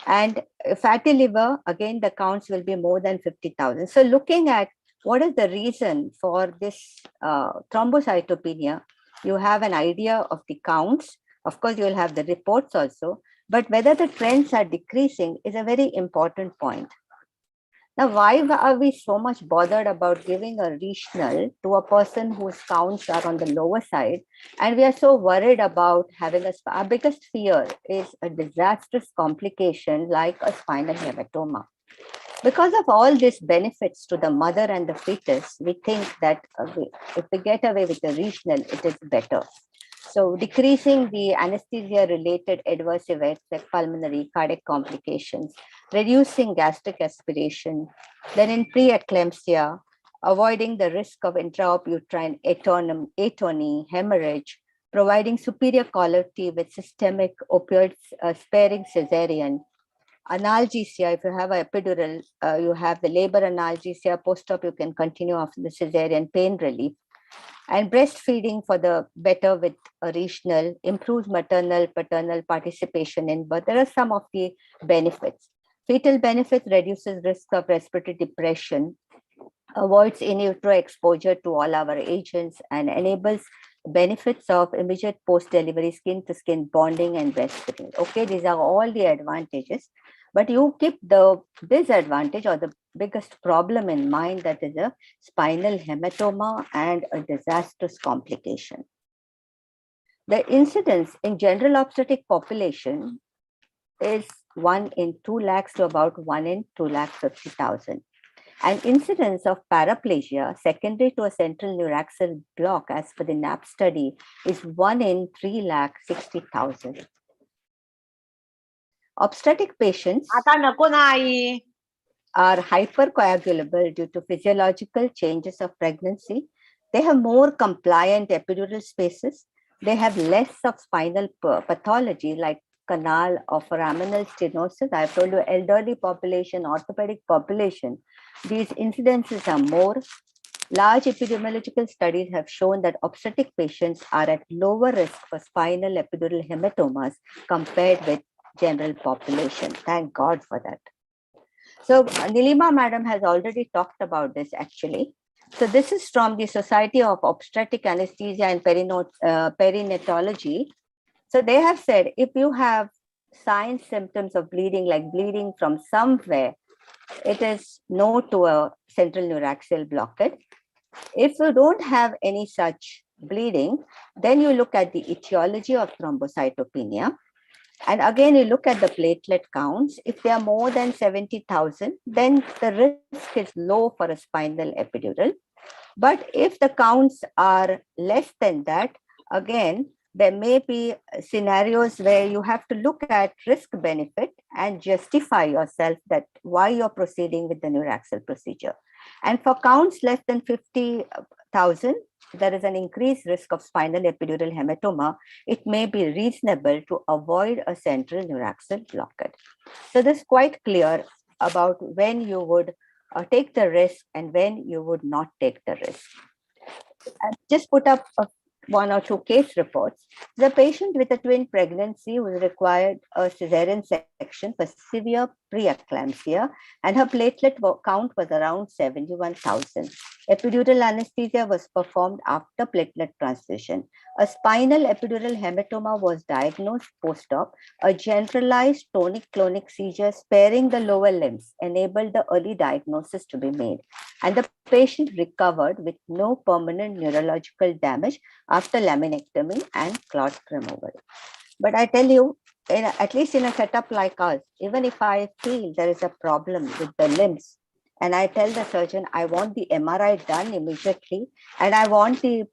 And fatty liver, again, the counts will be more than 50,000. So looking at what is the reason for this thrombocytopenia, you have an idea of the counts. Of course, you will have the reports also, but whether the trends are decreasing is a very important point. Now, why are we so much bothered about giving a renal to a person whose counts are on the lower side? And we are so worried about having our biggest fear is a disastrous complication like a spinal hematoma. Because of all these benefits to the mother and the fetus, we think that if we get away with a renal, it is better. So decreasing the anesthesia-related adverse events like pulmonary, cardiac complications, reducing gastric aspiration, then in preeclampsia, avoiding the risk of intrauterine atony, hemorrhage, providing superior quality with systemic opioid-sparing cesarean, analgesia, if you have an epidural, you have the labor analgesia, post-op you can continue after the cesarean, pain relief, and breastfeeding for the better with a renal, improves maternal, paternal participation in birth. There are some of the benefits. Fetal benefits reduces risk of respiratory depression, avoids in utero exposure to all our agents, and enables benefits of immediate post-delivery skin-to-skin bonding and breastfeeding. Okay, these are all the advantages, but you keep the disadvantage or the biggest problem in mind, that is a spinal hematoma and a disastrous complication. The incidence in general obstetric population is 1 in 2 lakhs to about 1 in 2,50,000. And incidence of paraplegia secondary to a central neuraxial block as per the NAP study is 1 in 3,60,000. Obstetric patients. are hypercoagulable due to physiological changes of pregnancy. They have more compliant epidural spaces. They have less of spinal pathology like canal or foraminal stenosis. I've told you, elderly population, orthopedic population, these incidences are more. Large epidemiological studies have shown that obstetric patients are at lower risk for spinal epidural hematomas compared with general population. Thank God for that. So Nilima madam has already talked about this actually. So this is from the Society of Obstetric Anesthesia and Perinatology. So they have said, if you have signs, symptoms of bleeding, like bleeding from somewhere, it is no to a central neuraxial blockade. If you don't have any such bleeding, then you look at the etiology of thrombocytopenia. And again, you look at the platelet counts. If they are more than 70,000, then the risk is low for a spinal epidural. But if the counts are less than that, again, there may be scenarios where you have to look at risk benefit and justify yourself that why you're proceeding with the neuraxial procedure. And for counts less than 50,000, there is an increased risk of spinal epidural hematoma. It may be reasonable to avoid a central neuraxial blockade. So this is quite clear about when you would take the risk and when you would not take the risk. And just put up one or two case reports. The patient with a twin pregnancy was required a cesarean section for severe preeclampsia, and her platelet count was around 71,000. Epidural anesthesia was performed after platelet transfusion. A spinal epidural hematoma was diagnosed post-op. A generalized tonic-clonic seizure sparing the lower limbs enabled the early diagnosis to be made, and the patient recovered with no permanent neurological damage after laminectomy and clot removal. But I tell you, at least in a setup like us, even if I feel there is a problem with the limbs, and I tell the surgeon, I want the MRI done immediately, and I want the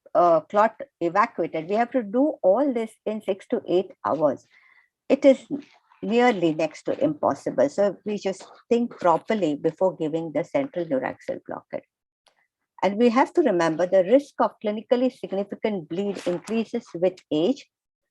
clot evacuated, we have to do all this in 6 to 8 hours. It is nearly next to impossible. So we just think properly before giving the central neuraxial blockade. And we have to remember the risk of clinically significant bleed increases with age,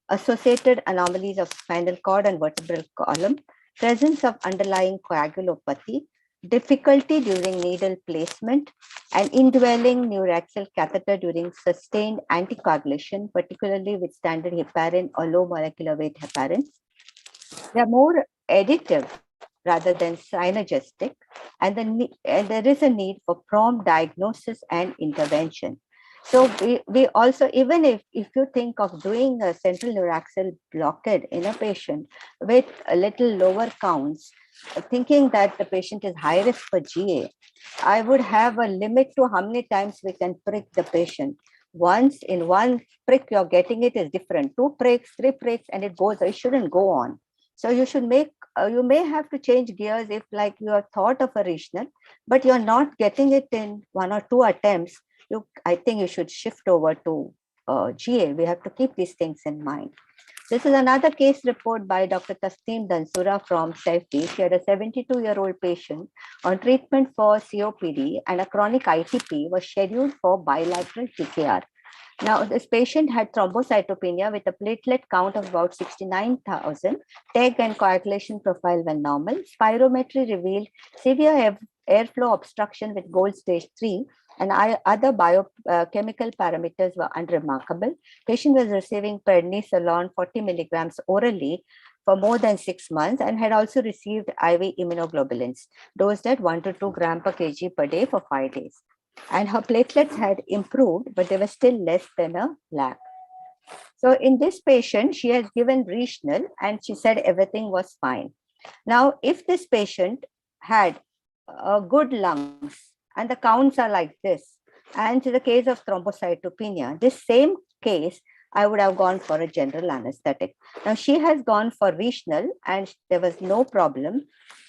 associated anomalies of spinal cord and vertebral column, presence of underlying coagulopathy, difficulty during needle placement, and indwelling neuraxial catheter during sustained anticoagulation, particularly with standard heparin or low molecular weight heparin. They are more additive rather than synergistic, and there is a need for prompt diagnosis and intervention. So we also, even if you think of doing a central neuraxial blockade in a patient with a little lower counts, thinking that the patient is high risk for GA, I would have a limit to how many times we can prick the patient. Once in one prick, you're getting it is different. 2 pricks, 3 pricks, and it goes, it shouldn't go on. So you should make, you may have to change gears if like you have thought of a regional, but you're not getting it in 1 or 2 attempts. I think you should shift over to GA. We have to keep these things in mind. This is another case report by Dr. Tasneem Dansura from Safety. She had a 72-year-old patient on treatment for COPD, and a chronic ITP was scheduled for bilateral TKR. Now, this patient had thrombocytopenia with a platelet count of about 69,000. TEG and coagulation profile were normal. Spirometry revealed severe airflow obstruction with gold stage 3, and other biochemical parameters were unremarkable. Patient was receiving prednisolone 40 milligrams orally for more than 6 months and had also received IV immunoglobulins, dosed at 1 to 2 grams per kg per day for 5 days. And her platelets had improved, but they were still less than a lakh. So in this patient, she has given regional and she said everything was fine. Now, if this patient had good lungs and the counts are like this, and in the case of thrombocytopenia, this same case, I would have gone for a general anesthetic. Now, she has gone for regional and there was no problem.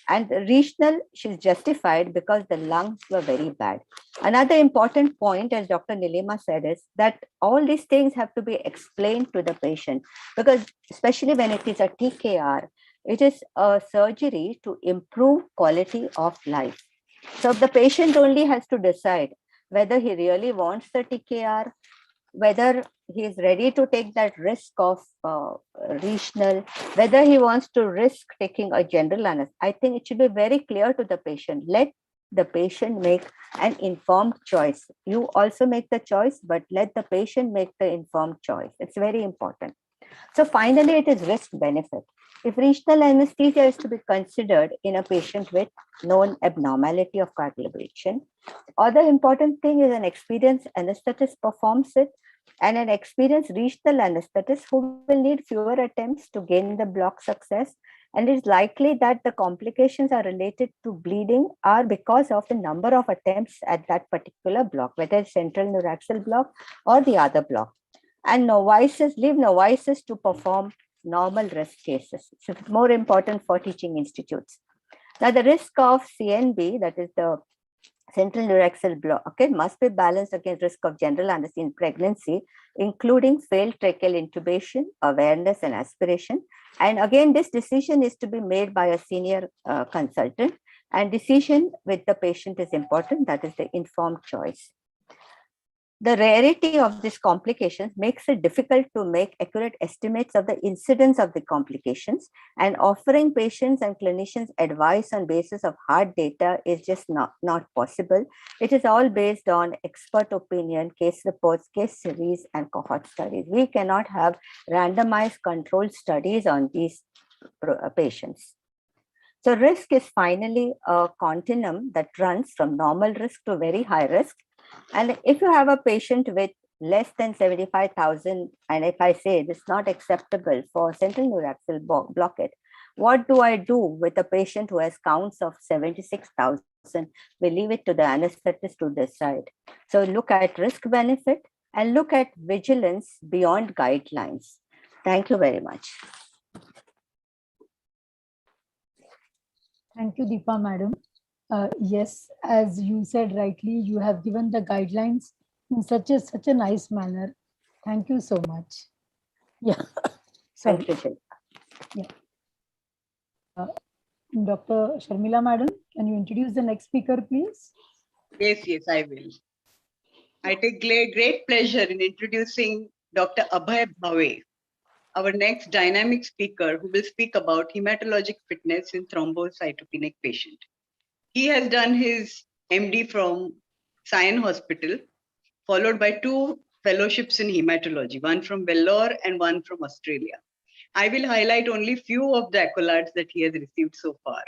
And regional, she's justified because the lungs were very bad. Another important point, as Dr. Nilima said, is that all these things have to be explained to the patient, because especially when it is a TKR, It is a surgery to improve quality of life. So the patient only has to decide whether he really wants the TKR, whether he is ready to take that risk of regional, whether he wants to risk taking a general anesthesia. I think it should be very clear to the patient. Let the patient make an informed choice. You also make the choice, but let the patient make the informed choice. It's very important. So finally, it is risk benefit. If regional anesthesia is to be considered in a patient with known abnormality of coagulation, other important thing is an experienced anesthetist performs it, and an experienced regional anesthetist who will need fewer attempts to gain the block success. And it's likely that the complications are related to bleeding are because of the number of attempts at that particular block, whether it's central neuraxial block or the other block. And leave novices to perform normal risk cases. So it's more important for teaching institutes. Now, the risk of CNB, that is the central neuraxial block, okay, must be balanced against risk of general anesthesia in pregnancy, including failed tracheal intubation, awareness, and aspiration. And again, this decision is to be made by a senior consultant, and decision with the patient is important. That is the informed choice. The rarity of these complications makes it difficult to make accurate estimates of the incidence of the complications, and offering patients and clinicians advice on basis of hard data is just not possible. It is all based on expert opinion, case reports, case series, and cohort studies. We cannot have randomized controlled studies on these patients. So risk is finally a continuum that runs from normal risk to very high risk. And if you have a patient with less than 75,000, and if I say this is not acceptable for central neuraxial blockade, what do I do with a patient who has counts of 76,000? We leave it to the anesthetist to decide. So look at risk benefit and look at vigilance beyond guidelines. Thank you very much. Thank you, Deepa madam. Yes, as you said rightly, you have given the guidelines in such a nice manner. Thank you so much. Yeah. Sorry. Thank you. Yeah. Dr. Sharmila madam, can you introduce the next speaker, please? Yes, I will. I take great pleasure in introducing Dr. Abhay Bhave, our next dynamic speaker who will speak about hematologic fitness in thrombocytopenic patient. He has done his MD from Sion Hospital, followed by 2 fellowships in hematology, one from Vellore and one from Australia. I will highlight only few of the accolades that he has received so far.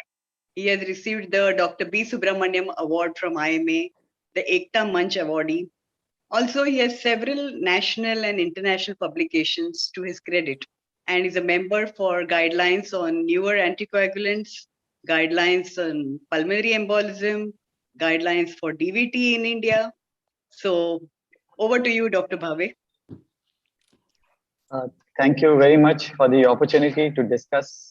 He has received the Dr. B. Subramaniam Award from IMA, the Ekta Manch Awardee. Also, he has several national and international publications to his credit, and is a member for guidelines on newer anticoagulants, guidelines on pulmonary embolism, guidelines for DVT in India. So over to you, Dr. Bhave. Thank you very much for the opportunity to discuss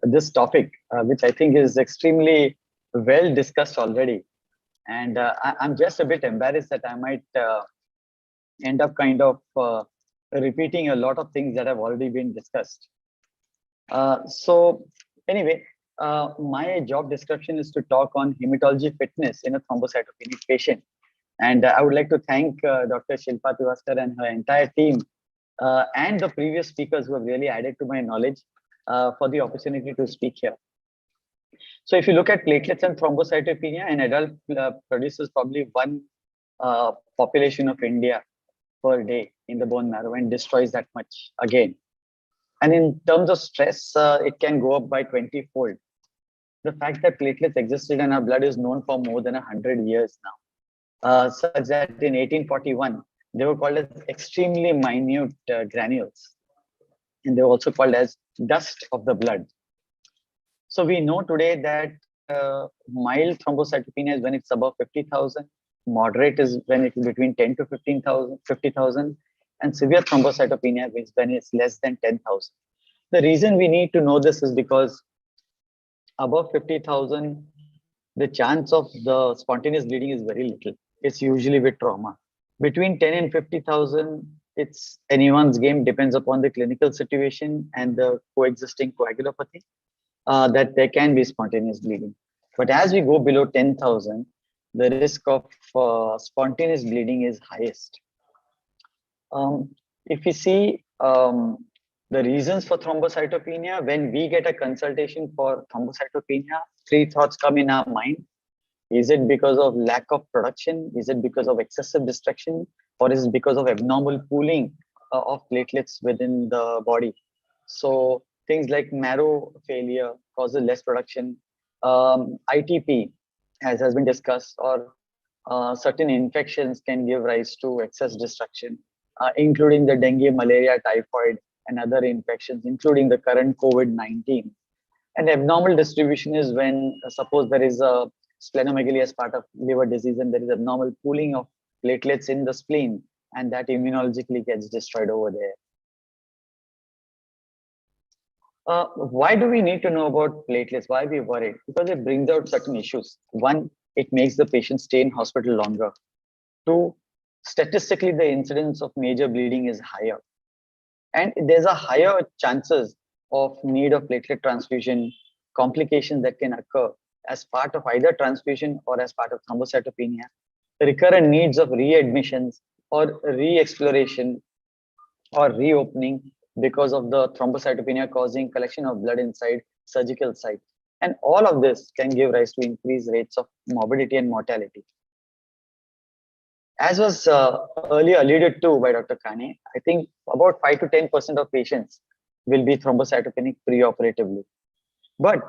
this topic, which I think is extremely well discussed already. And I'm just a bit embarrassed that I might end up kind of repeating a lot of things that have already been discussed. So anyway, my job description is to talk on hematology fitness in a thrombocytopenic patient. And I would like to thank Dr. Shilpa Tivaskar and her entire team and the previous speakers who have really added to my knowledge for the opportunity to speak here. So if you look at platelets and thrombocytopenia, an adult produces probably 1 population of India per day in the bone marrow and destroys that much again. And in terms of stress, it can go up by 20-fold. The fact that platelets existed in our blood is known for more than 100 years now, such that in 1841, they were called as extremely minute granules. And they were also called as dust of the blood. So we know today that mild thrombocytopenia is when it's above 50,000, moderate is when it is between 10 to 50,000, and severe thrombocytopenia is when it's less than 10,000. The reason we need to know this is because above 50,000, the chance of the spontaneous bleeding is very little. It's usually with trauma. Between 10 and 50,000, it's anyone's game, depends upon the clinical situation and the coexisting coagulopathy, that there can be spontaneous bleeding. But as we go below 10,000, the risk of spontaneous bleeding is highest. If we see the reasons for thrombocytopenia, when we get a consultation for thrombocytopenia, three thoughts come in our mind. Is it because of lack of production? Is it because of excessive destruction? Or is it because of abnormal pooling of platelets within the body? So things like marrow failure causes less production. ITP, as has been discussed, or certain infections can give rise to excess destruction, including the dengue, malaria, typhoid, and other infections, including the current COVID-19. An abnormal distribution is when, suppose there is a splenomegaly as part of liver disease and there is abnormal pooling of platelets in the spleen, and that immunologically gets destroyed over there. Why do we need to know about platelets? Why are we worried? Because it brings out certain issues. One, it makes the patient stay in hospital longer. Two, statistically, the incidence of major bleeding is higher. And there's a higher chances of need of platelet transfusion, complications that can occur as part of either transfusion or as part of thrombocytopenia, recurrent needs of readmissions or re-exploration or reopening because of the thrombocytopenia causing collection of blood inside surgical site. And all of this can give rise to increased rates of morbidity and mortality. As was earlier alluded to by Dr. Kane, I think about 5 to 10% of patients will be thrombocytopenic preoperatively. But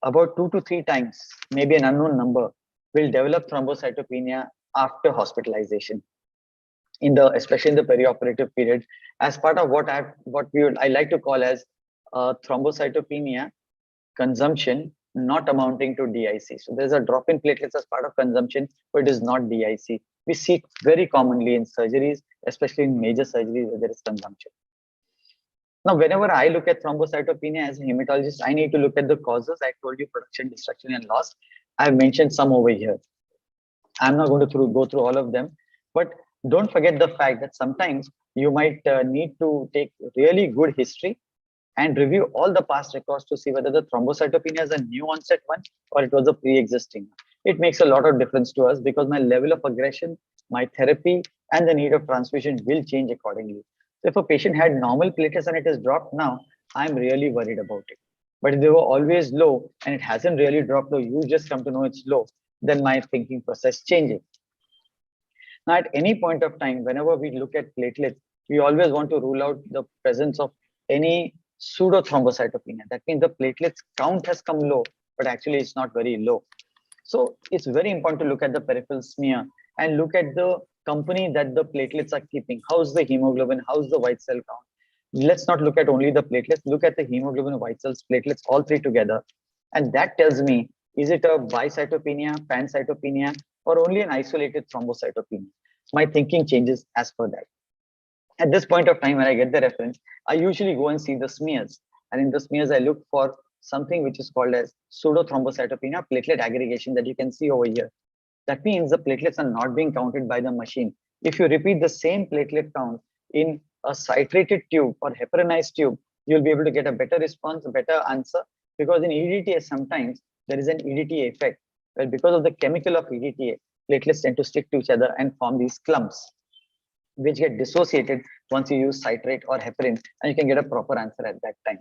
about 2 to 3 times, maybe an unknown number, will develop thrombocytopenia after hospitalization, especially in the perioperative period, as part of what I like to call as thrombocytopenia consumption not amounting to DIC. So there's a drop in platelets as part of consumption, but it is not DIC. We see it very commonly in surgeries, especially in major surgeries where there is consumption. Now, whenever I look at thrombocytopenia as a hematologist, I need to look at the causes. I told you production, destruction, and loss. I've mentioned some over here. I'm not going to go through all of them, but don't forget the fact that sometimes you might need to take really good history and review all the past records to see whether the thrombocytopenia is a new onset one or it was a pre-existing. It makes a lot of difference to us because my level of aggression, my therapy, and the need of transfusion will change accordingly. So if a patient had normal platelets and it has dropped now, I'm really worried about it. But if they were always low and it hasn't really dropped, though you just come to know it's low, then my thinking process changes. Now, at any point of time, whenever we look at platelets, we always want to rule out the presence of any pseudo-thrombocytopenia. That means the platelets count has come low, but actually it's not very low. So it's very important to look at the peripheral smear and look at the company that the platelets are keeping. How's the hemoglobin? How's the white cell count? Let's not look at only the platelets. Look at the hemoglobin, white cells, platelets, all three together. And that tells me, is it a bicytopenia, pancytopenia, or only an isolated thrombocytopenia? My thinking changes as per that. At this point of time, when I get the reference, I usually go and see the smears. And in the smears, I look for something which is called as pseudo-thrombocytopenia, platelet aggregation that you can see over here. That means the platelets are not being counted by the machine. If you repeat the same platelet count in a citrated tube or heparinized tube, you'll be able to get a better response, a better answer, because in EDTA, sometimes there is an EDTA effect. Well, because of the chemical of EDTA, platelets tend to stick to each other and form these clumps, which get dissociated once you use citrate or heparin, and you can get a proper answer at that time.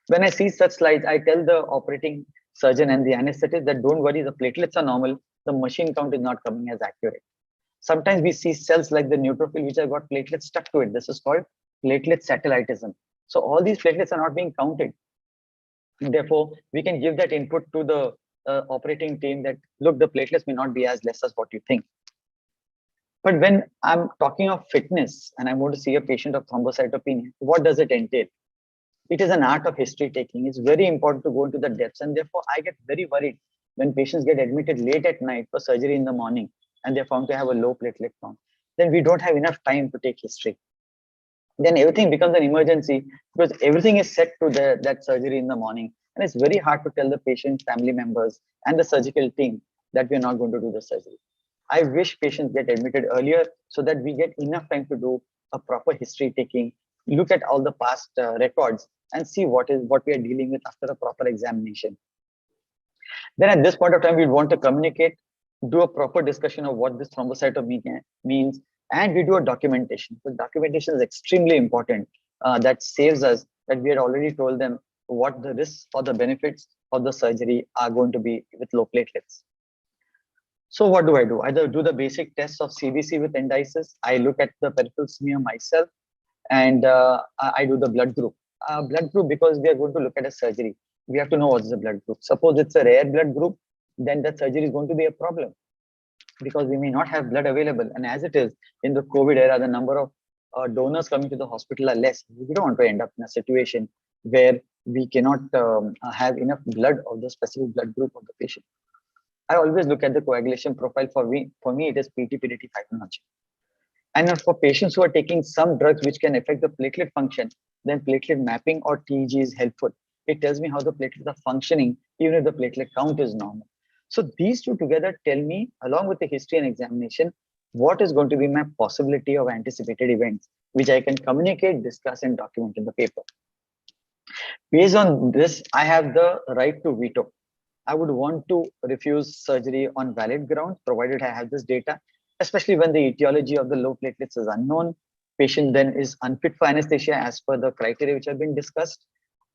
When I see such slides, I tell the operating surgeon and the anesthetist that don't worry, the platelets are normal, the machine count is not coming as accurate. Sometimes we see cells like the neutrophil, which have got platelets stuck to it. This is called platelet satellitism. So all these platelets are not being counted. And therefore, we can give that input to the operating team that, look, the platelets may not be as less as what you think. But when I'm talking of fitness and I'm going to see a patient of thrombocytopenia, what does it entail? It is an art of history taking. It's very important to go into the depths. And therefore, I get very worried when patients get admitted late at night for surgery in the morning and they're found to have a low platelet count. Then we don't have enough time to take history. Then everything becomes an emergency because everything is set to that surgery in the morning. And it's very hard to tell the patient, family members, and the surgical team that we're not going to do the surgery. I wish patients get admitted earlier so that we get enough time to do a proper history taking, look at all the past records and see what we are dealing with after a proper examination. Then at this point of time, we want to communicate, do a proper discussion of what this thrombocytopenia means, and we do a documentation. The documentation is extremely important. That saves us, that we had already told them what the risks or the benefits of the surgery are going to be with low platelets. So what do? I either do the basic tests of CBC with endices, I look at the peripheral smear myself, and I do the blood group. Blood group, because we are going to look at a surgery, we have to know what's the blood group. Suppose it's a rare blood group, then that surgery is going to be a problem because we may not have blood available. And as it is in the COVID era, the number of donors coming to the hospital are less. We don't want to end up in a situation where we cannot have enough blood of the specific blood group of the patient. I always look at the coagulation profile. For me, it is PT-PDT fibrinogen. And for patients who are taking some drugs which can affect the platelet function, then platelet mapping or TEG is helpful. It tells me how the platelets are functioning, even if the platelet count is normal. So these two together tell me, along with the history and examination, what is going to be my possibility of anticipated events, which I can communicate, discuss, and document in the paper. Based on this, I have the right to veto. I would want to refuse surgery on valid grounds, provided I have this data, especially when the etiology of the low platelets is unknown. Patient then is unfit for anesthesia as per the criteria which have been discussed,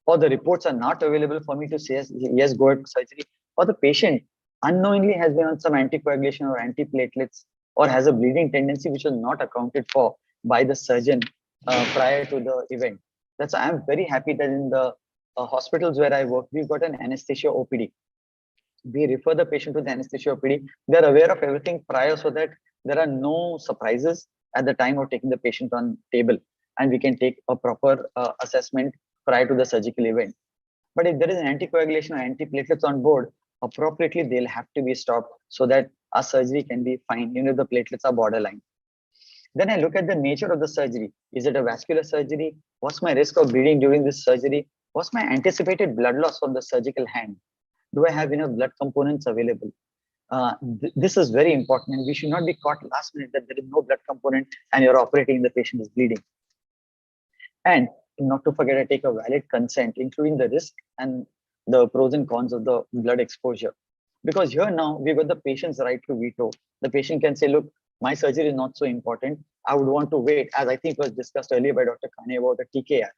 or the reports are not available for me to say yes, go ahead surgery, or the patient unknowingly has been on some anticoagulation or antiplatelets, or has a bleeding tendency which was not accounted for by the surgeon prior to the event. That's why I'm very happy that in the hospitals where I work, we've got an anesthesia OPD. We refer the patient to the anesthesia OPD. They're aware of everything prior, so that there are no surprises at the time of taking the patient on table, and we can take a proper assessment prior to the surgical event. But if there is an anticoagulation or antiplatelets on board, appropriately they'll have to be stopped so that our surgery can be fine, even if the platelets are borderline. Then I look at the nature of the surgery. Is it a vascular surgery? What's my risk of bleeding during this surgery? What's my anticipated blood loss from the surgical hand? Do I have enough blood components available? This is very important, and we should not be caught last minute that there is no blood component and you're operating, the patient is bleeding. And not to forget, I take a valid consent, including the risk and the pros and cons of the blood exposure. Because here now we've got the patient's right to veto. The patient can say, look, my surgery is not so important. I would want to wait, as I think was discussed earlier by Dr. Khane about the TKR.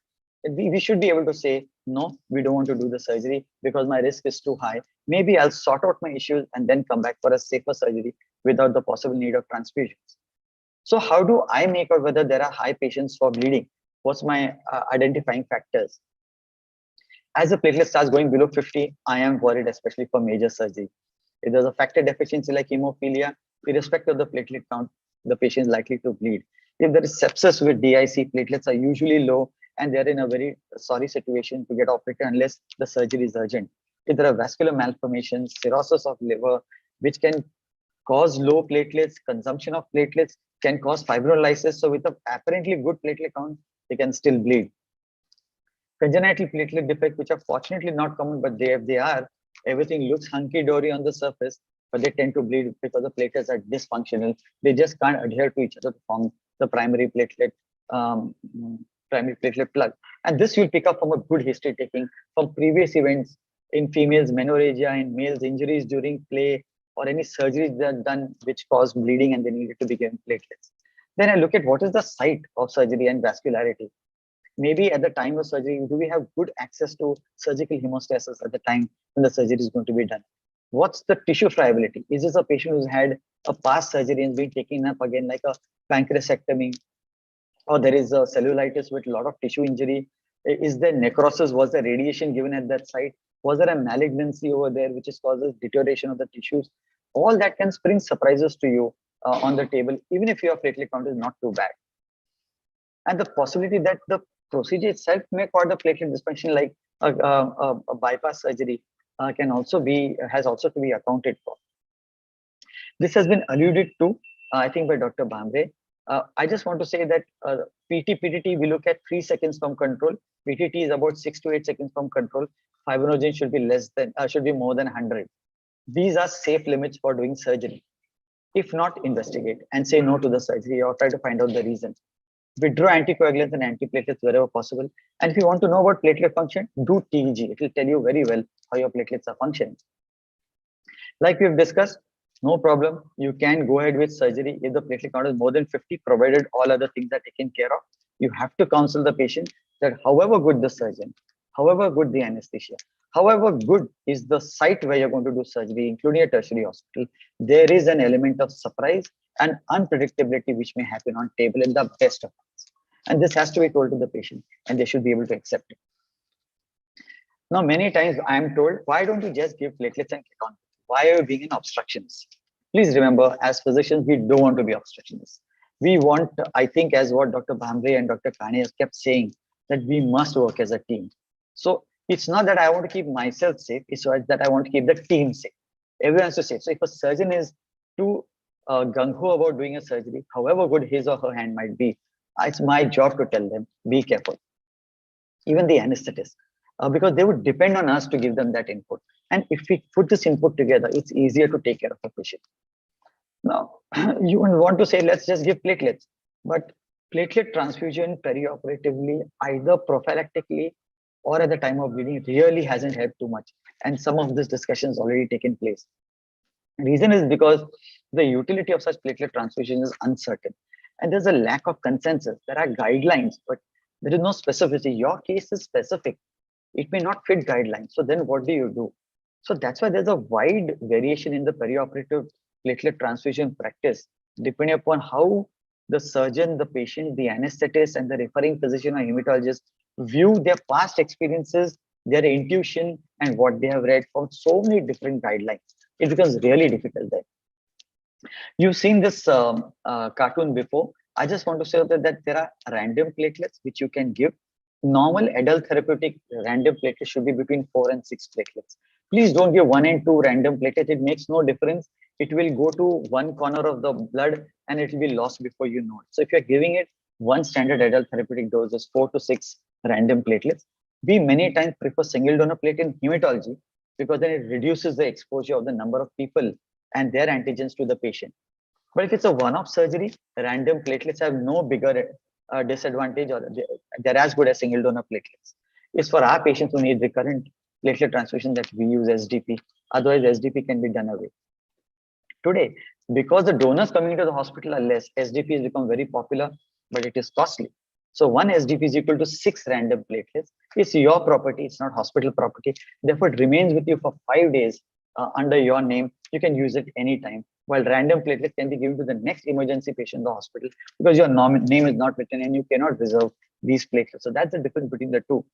We should be able to say, no, we don't want to do the surgery because my risk is too high. Maybe I'll sort out my issues and then come back for a safer surgery without the possible need of transfusions. So how do I make out whether there are high patients for bleeding? What's my identifying factors? As the platelet starts going below 50, I am worried, especially for major surgery. If there's a factor deficiency like hemophilia, irrespective of the platelet count, the patient is likely to bleed. If there is sepsis with DIC, platelets are usually low, and they're in a very sorry situation to get operated unless the surgery is urgent. If there are vascular malformations, cirrhosis of liver, which can cause low platelets, consumption of platelets can cause fibrinolysis. So with a apparently good platelet count, they can still bleed. Congenital platelet defects, which are fortunately not common, but if they are, everything looks hunky-dory on the surface, but they tend to bleed because the platelets are dysfunctional. They just can't adhere to each other to form the primary platelet plug. And this you'll pick up from a good history taking from previous events in females, menorrhagia, in males, injuries during play, or any surgeries that are done which cause bleeding and they needed to be given platelets. Then I look at what is the site of surgery and vascularity. Maybe at the time of surgery, do we have good access to surgical hemostasis at the time when the surgery is going to be done? What's the tissue friability? Is this a patient who's had a past surgery and been taken up again, like a pancreasectomy, or there is a cellulitis with a lot of tissue injury? Is there necrosis? Was there radiation given at that site? Was there a malignancy over there which causes deterioration of the tissues? All that can spring surprises to you on the table, even if your platelet count is not too bad. And the possibility that the procedure itself may cause the platelet dysfunction, like a bypass surgery, has also to be accounted for. This has been alluded to, I think, by Dr. Bhamre. I just want to say that PT-PDT, we look at 3 seconds from control. PTT is about 6 to 8 seconds from control. Fibrinogen should be more than 100. These are safe limits for doing surgery. If not, investigate and say no to the surgery or try to find out the reason. Withdraw anticoagulants and antiplatelets wherever possible. And if you want to know about platelet function, do TEG. It will tell you very well how your platelets are functioning. Like we've discussed, no problem. You can go ahead with surgery if the platelet count is more than 50, provided all other things are taken care of. You have to counsel the patient that however good the surgeon, however good the anesthesia, however good is the site where you're going to do surgery, including a tertiary hospital, there is an element of surprise and unpredictability which may happen on table in the best of times. And this has to be told to the patient, and they should be able to accept it. Now, many times I am told, why don't you just give platelets and click on? Why are you being an obstructionist? Please remember, as physicians, we don't want to be obstructionists. We want, I think, as what Dr. Bhambre and Dr. Kane has kept saying, that we must work as a team. So it's not that I want to keep myself safe, it's that I want to keep the team safe. Everyone has to safe. So if a surgeon is too gung-ho about doing a surgery, however good his or her hand might be, it's my job to tell them, be careful. Even the anesthetist, because they would depend on us to give them that input. And if we put this input together, it's easier to take care of the patient. Now, you would want to say, let's just give platelets. But platelet transfusion perioperatively, either prophylactically or at the time of bleeding, really hasn't helped too much. And some of this discussion has already taken place. The reason is because the utility of such platelet transfusion is uncertain. And there's a lack of consensus. There are guidelines, but there is no specificity. Your case is specific. It may not fit guidelines. So then what do you do? So that's why there's a wide variation in the perioperative platelet transfusion practice, depending upon how the surgeon, the patient, the anesthetist, and the referring physician or hematologist view their past experiences, their intuition, and what they have read from so many different guidelines. It becomes really difficult then. You've seen this cartoon before. I just want to say that there are random platelets which you can give. Normal adult therapeutic random platelets should be between 4 and 6 platelets. Please don't give 1 and 2 random platelets. It makes no difference. It will go to one corner of the blood and it will be lost before you know it. So if you're giving it, one standard adult therapeutic dose is 4 to 6 random platelets. We many times prefer single donor platelet in hematology because then it reduces the exposure of the number of people and their antigens to the patient. But if it's a one-off surgery, random platelets have no bigger disadvantage, or they're as good as single donor platelets. It's for our patients who need recurrent platelet transfusion that we use SDP. Otherwise, SDP can be done away. Today, because the donors coming into the hospital are less, SDP has become very popular, but it is costly. So one SDP is equal to 6 random platelets. It's your property, it's not hospital property. Therefore, it remains with you for 5 days under your name. You can use it anytime. While random platelets can be given to the next emergency patient in the hospital because your name is not written and you cannot reserve these platelets. So that's the difference between the two.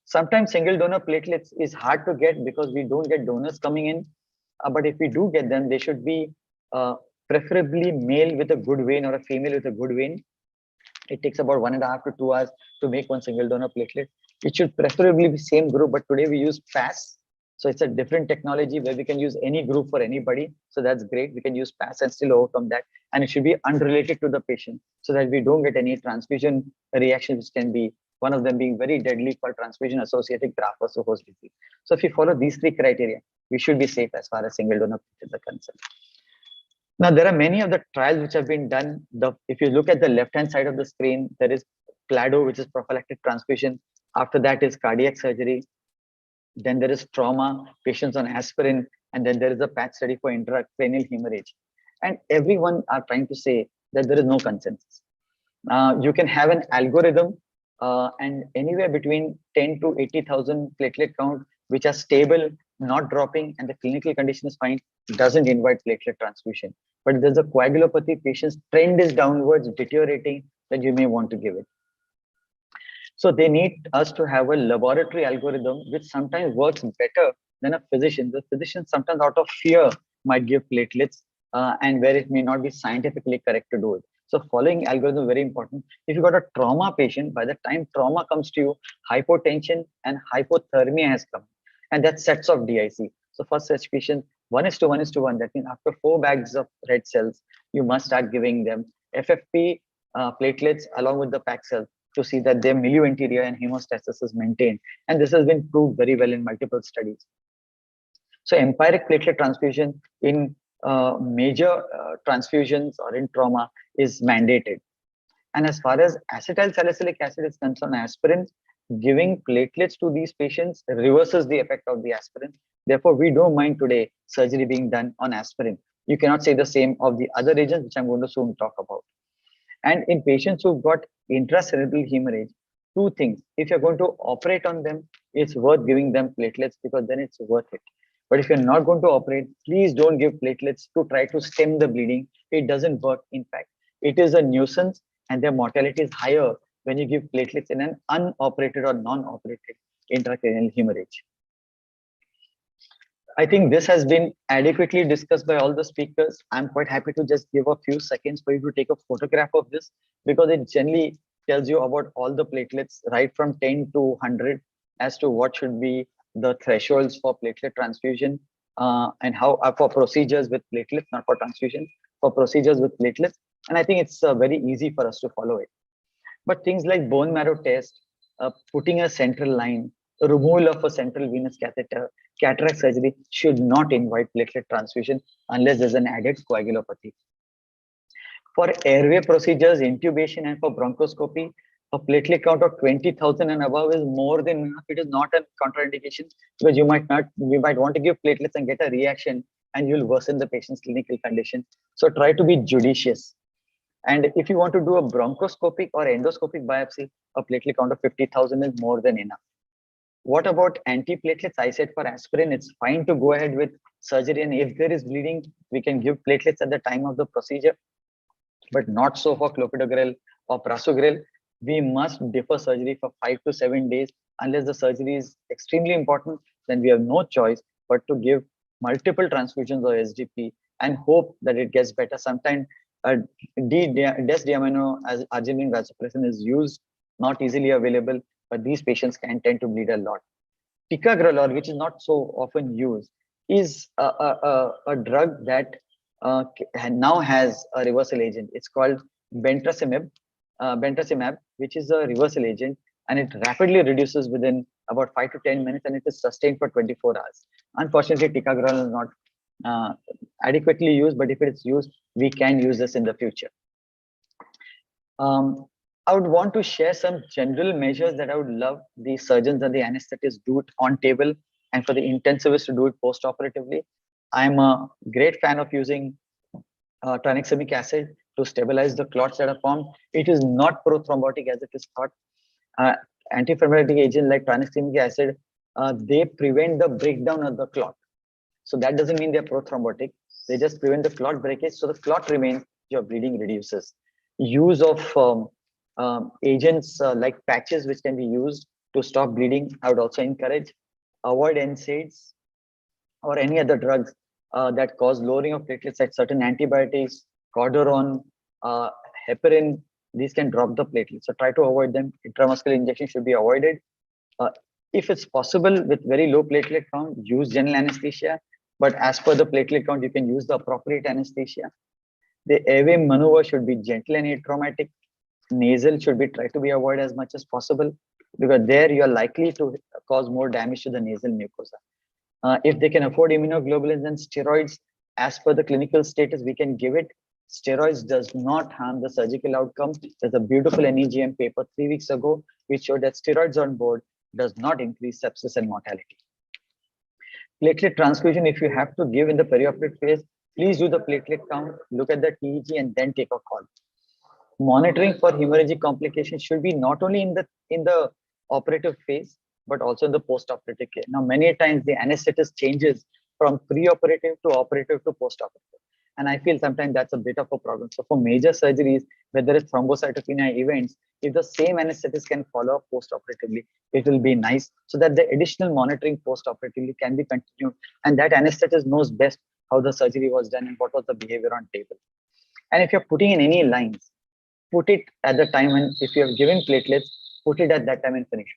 Sometimes single donor platelets is hard to get because we don't get donors coming in. But if we do get them, they should be preferably male with a good vein or a female with a good vein. It takes about 1.5 to 2 hours to make one single donor platelet. It should preferably be same group, but today we use PAS. So it's a different technology where we can use any group for anybody. So that's great. We can use PAS and still overcome that. And it should be unrelated to the patient so that we don't get any transfusion reactions, which can be one of them being very deadly for transfusion associated graft-versus-host disease. So if you follow these 3 criteria, we should be safe as far as single donor platelets are concerned. Now, there are many of the trials which have been done. If you look at the left-hand side of the screen, there is PLADO, which is prophylactic transfusion. After that is cardiac surgery. Then there is trauma, patients on aspirin, and then there is a patch study for intracranial hemorrhage. And everyone are trying to say that there is no consensus. You can have an algorithm and anywhere between 10 to 80,000 platelet count, which are stable, not dropping, and the clinical condition is fine, doesn't invite platelet transfusion. But there's a coagulopathy, patient's trend is downwards, deteriorating, then you may want to give it. So they need us to have a laboratory algorithm, which sometimes works better than a physician. The physician sometimes out of fear might give platelets and where it may not be scientifically correct to do it. So following algorithm is very important. If you got a trauma patient, by the time trauma comes to you, hypotension and hypothermia has come. And that sets off DIC. So for such patients, 1:1:1. That means after 4 bags of red cells, you must start giving them FFP platelets along with the packed cells to see that their milieu interior and hemostasis is maintained. And this has been proved very well in multiple studies. So empiric platelet transfusion in major transfusions or in trauma is mandated. And as far as acetyl salicylic acid is concerned, aspirin, giving platelets to these patients reverses the effect of the aspirin. Therefore, we don't mind today surgery being done on aspirin. You cannot say the same of the other agents, which I'm going to soon talk about. And in patients who've got intracerebral hemorrhage, two things. If you're going to operate on them, it's worth giving them platelets because then it's worth it. But if you're not going to operate, please don't give platelets to try to stem the bleeding. It doesn't work. In fact, it is a nuisance and their mortality is higher when you give platelets in an unoperated or non-operated intracranial hemorrhage. I think this has been adequately discussed by all the speakers. I'm quite happy to just give a few seconds for you to take a photograph of this because it generally tells you about all the platelets, right from 10 to 100 as to what should be the thresholds for platelet transfusion and how for procedures with platelets, not for transfusion, for procedures with platelets. And I think it's very easy for us to follow it. But things like bone marrow test, putting a central line, removal of a central venous catheter, cataract surgery should not invite platelet transfusion unless there's an added coagulopathy. For airway procedures, intubation and for bronchoscopy, a platelet count of 20,000 and above is more than enough. It is not a contraindication because you might want to give platelets and get a reaction and you'll worsen the patient's clinical condition. So try to be judicious. And if you want to do a bronchoscopic or endoscopic biopsy, a platelet count of 50,000 is more than enough. What about antiplatelets? I said for aspirin, it's fine to go ahead with surgery. And if there is bleeding, we can give platelets at the time of the procedure, but not so for clopidogrel or prasugrel. We must defer surgery for 5 to 7 days. Unless the surgery is extremely important, then we have no choice but to give multiple transfusions or SGP and hope that it gets better. Sometimes desdiamino as arginine vasopressin is used, not easily available, but these patients can tend to bleed a lot. Ticagrelor, which is not so often used, is a drug that now has a reversal agent. It's called bentrasimab, which is a reversal agent, and it rapidly reduces within about 5 to 10 minutes, and it is sustained for 24 hours. Unfortunately, ticagrelor is not adequately used, but if it's used, we can use this in the future. I would want to share some general measures that I would love the surgeons and the anesthetists do it on table and for the intensivists to do it post-operatively. I'm a great fan of using tranexamic acid to stabilize the clots that are formed. It is not prothrombotic as it is thought. Antifibrotic agents like tranexamic acid, they prevent the breakdown of the clot. So that doesn't mean they're prothrombotic. They just prevent the clot breakage. So the clot remains, your bleeding reduces. Use of agents like patches, which can be used to stop bleeding, I would also encourage. Avoid NSAIDs or any other drugs that cause lowering of platelets, like certain antibiotics, cortisone, heparin. These can drop the platelets. So try to avoid them. Intramuscular injection should be avoided. If it's possible with very low platelet count, use general anesthesia. But as per the platelet count, you can use the appropriate anesthesia. The airway maneuver should be gentle and atraumatic. Nasal should be tried to be avoided as much as possible because there you are likely to cause more damage to the nasal mucosa. If they can afford immunoglobulins and steroids, as per the clinical status, we can give it. Steroids does not harm the surgical outcome. There's a beautiful NEGM paper 3 weeks ago which showed that steroids on board does not increase sepsis and mortality. Platelet transfusion, if you have to give in the perioperative phase, please do the platelet count, look at the TEG, and then take a call. Monitoring for hemorrhagic complications should be not only in the operative phase, but also in the post-operative care. Now, many times the anesthetist changes from pre-operative to operative to post-operative. And I feel sometimes that's a bit of a problem. So for major surgeries, whether it's thrombocytopenia events, if the same anesthetist can follow up post-operatively, it will be nice so that the additional monitoring post-operatively can be continued. And that anesthetist knows best how the surgery was done and what was the behavior on table. And if you're putting in any lines, put it at the time, and if you have given platelets, put it at that time and finish.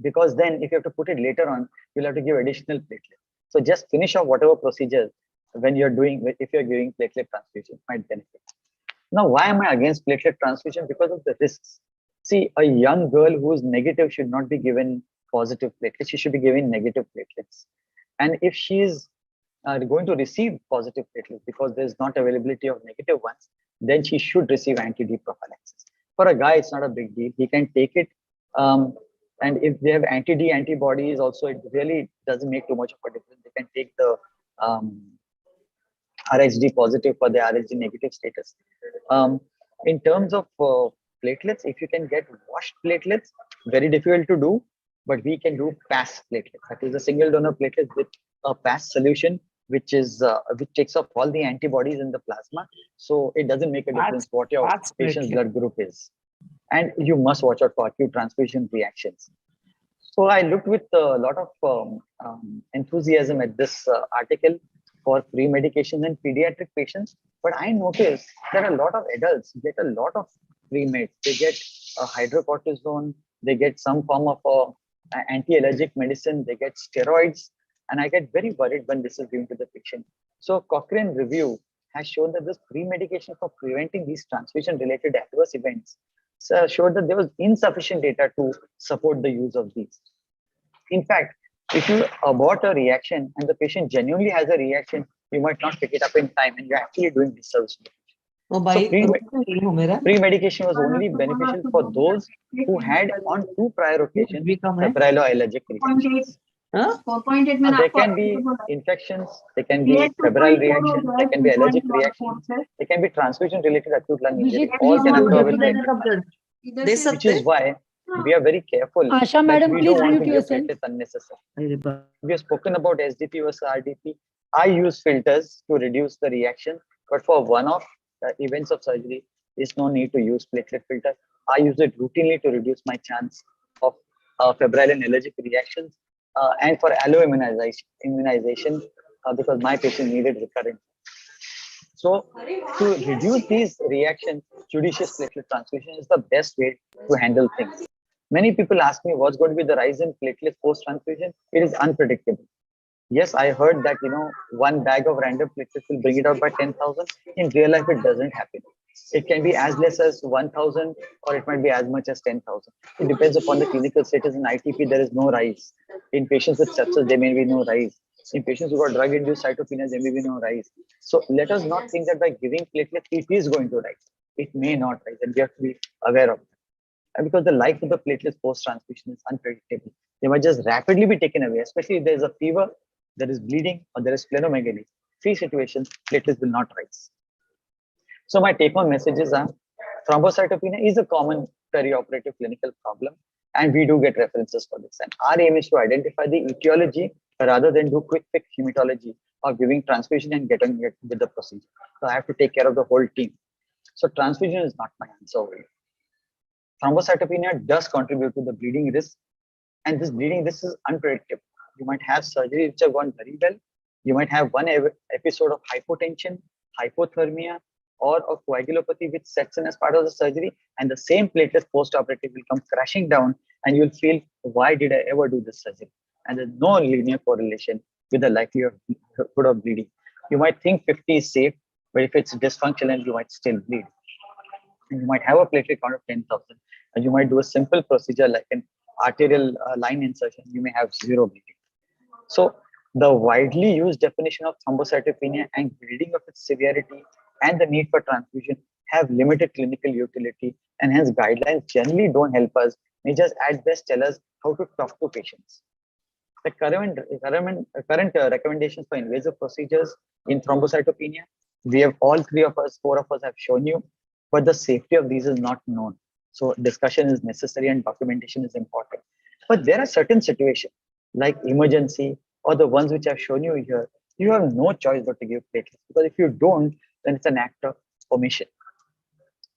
Because then if you have to put it later on, you'll have to give additional platelets. So just finish off whatever procedures when you're doing, if you're giving platelet transfusion, might benefit. Now, why am I against platelet transfusion? Because of the risks. See, a young girl who is negative should not be given positive platelets. She should be given negative platelets. And if she is going to receive positive platelets because there's not availability of negative ones, then she should receive anti-D prophylaxis. For a guy, it's not a big deal. He can take it. And if they have anti-D antibodies also, it really doesn't make too much of a difference. They can take the RHD positive for the RHD negative status. In terms of platelets, if you can get washed platelets, very difficult to do, but we can do PAS platelets. That is a single donor platelet with a PAS solution, which takes off all the antibodies in the plasma. So it doesn't make a difference what your patient's blood group is. And you must watch out for acute transfusion reactions. So I looked with a lot of enthusiasm at this article for free medications in pediatric patients. But I noticed that a lot of adults get a lot of free meds. They get hydrocortisone, they get some form of anti-allergic medicine, they get steroids. And I get very worried when this is given to the patient. So Cochrane review has shown that this free medication for preventing these transfusion-related adverse events showed that there was insufficient data to support the use of these. In fact, if you abort a reaction and the patient genuinely has a reaction, you might not pick it up in time and you're actually doing disservice. So free medication was only beneficial for those who had on 2 prior occasions febrile or allergic reactions. There can be infections, there can be febrile reactions, there can be allergic reactions, there can be transfusion-related acute lung injury. All can occur with platelet, which is why we are very careful. Asha madam, we please don't want mute to give yourself. platelets unnecessarily. We have spoken about SDP versus RDP. I use filters to reduce the reaction, but for one-off events of surgery, there's no need to use platelet filter. I use it routinely to reduce my chance of febrile and allergic reactions, and for allo immunization because my patient needed recurrent. So to reduce these reactions, judicious platelet transfusion is the best way to handle things. Many people ask me what's going to be the rise in platelets post-transfusion. It is unpredictable. Yes, I heard that, one bag of random platelets will bring it out by 10,000. In real life, it doesn't happen. It can be as less as 1,000 or it might be as much as 10,000. It depends upon the clinical status. In ITP, there is no rise. In patients with sepsis, there may be no rise. In patients who got drug-induced cytopenia, there may be no rise. So let us not think that by giving platelets, it is going to rise. It may not rise, and we have to be aware of that. And because the life of the platelets post-transfusion is unpredictable. They might just rapidly be taken away, especially if there is a fever, there is bleeding, or there is splenomegaly. These situations, platelets will not rise. So my take-home messages are, thrombocytopenia is a common perioperative clinical problem, and we do get references for this. And our aim is to identify the etiology rather than do quick fix hematology of giving transfusion and getting it with the procedure. So I have to take care of the whole team. So transfusion is not my answer. Thrombocytopenia does contribute to the bleeding risk, and this bleeding risk is unpredictable. You might have surgery which have gone very well. You might have one episode of hypotension, hypothermia, or a coagulopathy which sets in as part of the surgery, and the same platelet post-operative will come crashing down, and you'll feel, why did I ever do this surgery? And there's no linear correlation with the likelihood of bleeding. You might think 50 is safe, but if it's dysfunctional, you might still bleed. And you might have a platelet count of 10,000, and you might do a simple procedure like an arterial line insertion. You may have 0 bleeding. So the widely used definition of thrombocytopenia and bleeding of its severity and the need for transfusion have limited clinical utility, and hence guidelines generally don't help us. They just at best tell us how to talk to patients. The current recommendations for invasive procedures in thrombocytopenia, we have all 4 of us have shown you, but the safety of these is not known. So discussion is necessary and documentation is important. But there are certain situations like emergency or the ones which I've shown you here, you have no choice but to give platelets, because if you don't, then it's an act of omission.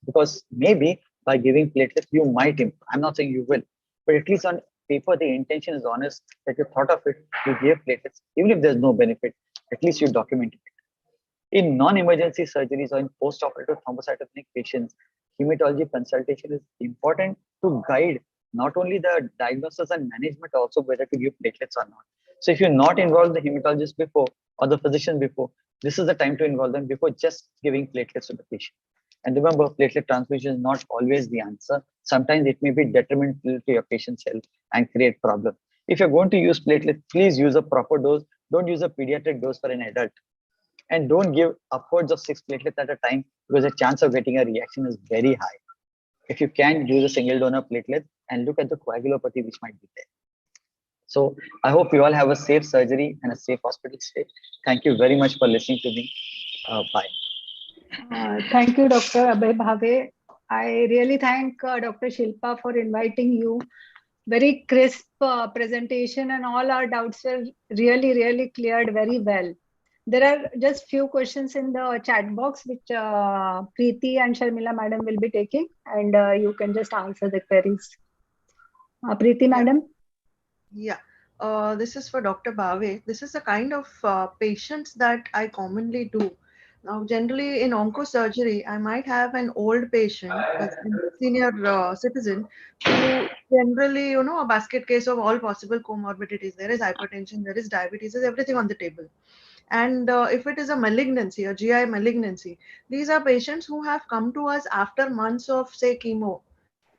Because maybe by giving platelets, you might improve. I'm not saying you will, but at least on paper, the intention is honest that you thought of it, you gave platelets, even if there's no benefit, at least you documented it. In non-emergency surgeries or in post-operative thrombocytopenic patients, hematology consultation is important to guide not only the diagnosis and management, also whether to give platelets or not. So if you're not involved the hematologist before or the physician before, this is the time to involve them before just giving platelets to the patient. And remember, platelet transfusion is not always the answer. Sometimes it may be detrimental to your patient's health and create problems. If you're going to use platelets, please use a proper dose. Don't use a pediatric dose for an adult. And don't give upwards of 6 platelets at a time, because the chance of getting a reaction is very high. If you can, use a single donor platelet and look at the coagulopathy which might be there. So I hope you all have a safe surgery and a safe hospital stay. Thank you very much for listening to me. Bye. Thank you, Dr. Abhay Bhave. I really thank Dr. Shilpa for inviting you. Very crisp presentation, and all our doubts were really cleared very well. There are just few questions in the chat box which Preeti and Sharmila madam will be taking, and you can just answer the queries. Preeti madam. Yeah, this is for Dr. Bhave. This is the kind of patients that I commonly do. Now, generally in oncosurgery, I might have an old patient, a senior citizen, who generally, you know, a basket case of all possible comorbidities. There is hypertension, there is diabetes, there's everything on the table. And if it is a malignancy, a GI malignancy, these are patients who have come to us after months of, say, chemo,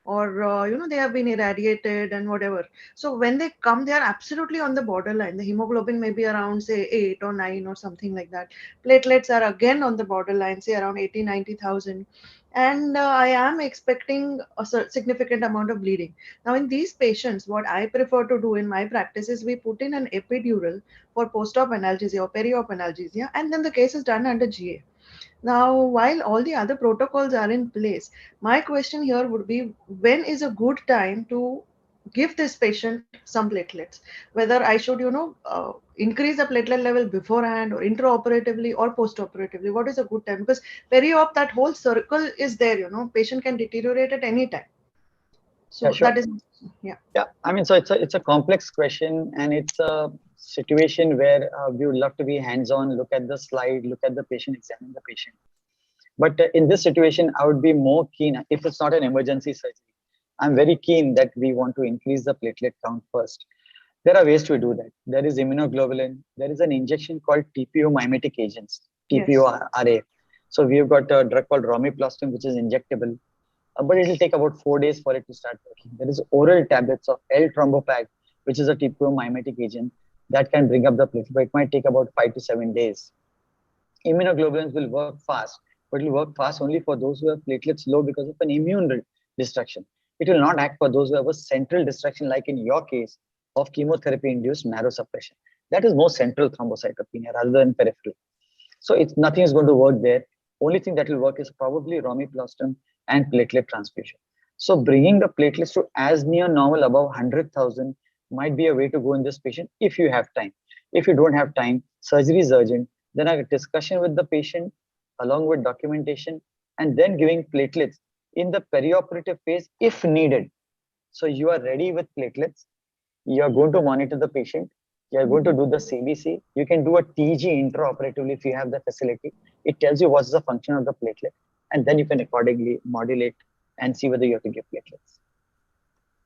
or you know, they have been irradiated and whatever. So when they come, they are absolutely on the borderline. The hemoglobin may be around, say, 8 or 9 or something like that. Platelets are again on the borderline, say around 80,000-90,000. And I am expecting a significant amount of bleeding. Now in these patients, what I prefer to do in my practice is we put in an epidural for post-op analgesia or peri-op analgesia, and then the case is done under GA. Now, while all the other protocols are in place, my question here would be, when is a good time to give this patient some platelets? Whether I should, you know, increase the platelet level beforehand or intraoperatively or postoperatively? What is a good time? Because peri-op, that whole circle is there, you know, patient can deteriorate at any time. So Yeah, sure. that is, yeah. Yeah, I mean, so it's a complex question, and it's a situation where we would love to be hands-on, look at the slide, look at the patient, examine the patient. But in this situation, I would be more keen, if it's not an emergency surgery, I'm very keen that we want to increase the platelet count first. There are ways to do that. There is immunoglobulin. There is an injection called TPO mimetic agents, TPO-RA. So we've got a drug called romiplostim, which is injectable. But it will take about 4 days for it to start working. There is oral tablets of L-Trombopag, which is a TPO mimetic agent that can bring up the platelet, but it might take about 5 to 7 days. Immunoglobulins will work fast, but it will work fast only for those who have platelets low because of an immune destruction. It will not act for those who have a central destruction, like in your case of chemotherapy-induced marrow suppression. That is more central thrombocytopenia rather than peripheral. So nothing is going to work there. Only thing that will work is probably romiplostim and platelet transfusion. So bringing the platelets to as near normal above 100,000 might be a way to go in this patient if you have time. If you don't have time, surgery is urgent, then a discussion with the patient along with documentation, and then giving platelets in the perioperative phase if needed. So you are ready with platelets, you are going to monitor the patient, you are going to do the CBC, you can do a TG intraoperatively if you have the facility. It tells you what's the function of the platelet, and then you can accordingly modulate and see whether you have to give platelets.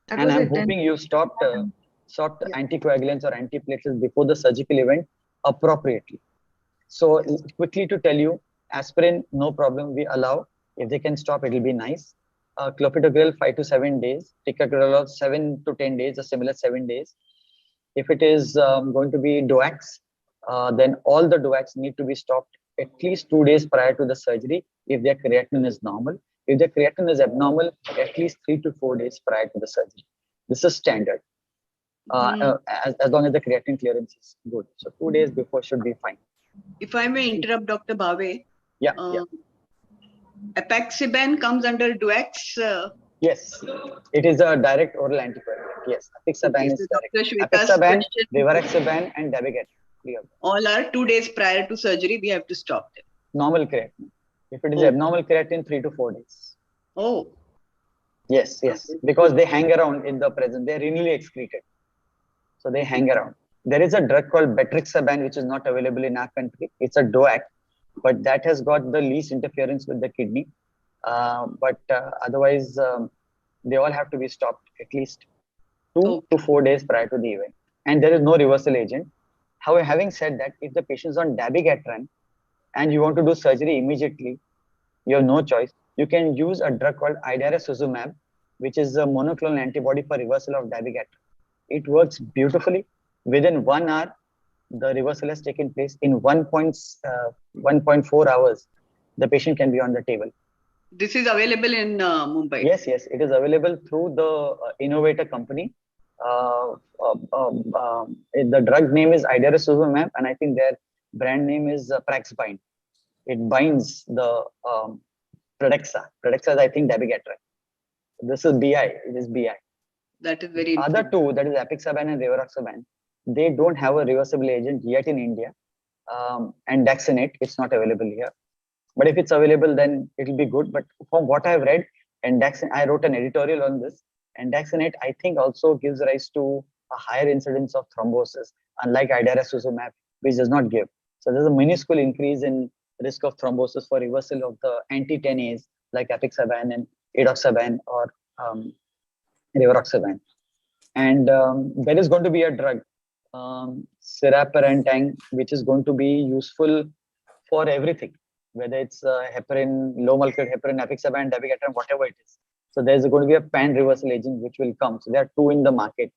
And I'm hoping you stopped anticoagulants or antiplatelets before the surgical event appropriately. So quickly to tell you, aspirin, no problem, we allow. If they can stop, it will be nice. Clopidogrel, 5 to 7 days. Ticagrelor, 7 to 10 days, a similar 7 days. If it is going to be DOACs, then all the DOACs need to be stopped at least 2 days prior to the surgery if their creatinine is normal. If their creatinine is abnormal, at least 3 to 4 days prior to the surgery. This is standard. As long as the creatinine clearance is good. So 2 days before should be fine. If I may interrupt, Dr. Bhave. Yeah. Apixaban comes under DOACs. Yes, it is a direct oral anticoagulant. Yes, apixaban is direct. Apixaban, rivaroxaban, and dabigatran. All are 2 days prior to surgery. We have to stop them. Normal creatinine. If it is abnormal creatinine, 3 to 4 days. Oh. Yes, yes. Because they hang around in the present. They are renally excreted. So they hang around. There is a drug called betrixaban, which is not available in our country. It's a DOAC, but that has got the least interference with the kidney. Otherwise, they all have to be stopped at least 2 to 4 days prior to the event. And there is no reversal agent. However, having said that, if the patient is on dabigatran and you want to do surgery immediately, you have no choice. You can use a drug called idarucizumab, which is a monoclonal antibody for reversal of dabigatran. It works beautifully. Within 1 hour, the reversal has taken place in 1.4 hours, the patient can be on the table. This is available in Mumbai. Yes, it is available through the innovator company. The drug name is idarosuzumab, and I think their brand name is Praxbind. It binds the Pradaxa. Pradaxa is, I think, dabigatran. This is BI. It is BI. That is very Other important. two, that is apixaban and rivaroxaban, they don't have a reversible agent yet in India. And Daxonate, it's not available here. But if it's available, then it will be good. But from what I've read, and I wrote an editorial on this, and Daxonate, I think, also gives rise to a higher incidence of thrombosis, unlike idarosuzumab, which does not give. So there's a minuscule increase in risk of thrombosis for reversal of the anti-10As like apixaban and edoxaban or rivaroxaban. And there is going to be a drug, siraparantang, which is going to be useful for everything, whether it's heparin, low molecular heparin, apixaban, dabigatran, whatever it is. So there's going to be a pan reversal agent which will come. So there are two in the market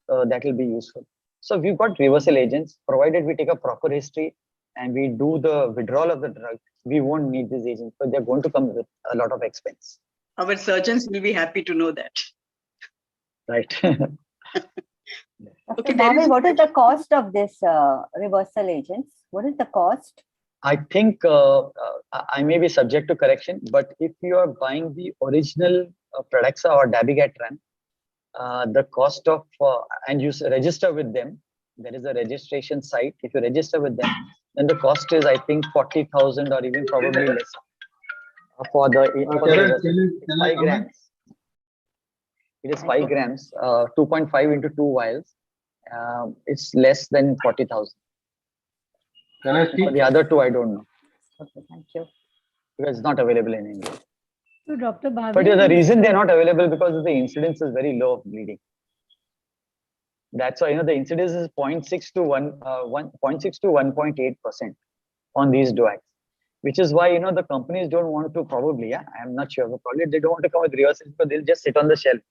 that will be useful. So we've got reversal agents, provided we take a proper history and we do the withdrawal of the drug, we won't need these agents, but they're going to come with a lot of expense. Our surgeons will be happy to know that. Right. Dr. Bhave, what is the cost of this reversal agents? What is the cost? I think I may be subject to correction, but if you are buying the original Pradaxa or dabigatran, the cost of, and you register with them, there is a registration site. If you register with them, then the cost is, I think, 40,000 or even probably less for the 5 grams. It is 5 grams, 2.5 into 2 vials. It's less than 40,000. Can I speak? For the other two, I don't know. Okay, thank you. Because it's not available in India. So Dr. Bhave, But the reason they're not available because the incidence is very low of bleeding. That's why the incidence is 0.6 to 1.8% on these drugs, which is why the companies don't want to probably. I'm not sure, but probably they don't want to come with reversals because they'll just sit on the shelf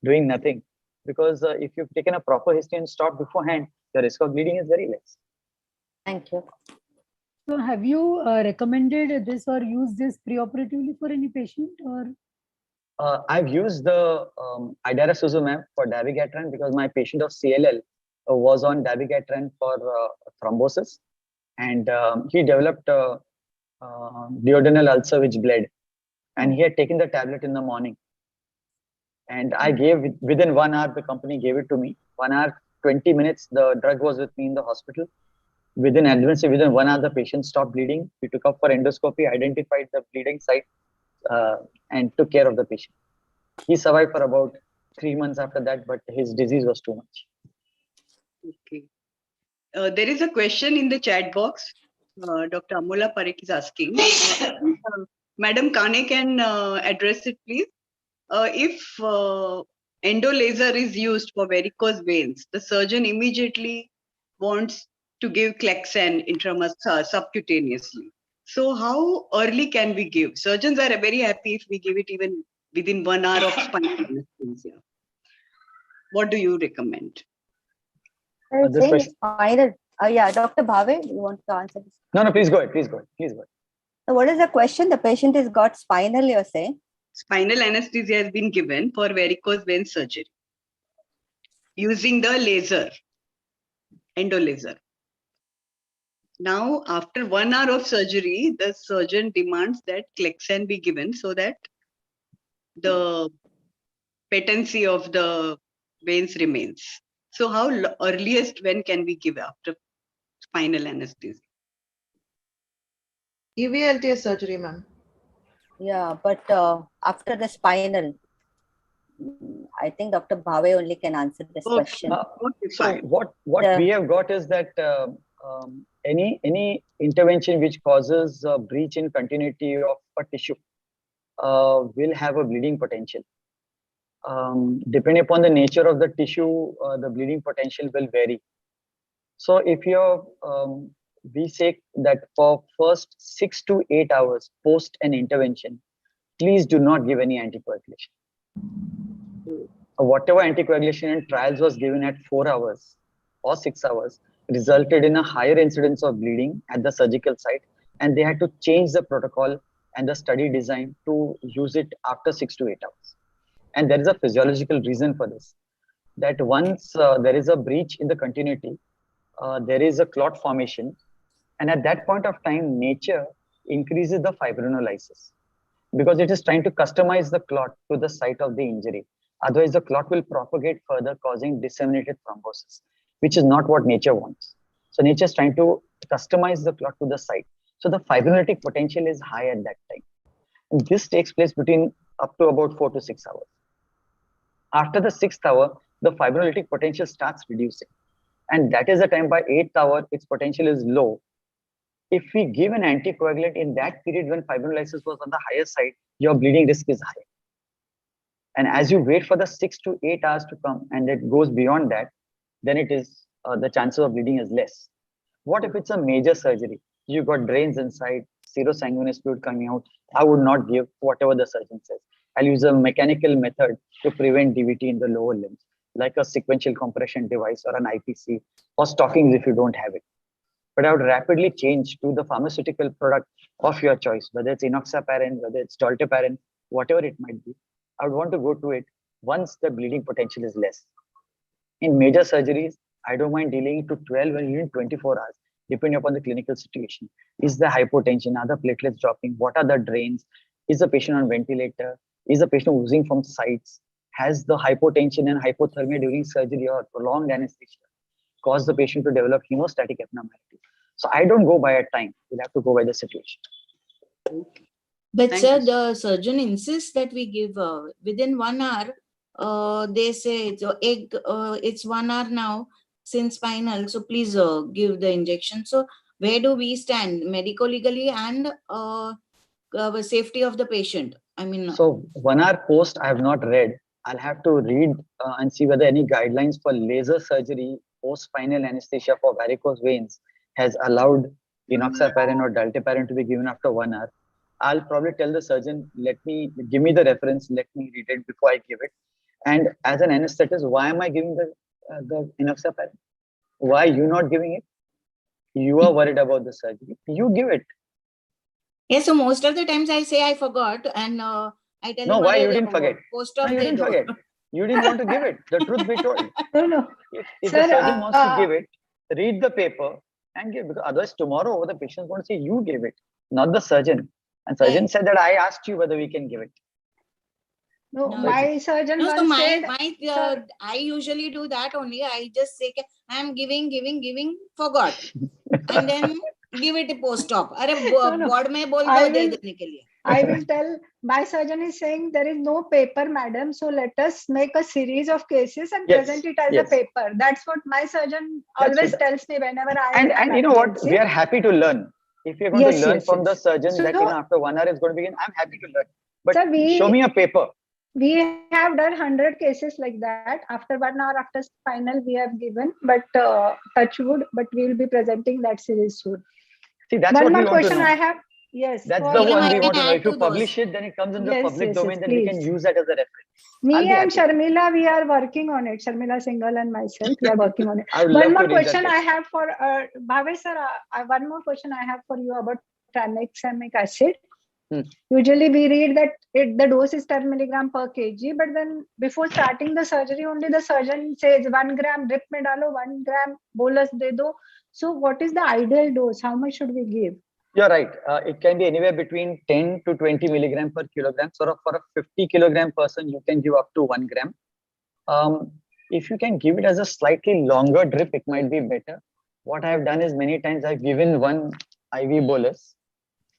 doing nothing. Because if you've taken a proper history and stopped beforehand, the risk of bleeding is very less. Thank you. So have you recommended this or used this preoperatively for any patient, or? I've used the idarosuzumab for dabigatran because my patient of CLL was on dabigatran for thrombosis, and he developed a duodenal ulcer which bled, and he had taken the tablet in the morning. And I gave, within 1 hour, the company gave it to me. 1 hour, 20 minutes, the drug was with me in the hospital. Within 1 hour, the patient stopped bleeding. We took up for endoscopy, identified the bleeding site, and took care of the patient. He survived for about 3 months after that, but his disease was too much. Okay. There is a question in the chat box. Dr. Amula Parekh is asking. Madam Kane can address it, please. If endo laser is used for varicose veins, the surgeon immediately wants to give Clexane subcutaneously. So how early can we give? Surgeons are very happy if we give it even within 1 hour of spinal anesthesia. What do you recommend? I think it's final. Yeah, Dr. Bhave, you want to answer this? No, please go ahead. Please go ahead. So what is the question? The patient has got spinal, you're saying? Spinal anesthesia has been given for varicose vein surgery using the laser, endo laser. Now, after 1 hour of surgery, the surgeon demands that Clexane be given so that the patency of the veins remains. So how earliest when can we give after spinal anesthesia? EVLTS surgery, ma'am. Yeah, but after the spinal, I think Dr. Bhave only can answer this question. So what we have got is that any intervention which causes a breach in continuity of a tissue will have a bleeding potential. Depending upon the nature of the tissue, the bleeding potential will vary. So if we say that for first 6 to 8 hours post an intervention, please do not give any anticoagulation. Whatever anticoagulation in trials was given at 4 hours or 6 hours resulted in a higher incidence of bleeding at the surgical site, and they had to change the protocol and the study design to use it after 6 to 8 hours. And there is a physiological reason for this, that once there is a breach in the continuity, there is a clot formation, and at that point of time, nature increases the fibrinolysis because it is trying to customize the clot to the site of the injury. Otherwise, the clot will propagate further, causing disseminated thrombosis, which is not what nature wants. So nature is trying to customize the clot to the site. So the fibrinolytic potential is high at that time. And this takes place between up to about 4 to 6 hours. After the 6th hour, the fibrinolytic potential starts reducing. And that is the time by 8th hour, its potential is low. If we give an anticoagulant in that period when fibrinolysis was on the higher side, your bleeding risk is high. And as you wait for the 6 to 8 hours to come and it goes beyond that, then it is the chances of bleeding is less. What if it's a major surgery? You got drains inside, serosanguinous fluid coming out. I would not give whatever the surgeon says. I'll use a mechanical method to prevent DVT in the lower limbs, like a sequential compression device or an IPC or stockings if you don't have it. But I would rapidly change to the pharmaceutical product of your choice, whether it's enoxaparin, whether it's dolteparin, whatever it might be. I would want to go to it once the bleeding potential is less. In major surgeries, I don't mind delaying to 12 or even 24 hours, depending upon the clinical situation. Is the hypotension? Are the platelets dropping? What are the drains? Is the patient on ventilator? Is the patient oozing from sites? Has the hypotension and hypothermia during surgery or prolonged anesthesia caused the patient to develop hemostatic abnormality? So I don't go by a time. We'll have to go by the situation. But Thank sir, you. the surgeon insists that we give within 1 hour. They say it's 1 hour now since spinal, so please give the injection. So where do we stand medico-legally and safety of the patient? I mean, So 1 hour post, I have not read. I'll have to read and see whether any guidelines for laser surgery post spinal anesthesia for varicose veins has allowed enoxaparin or dalteparin to be given after 1 hour. I'll probably tell the surgeon, give me the reference, let me read it before I give it. And as an anesthetist, why am I giving the enoxaparin? Why are you not giving it? You are worried about the surgery. You give it. yeah, so most of the times I say I forgot, and I tell No, him, why "Arey, you didn't forget? post-op No, you de didn't do." forget. You didn't want to give it. The truth be told. No. If Sir, the surgeon wants to give it, read the paper and give, because otherwise tomorrow the patient is going to say you gave it, not the surgeon. And surgeon Right. said that I asked you whether we can give it. No, No. my surgeon No, so once my said, sir, I usually do that only. I just say I'm giving, forgot, and then give it a post-op. अरे no. board में बोल I दो दे will- देने के लिए. I will tell my surgeon is saying there is no paper, madam. So let us make a series of cases and Yes, present it as yes. a paper. That's what my surgeon That's always what- tells me whenever I And have you know what? epilepsy. We are happy to learn. If you're going Yes, to learn yes, from the yes. surgeon that So- after 1 hour it's going to begin, I'm happy to learn. But Sir, show me a paper. We have done 100 cases like that. After 1 hour after spinal, we have given, but touch wood, but we will be presenting that series soon. See, that's One what more we want to question know. I have. Yes. That's for, the one I we can want to know. add If you to publish those. it, then it comes in the Yes, public yes, domain, yes, then we can please. use that as a reference. I'll Me be and happy. Sharmila, we are working on it. Sharmila Singhal and myself, we are working on it. I would One love more to read that question I text. have for Bhavesh sir. One more question I have for you about tranexamic acid. Usually we read that the dose is 10 milligram per kg, but then before starting the surgery, only the surgeon says 1 gram drip mein dalo, 1 gram bolus de do. So what is the ideal dose? How much should we give? You're right. It can be anywhere between 10 to 20 milligram per kilogram. So for a 50 kilogram person, you can give up to 1 gram. If you can give it as a slightly longer drip, it might be better. What I have done is many times I've given one IV bolus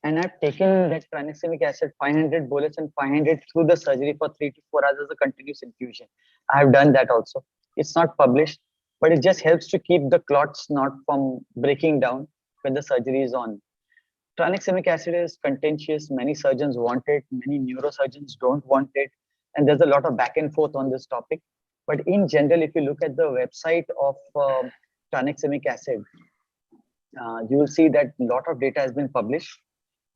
and I've taken that tranexamic acid 500 bolus and 500 through the surgery for 3 to 4 hours as a continuous infusion. I have done that also. It's not published, but it just helps to keep the clots not from breaking down when the surgery is on. Tranexamic acid is contentious. Many surgeons want it. Many neurosurgeons don't want it. And there's a lot of back and forth on this topic. But in general, if you look at the website of tranexamic acid, you will see that a lot of data has been published.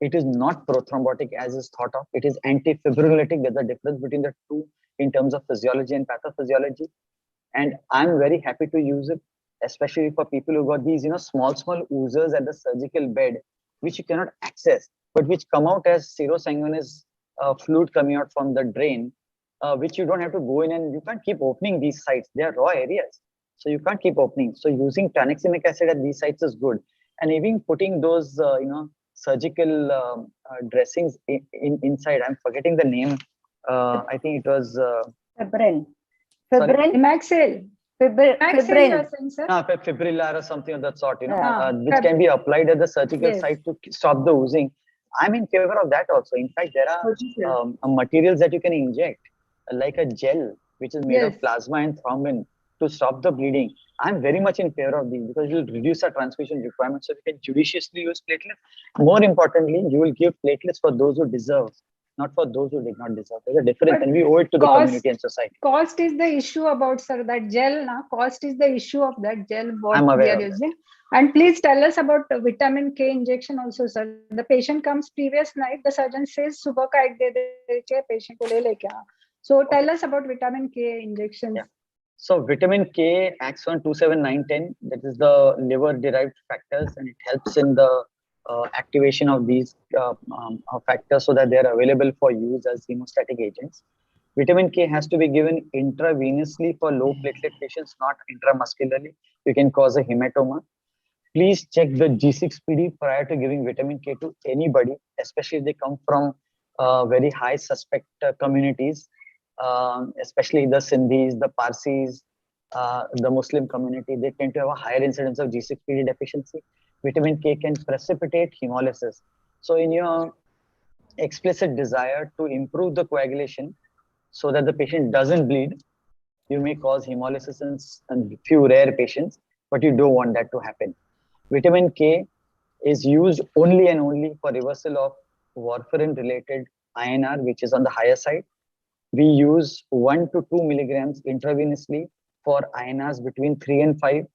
It is not prothrombotic as is thought of. It is antifibrinolytic. There's a difference between the two in terms of physiology and pathophysiology. And I'm very happy to use it. especially for people who got these, small oozers at the surgical bed, which you cannot access, but which come out as serosanguinous fluid coming out from the drain, which you don't have to go in, and you can't keep opening these sites. They are raw areas, so you can't keep opening. So using tranexamic acid at these sites is good, and even putting those, surgical dressings inside. I'm forgetting the name. I think it was Fibrin. Sorry? Fibrin. Maxil. Fibrin. Fibrillar or something of that sort, Yeah. which can be applied at the surgical Yes. site to stop the oozing. I'm in favor of that also. In fact, there are materials that you can inject, like a gel, which is made of plasma and thrombin to stop the bleeding. I'm very much in favor of these because it will reduce our transfusion requirements. So we can judiciously use platelets. More importantly, you will give platelets for those who deserve, not for those who did not deserve. There's a difference, But and we owe it to the community and society. Cost is the issue about, sir, that gel. Cost is the issue of that gel. What I'm we aware are of that. using. And please tell us about vitamin K injection also, sir. The patient comes previous night. The surgeon says, "Subah ka ek de de patient ko le leke aa." So tell us about vitamin K injections. Yeah. So vitamin K acts on 27910. That is the liver-derived factors, and it helps in the activation of these factors so that they are available for use as hemostatic agents. Vitamin K has to be given intravenously for low platelet patients, not intramuscularly. You can cause a hematoma. Please check the G6PD prior to giving vitamin K to anybody, especially if they come from very high suspect communities, especially the Sindhis, the Parsis, the Muslim community. They tend to have a higher incidence of G6PD deficiency. Vitamin K can precipitate hemolysis. So in your explicit desire to improve the coagulation so that the patient doesn't bleed, you may cause hemolysis in few rare patients, but you don't want that to happen. Vitamin K is used only and only for reversal of warfarin-related INR, which is on the higher side. We use 1 to 2 milligrams intravenously for INRs between 3 and 5.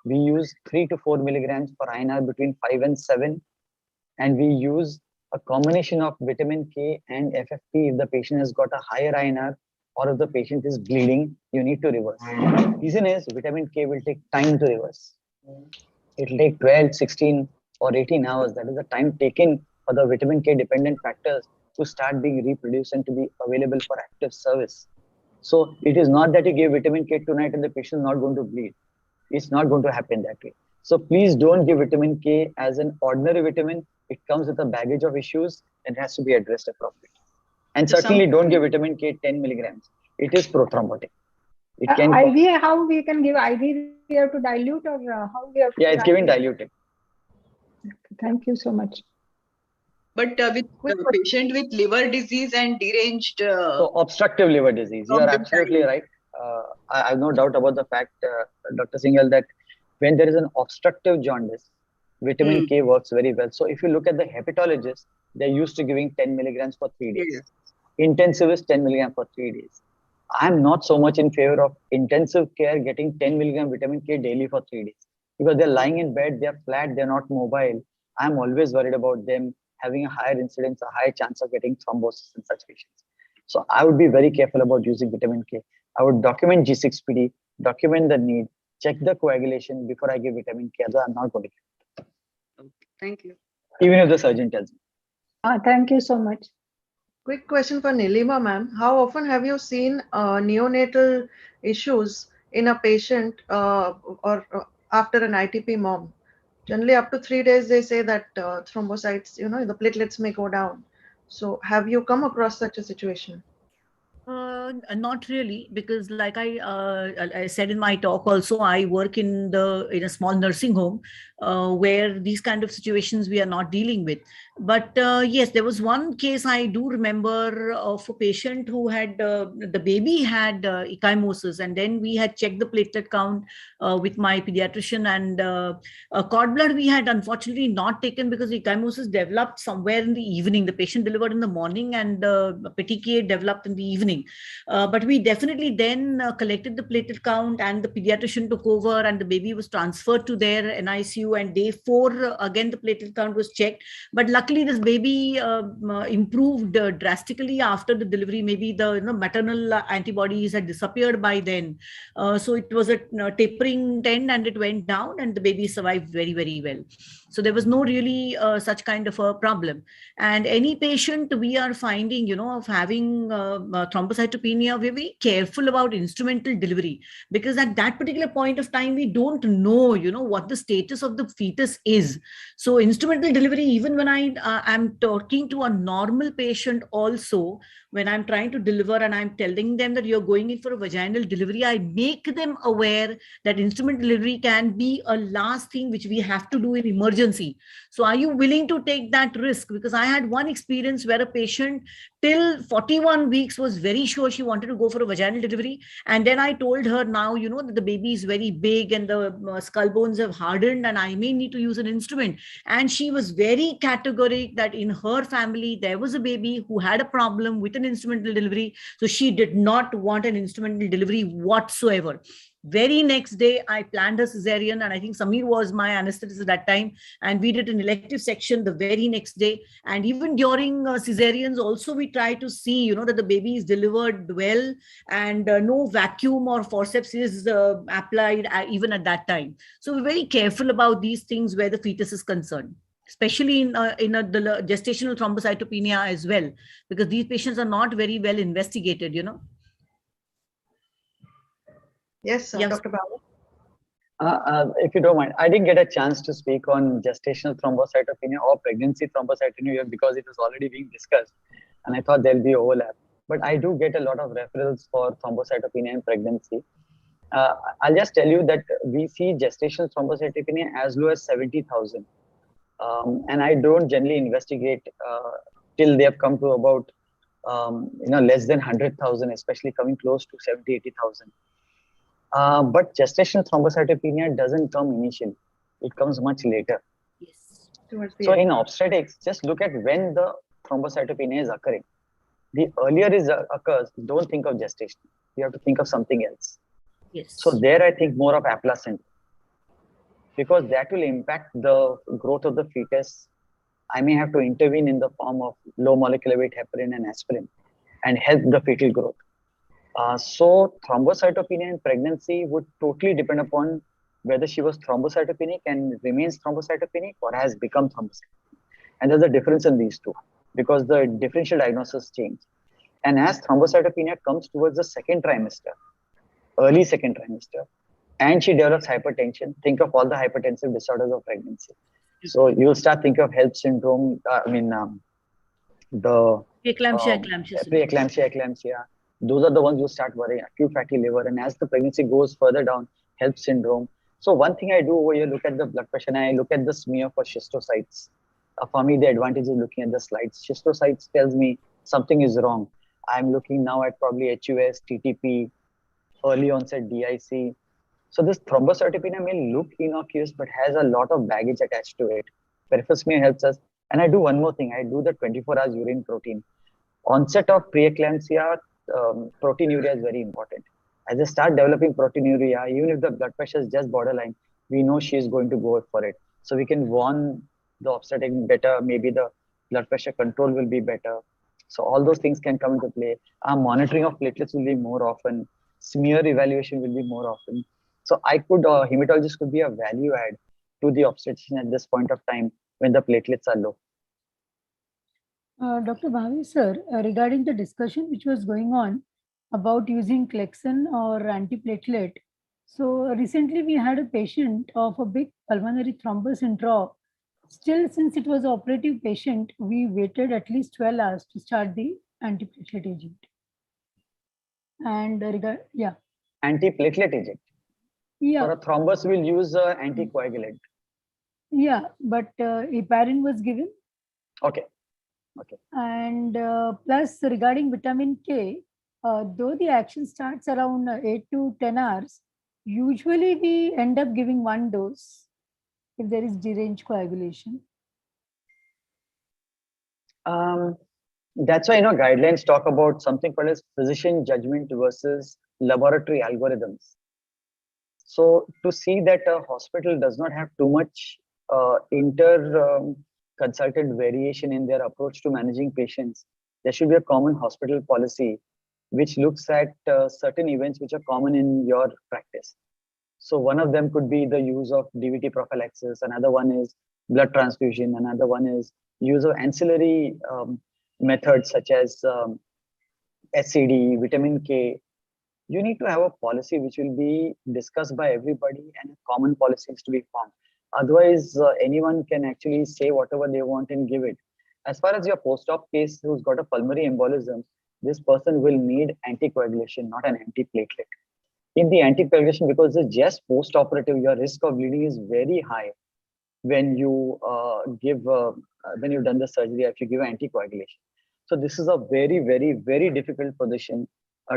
We use 3 to 4 milligrams for INR between 5 and 7. And we use a combination of vitamin K and FFP if the patient has got a higher INR or if the patient is bleeding, you need to reverse. Reason is vitamin K will take time to reverse. It will take 12, 16 or 18 hours. That is the time taken for the vitamin K dependent factors to start being reproduced and to be available for active service. So it is not that you give vitamin K tonight and the patient is not going to bleed. It's not going to happen that way. So please don't give vitamin K as an ordinary vitamin. It comes with a baggage of issues and has to be addressed appropriately. And certainly don't give vitamin K 10 milligrams. It is prothrombotic. It can IV, how we can give IV? We have to dilute, or how we have to? Yeah, it's given diluted. Thank you so much. But with patient with liver disease and deranged. So obstructive liver disease. You are absolutely right. I have no doubt about the fact, Dr. Singhal, that when there is an obstructive jaundice, vitamin K works very well. So if you look at the hepatologists, they're used to giving 10 milligrams for 3 days. Intensivist 10 milligrams for 3 days. I'm not so much in favor of intensive care getting 10 milligram vitamin K daily for 3 days because they're lying in bed, they're flat, they're not mobile. I'm always worried about them having a higher incidence, a higher chance of getting thrombosis in such patients. So I would be very careful about using vitamin K. I would document G6PD, document the need, check the coagulation before I give vitamin K. Otherwise, I'm not going to give it. Okay, thank you. Even if the surgeon tells me. Thank you so much. Quick question for Nilima, ma'am. How often have you seen neonatal issues in a patient or after an ITP mom? Generally, up to 3 days, they say that thrombocytes, the platelets may go down. So have you come across such a situation? Not really, because like I said in my talk also, I work in a small nursing home where these kind of situations we are not dealing with. But yes, there was one case I do remember of a patient who had the baby had ecchymosis, and then we had checked the platelet count with my pediatrician, and cord blood we had unfortunately not taken because ecchymosis developed somewhere in the evening. The patient delivered in the morning and petechiae developed in the evening. happening. But we definitely then collected the platelet count, and the pediatrician took over, and the baby was transferred to their NICU, and day 4, again, the platelet count was checked. But luckily, this baby improved drastically after the delivery. Maybe the maternal antibodies had disappeared by then. So it was a tapering trend, and it went down, and the baby survived very, very well. So there was no really such kind of a problem. And any patient we are finding, of having thrombocytopenia, we're very careful about instrumental delivery, because at that particular point of time, we don't know, what the status of the fetus is. So instrumental delivery, even when I am talking to a normal patient also, when I'm trying to deliver and I'm telling them that you're going in for a vaginal delivery, I make them aware that instrument delivery can be a last thing which we have to do in emergency. So are you willing to take that risk? Because I had one experience where a patient till 41 weeks was very sure she wanted to go for a vaginal delivery. And then I told her, now, that the baby is very big and the skull bones have hardened and I may need to use an instrument. And she was very categoric that in her family, there was a baby who had a problem with an instrumental delivery. So she did not want an instrumental delivery whatsoever. Very next day, I planned a cesarean, and I think Samir was my anesthetist at that time. And we did an elective section the very next day. And even during cesareans also, we try to see, that the baby is delivered well, and no vacuum or forceps is applied even at that time. So we're very careful about these things where the fetus is concerned, especially in the gestational thrombocytopenia as well, because these patients are not very well investigated, Yes, Yes. Dr. Babu. If you don't mind, I didn't get a chance to speak on gestational thrombocytopenia or pregnancy thrombocytopenia because it was already being discussed, and I thought there'll be overlap. But I do get a lot of referrals for thrombocytopenia in pregnancy. I'll just tell you that we see gestational thrombocytopenia as low as 70,000. And I don't generally investigate till they have come to about less than 100,000, especially coming close to 70, 80,000. But gestational thrombocytopenia doesn't come initially; it comes much later. Yes. So in obstetrics, just look at when the thrombocytopenia is occurring. The earlier it occurs, don't think of gestation. You have to think of something else. Yes. So there, I think more of aplacent, because that will impact the growth of the fetus. I may have to intervene in the form of low molecular weight heparin and aspirin and help the fetal growth. So thrombocytopenia in pregnancy would totally depend upon whether she was thrombocytopenic and remains thrombocytopenic or has become thrombocytopenic. And there's a difference in these two because the differential diagnosis change. And as thrombocytopenia comes towards the second trimester, early second trimester, and she develops hypertension, think of all the hypertensive disorders of pregnancy. So you'll start thinking of HELLP syndrome, the preeclampsia. Those are the ones you start worrying, acute fatty liver. And as the pregnancy goes further down, HELLP syndrome. So one thing I do over here, look at the blood pressure and I look at the smear for schistocytes. For me, the advantage is looking at the slides. Schistocytes tells me something is wrong. I'm looking now at probably HUS, TTP, early onset DIC. So this thrombocytopenia may look innocuous, but has a lot of baggage attached to it. Peripheral smear helps us. And I do one more thing. I do the 24 hours urine protein. Onset of preeclampsia, proteinuria is very important. As they start developing proteinuria, even if the blood pressure is just borderline, we know she is going to go for it. So we can warn the obstetric better. Maybe the blood pressure control will be better. So all those things can come into play. Our monitoring of platelets will be more often. Smear evaluation will be more often. So hematologist could be a value add to the obstetrician at this point of time when the platelets are low. Dr. Bhavi sir, regarding the discussion which was going on about using Clexane or antiplatelet. So recently we had a patient of a big pulmonary thrombus in draw. Still, since it was an operative patient, we waited at least 12 hours to start the antiplatelet agent. And Antiplatelet agent. Yeah. For a thrombus, we'll use anticoagulant. Yeah, but heparin was given. Okay. And plus regarding vitamin K, though the action starts around 8 to 10 hours, usually we end up giving one dose if there is deranged coagulation. That's why, guidelines talk about something called as physician judgment versus laboratory algorithms. So to see that a hospital does not have too much consultant variation in their approach to managing patients, there should be a common hospital policy which looks at certain events which are common in your practice. So one of them could be the use of DVT prophylaxis. Another one is blood transfusion. Another one is use of ancillary methods such as SCD, vitamin K. You need to have a policy which will be discussed by everybody and a common policy is to be formed. Otherwise, anyone can actually say whatever they want and give it. As far as your post-op case who's got a pulmonary embolism, this person will need anticoagulation, not an antiplatelet. In the anticoagulation, because it's just post-operative, your risk of bleeding is very high when you when you've done the surgery, if you give anticoagulation. So this is a very, very, very difficult position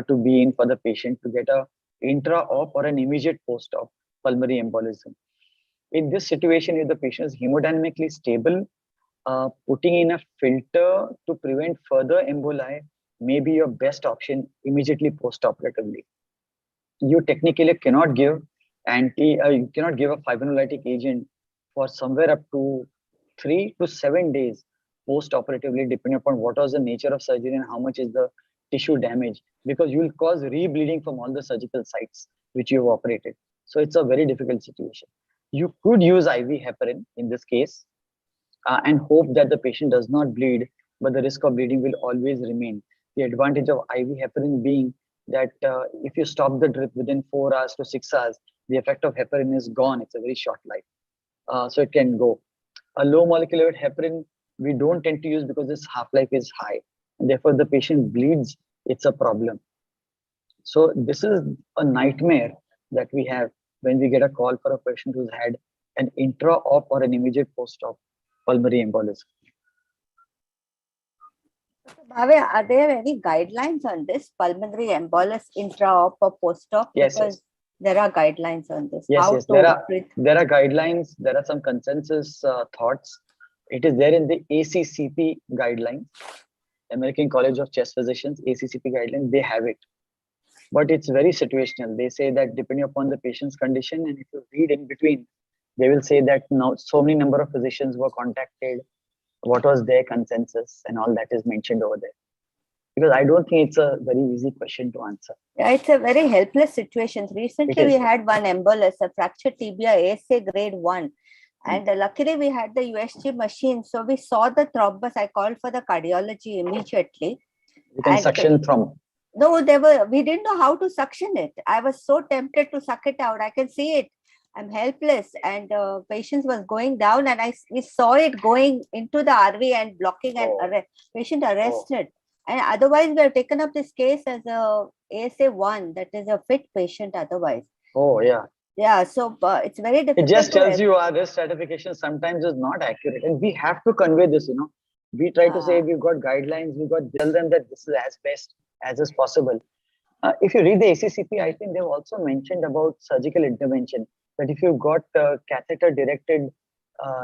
to be in for the patient to get a intra-op or an immediate post-op pulmonary embolism. In this situation, if the patient is hemodynamically stable, putting in a filter to prevent further emboli may be your best option immediately post-operatively. You technically cannot give you cannot give a fibrinolytic agent for somewhere up to 3 to 7 days post-operatively, depending upon what was the nature of surgery and how much is the tissue damage, because you will cause rebleeding from all the surgical sites which you have operated. So it's a very difficult situation. You could use IV heparin in this case and hope that the patient does not bleed, but the risk of bleeding will always remain. The advantage of IV heparin being that if you stop the drip within 4 hours to 6 hours, the effect of heparin is gone. It's a very short life. So it can go. A low molecular weight heparin, we don't tend to use because its half-life is high. And therefore, the patient bleeds, it's a problem. So this is a nightmare that we have when we get a call for a patient who's had an intra-op or an immediate post-op pulmonary embolism. Bhave, are there any guidelines on this pulmonary embolus intra-op or post-op? Yes, because there are guidelines on this. Yes, How yes. to There are guidelines. There are some consensus thoughts. It is there in the ACCP guidelines, American College of Chest Physicians, ACCP guidelines. They have it, but it's very situational. They say that depending upon the patient's condition, and if you read in between, they will say that now so many number of physicians were contacted. What was their consensus, and all that is mentioned over there. Because I don't think it's a very easy question to answer. Yeah, it's a very helpless situation. Recently, we had one embolus, a fractured tibia, ASA grade 1. And luckily, we had the USG machine. So we saw the thrombus. I called for the cardiology immediately. You can suction thrombus. No, we didn't know how to suction it. I was so tempted to suck it out. I can see it. I'm helpless. And patients was going down and we saw it going into the RV and blocking and patient arrested. And otherwise, we have taken up this case as a ASA1, that is a fit patient otherwise. Oh, yeah. Yeah, so it's very difficult. It just tells you our risk stratification sometimes is not accurate. And we have to convey this, We try to say we've got guidelines, tell them that this is as best as is possible. If you read the ACCP, I think they've also mentioned about surgical intervention, that if you've got catheter-directed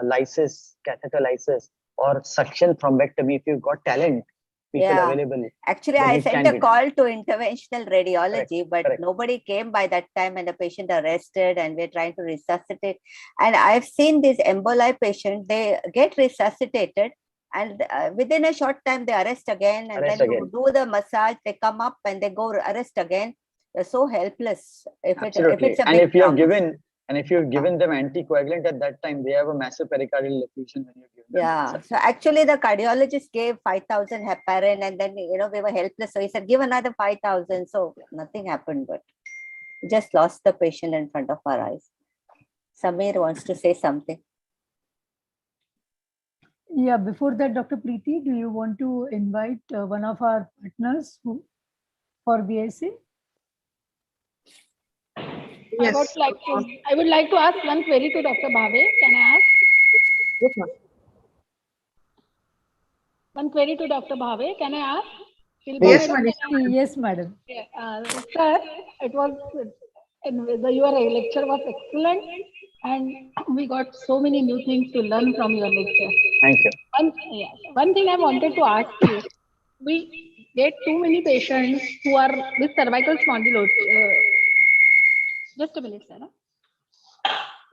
lysis, catheter lysis, or suction thrombectomy, if you've got talent, people available. Actually, I sent a call to interventional radiology, but nobody came by that time and the patient arrested and we're trying to resuscitate. And I've seen these emboli patients, they get resuscitated and within a short time they arrest again and then you do the massage, they come up and they go arrest again. They're so helpless. If it's a big trauma. And if you've given them anticoagulant at that time, they have a massive pericardial effusion when you give them. Yeah. So actually the cardiologist gave 5,000 heparin and then, we were helpless. So he said, give another 5,000. So nothing happened, but we just lost the patient in front of our eyes. Samir wants to say something. Yeah, before that, Dr. Preeti, do you want to invite one of our partners for BSc? Yes. I would like to ask one query to Dr. Bhave. Can I ask? Yes, ma'am. One query to Dr. Bhave. Can I ask? Yes, yes, madam. Sir, it was your lecture was excellent, and we got so many new things to learn from your lecture. Thank you. One thing I wanted to ask you. we get too many patients who are with cervical spondylosis. Just a minute, Sarah.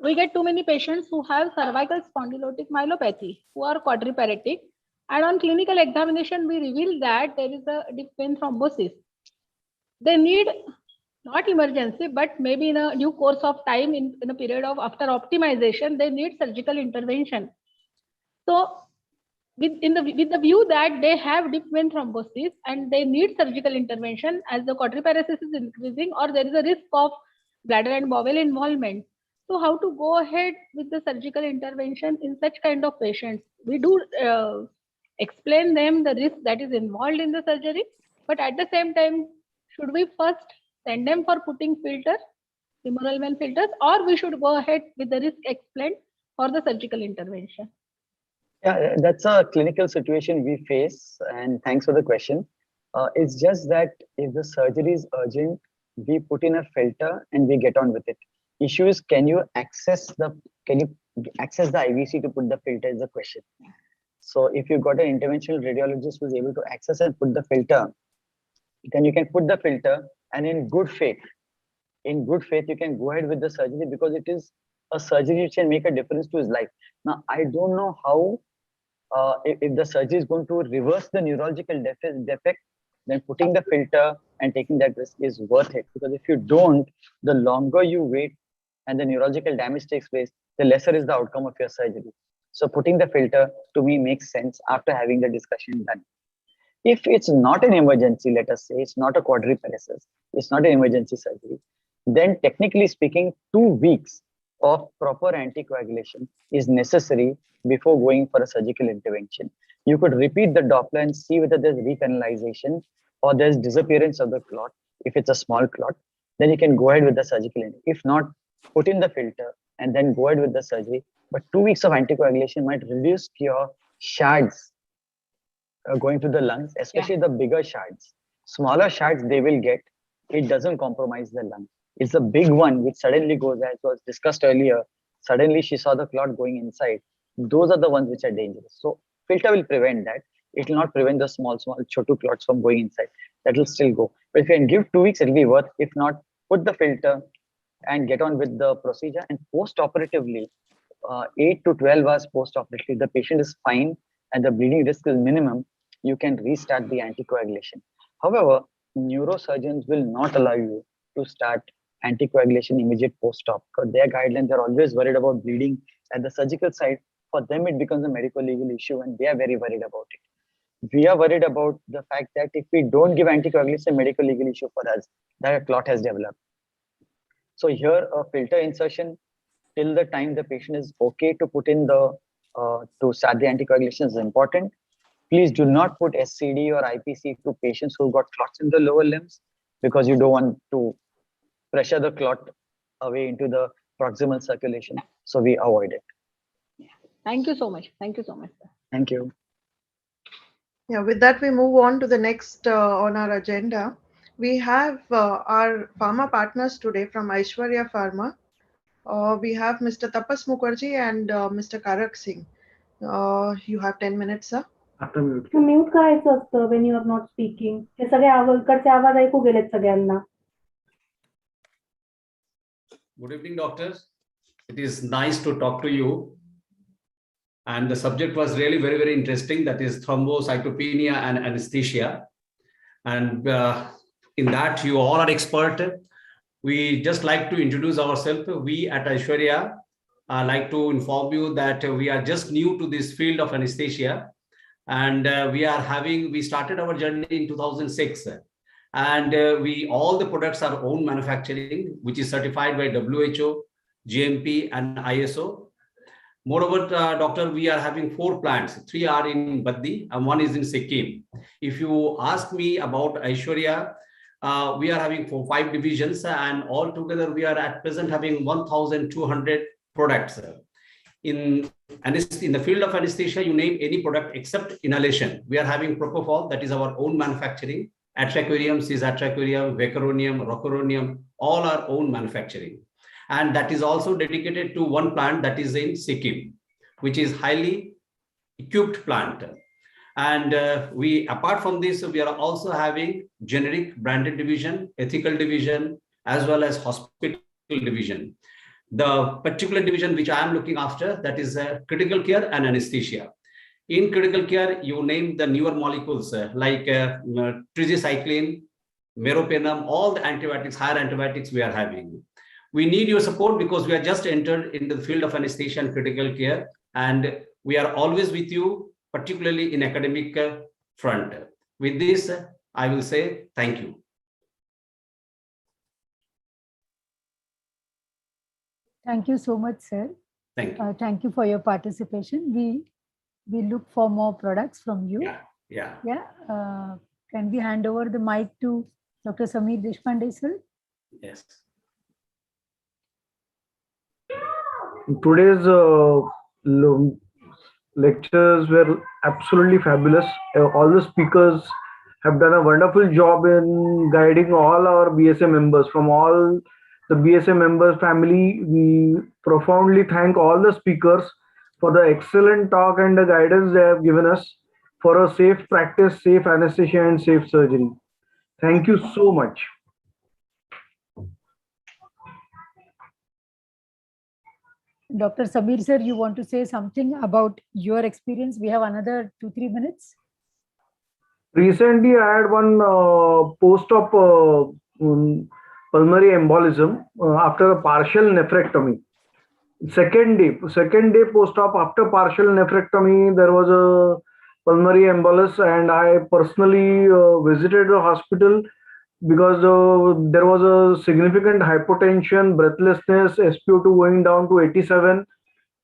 We get too many patients who have cervical spondylotic myelopathy, who are quadriparetic, and on clinical examination, we reveal that there is a deep vein thrombosis. They need not emergency, but maybe in a due course of time, in a period of after optimization, they need surgical intervention. So, with the view that they have deep vein thrombosis and they need surgical intervention as the quadriparesis is increasing, or there is a risk of bladder and bowel involvement. So, how to go ahead with the surgical intervention in such kind of patients? We do explain them the risk that is involved in the surgery, but at the same time, should we first send them for putting filters, femoral vein filters, or we should go ahead with the risk explained for the surgical intervention? Yeah, that's a clinical situation we face, and thanks for the question. It's just that if the surgery is urgent, we put in a filter and we get on with it. Issue is, can you access the IVC to put the filter is the question. So if you got an interventional radiologist who's able to access and put the filter, then you can put the filter, and in good faith, you can go ahead with the surgery, because it is a surgery which can make a difference to his life. Now, I don't know how, if the surgery is going to reverse the neurological defect, then putting the filter and taking that risk is worth it. Because if you don't, the longer you wait and the neurological damage takes place, the lesser is the outcome of your surgery. So putting the filter, to me, makes sense after having the discussion done. If it's not an emergency, let us say, it's not a quadriparesis, it's not an emergency surgery, then technically speaking, 2 weeks of proper anticoagulation is necessary before going for a surgical intervention. You could repeat the Doppler and see whether there's recanalization or there's disappearance of the clot. If it's a small clot, then you can go ahead with the surgical intervention. If not, put in the filter and then go ahead with the surgery. But 2 weeks of anticoagulation might reduce your shards going to the lungs, especially the bigger shards. Smaller shards they will get, it doesn't compromise the lung. It's a big one which suddenly goes, as was discussed earlier, suddenly she saw the clot going inside. Those are the ones which are dangerous. So filter will prevent that. It will not prevent the small chotu clots from going inside. That will still go. But if you can give 2 weeks, it will be worth. If not, put the filter and get on with the procedure. And post-operatively, 8 to 12 hours post-operatively, the patient is fine and the bleeding risk is minimum, you can restart the anticoagulation. However, neurosurgeons will not allow you to start anticoagulation immediate post-op, because their guidelines are always worried about bleeding at the surgical side. For them, it becomes a medical legal issue and they are very worried about it. We are worried about the fact that if we don't give anticoagulation, it's a medical legal issue for us that a clot has developed. So here, a filter insertion till the time the patient is okay to put in the to start the anticoagulation is important. Please do not put SCD or IPC to patients who got clots in the lower limbs, because you don't want to pressure the clot away into the proximal circulation. So we avoid it. Thank you so much. Thank you so much, sir. Thank you. Yeah, with that, we move on to the next on our agenda. We have our pharma partners today from Aishwarya Pharma. We have Mr. Tapas Mukherjee and Mr. Karak Singh. You have 10 minutes, sir. Mute करायचं असतं when you are not speaking. हे सगळे इकडचे आवाज ऐकू गेलेत सगळ्यांना. Good evening, doctors. It is nice to talk to you. And the subject was really very, very interesting. That is thrombocytopenia and anesthesia. And in that, you all are expert. We just like to introduce ourselves. We at Aishwarya like to inform you that we are just new to this field of anesthesia. And we started our journey in 2006. And all the products are own manufacturing, which is certified by WHO, GMP and ISO. Moreover, doctor, we are having 4 plants. 3 are in Baddi and 1 is in Sikkim. If you ask me about Aishwarya, we are having 5 divisions, and all together we are at present having 1,200 products. In the field of anesthesia, you name any product except inhalation. We are having propofol, that is our own manufacturing. Atracurium, cisatracurium, vecuronium, rocuronium, all our own manufacturing. And that is also dedicated to 1 plant that is in Sikkim, which is highly equipped plant. And we, apart from this, we are also having generic branded division, ethical division, as well as hospital division. The particular division which I am looking after, that is critical care and anesthesia. In critical care, you name the newer molecules like tricycline, meropenem, all the antibiotics, higher antibiotics we are having. We need your support because we are just entered in the field of anesthesia and critical care, and we are always with you, particularly in academic front. With this, I will say thank you. Thank you so much, sir. Thank you. Thank you for your participation. We look for more products from you. Yeah. Can we hand over the mic to Dr. Sameer Deshpande, sir? Yes. Today's lectures were absolutely fabulous. All the speakers have done a wonderful job in guiding all our BSA members. From all the BSA members family, we profoundly thank all the speakers for the excellent talk and the guidance they have given us for a safe practice, safe anesthesia and safe surgery. Thank you so much. Dr. Sameer, sir, you want to say something about your experience? We have another 2-3 minutes. Recently, I had one post-op pulmonary embolism after a partial nephrectomy. Second day post-op after partial nephrectomy, there was a pulmonary embolus, and I personally visited the hospital because there was a significant hypotension, breathlessness, SpO2 going down to 87,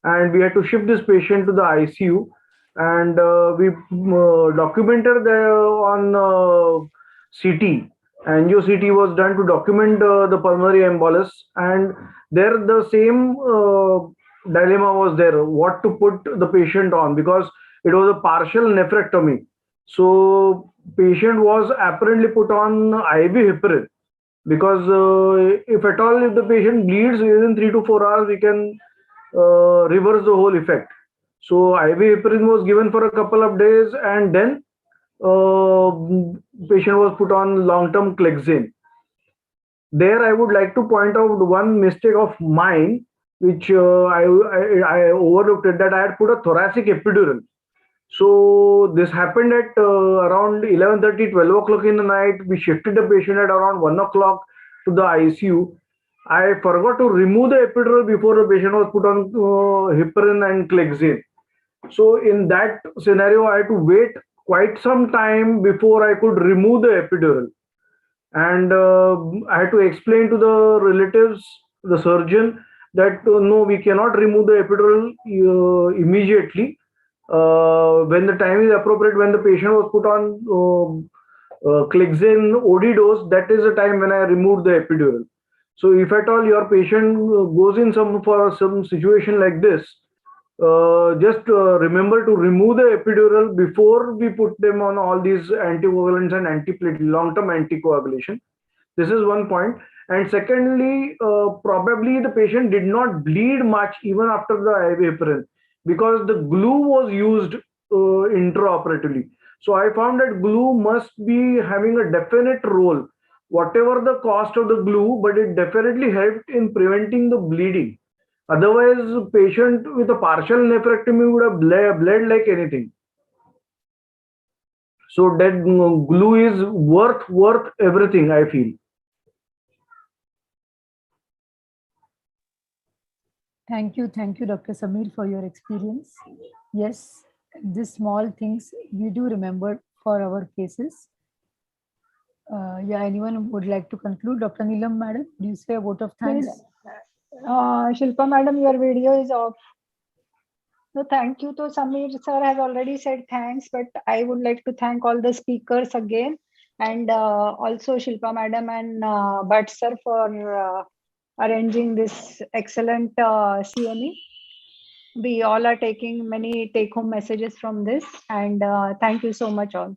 and we had to shift this patient to the ICU. And we documented on CT. Angio-CT was done to document the pulmonary embolus, and there the same dilemma was there, what to put the patient on, because it was a partial nephrectomy. So patient was apparently put on IV heparin, because if at all, if the patient bleeds within 3 to 4 hours, we can reverse the whole effect. So IV heparin was given for a couple of days, and then patient was put on long-term Clexane. There I would like to point out one mistake of mine, which I overlooked, it, that I had put a thoracic epidural. So this happened at around 11:30, 12 o'clock in the night. We shifted the patient at around 1 o'clock to the ICU. I forgot to remove the epidural before the patient was put on heparin and Clexane. So in that scenario, I had to wait quite some time before I could remove the epidural. And I had to explain to the relatives, the surgeon, that no, we cannot remove the epidural immediately. When the time is appropriate, when the patient was put on Clexane OD dose, that is the time when I removed the epidural. So if at all your patient goes in for some situation like this, just remember to remove the epidural before we put them on all these anticoagulants and antiplatelet, long-term anticoagulation. This is one point. And secondly, probably the patient did not bleed much even after the IV heparin, because the glue was used intraoperatively. So I found that glue must be having a definite role, whatever the cost of the glue, but it definitely helped in preventing the bleeding. Otherwise, the patient with a partial nephrectomy would have bled like anything. So that glue is worth everything, I feel. Thank you, Dr. Sameer, for your experience. Yes, these small things we do remember for our cases. Anyone would like to conclude? Dr. Neelam, madam, do you say a vote of thanks? Shilpa madam, your video is off. No, thank you. So Sameer sir has already said thanks, but I would like to thank all the speakers again, and also Shilpa madam and Bhatt sir for arranging this excellent CME. We all are taking many take-home messages from this, and thank you so much all.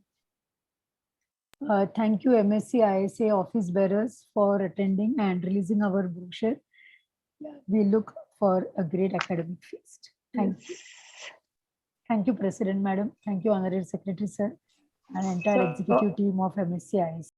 Thank you, MSc ISA office bearers, for attending and releasing our brochure. We look for a great academic feast. Thank you. Thank you, President Madam. Thank you, Honorary Secretary Sir, and entire executive team of MSc ISA.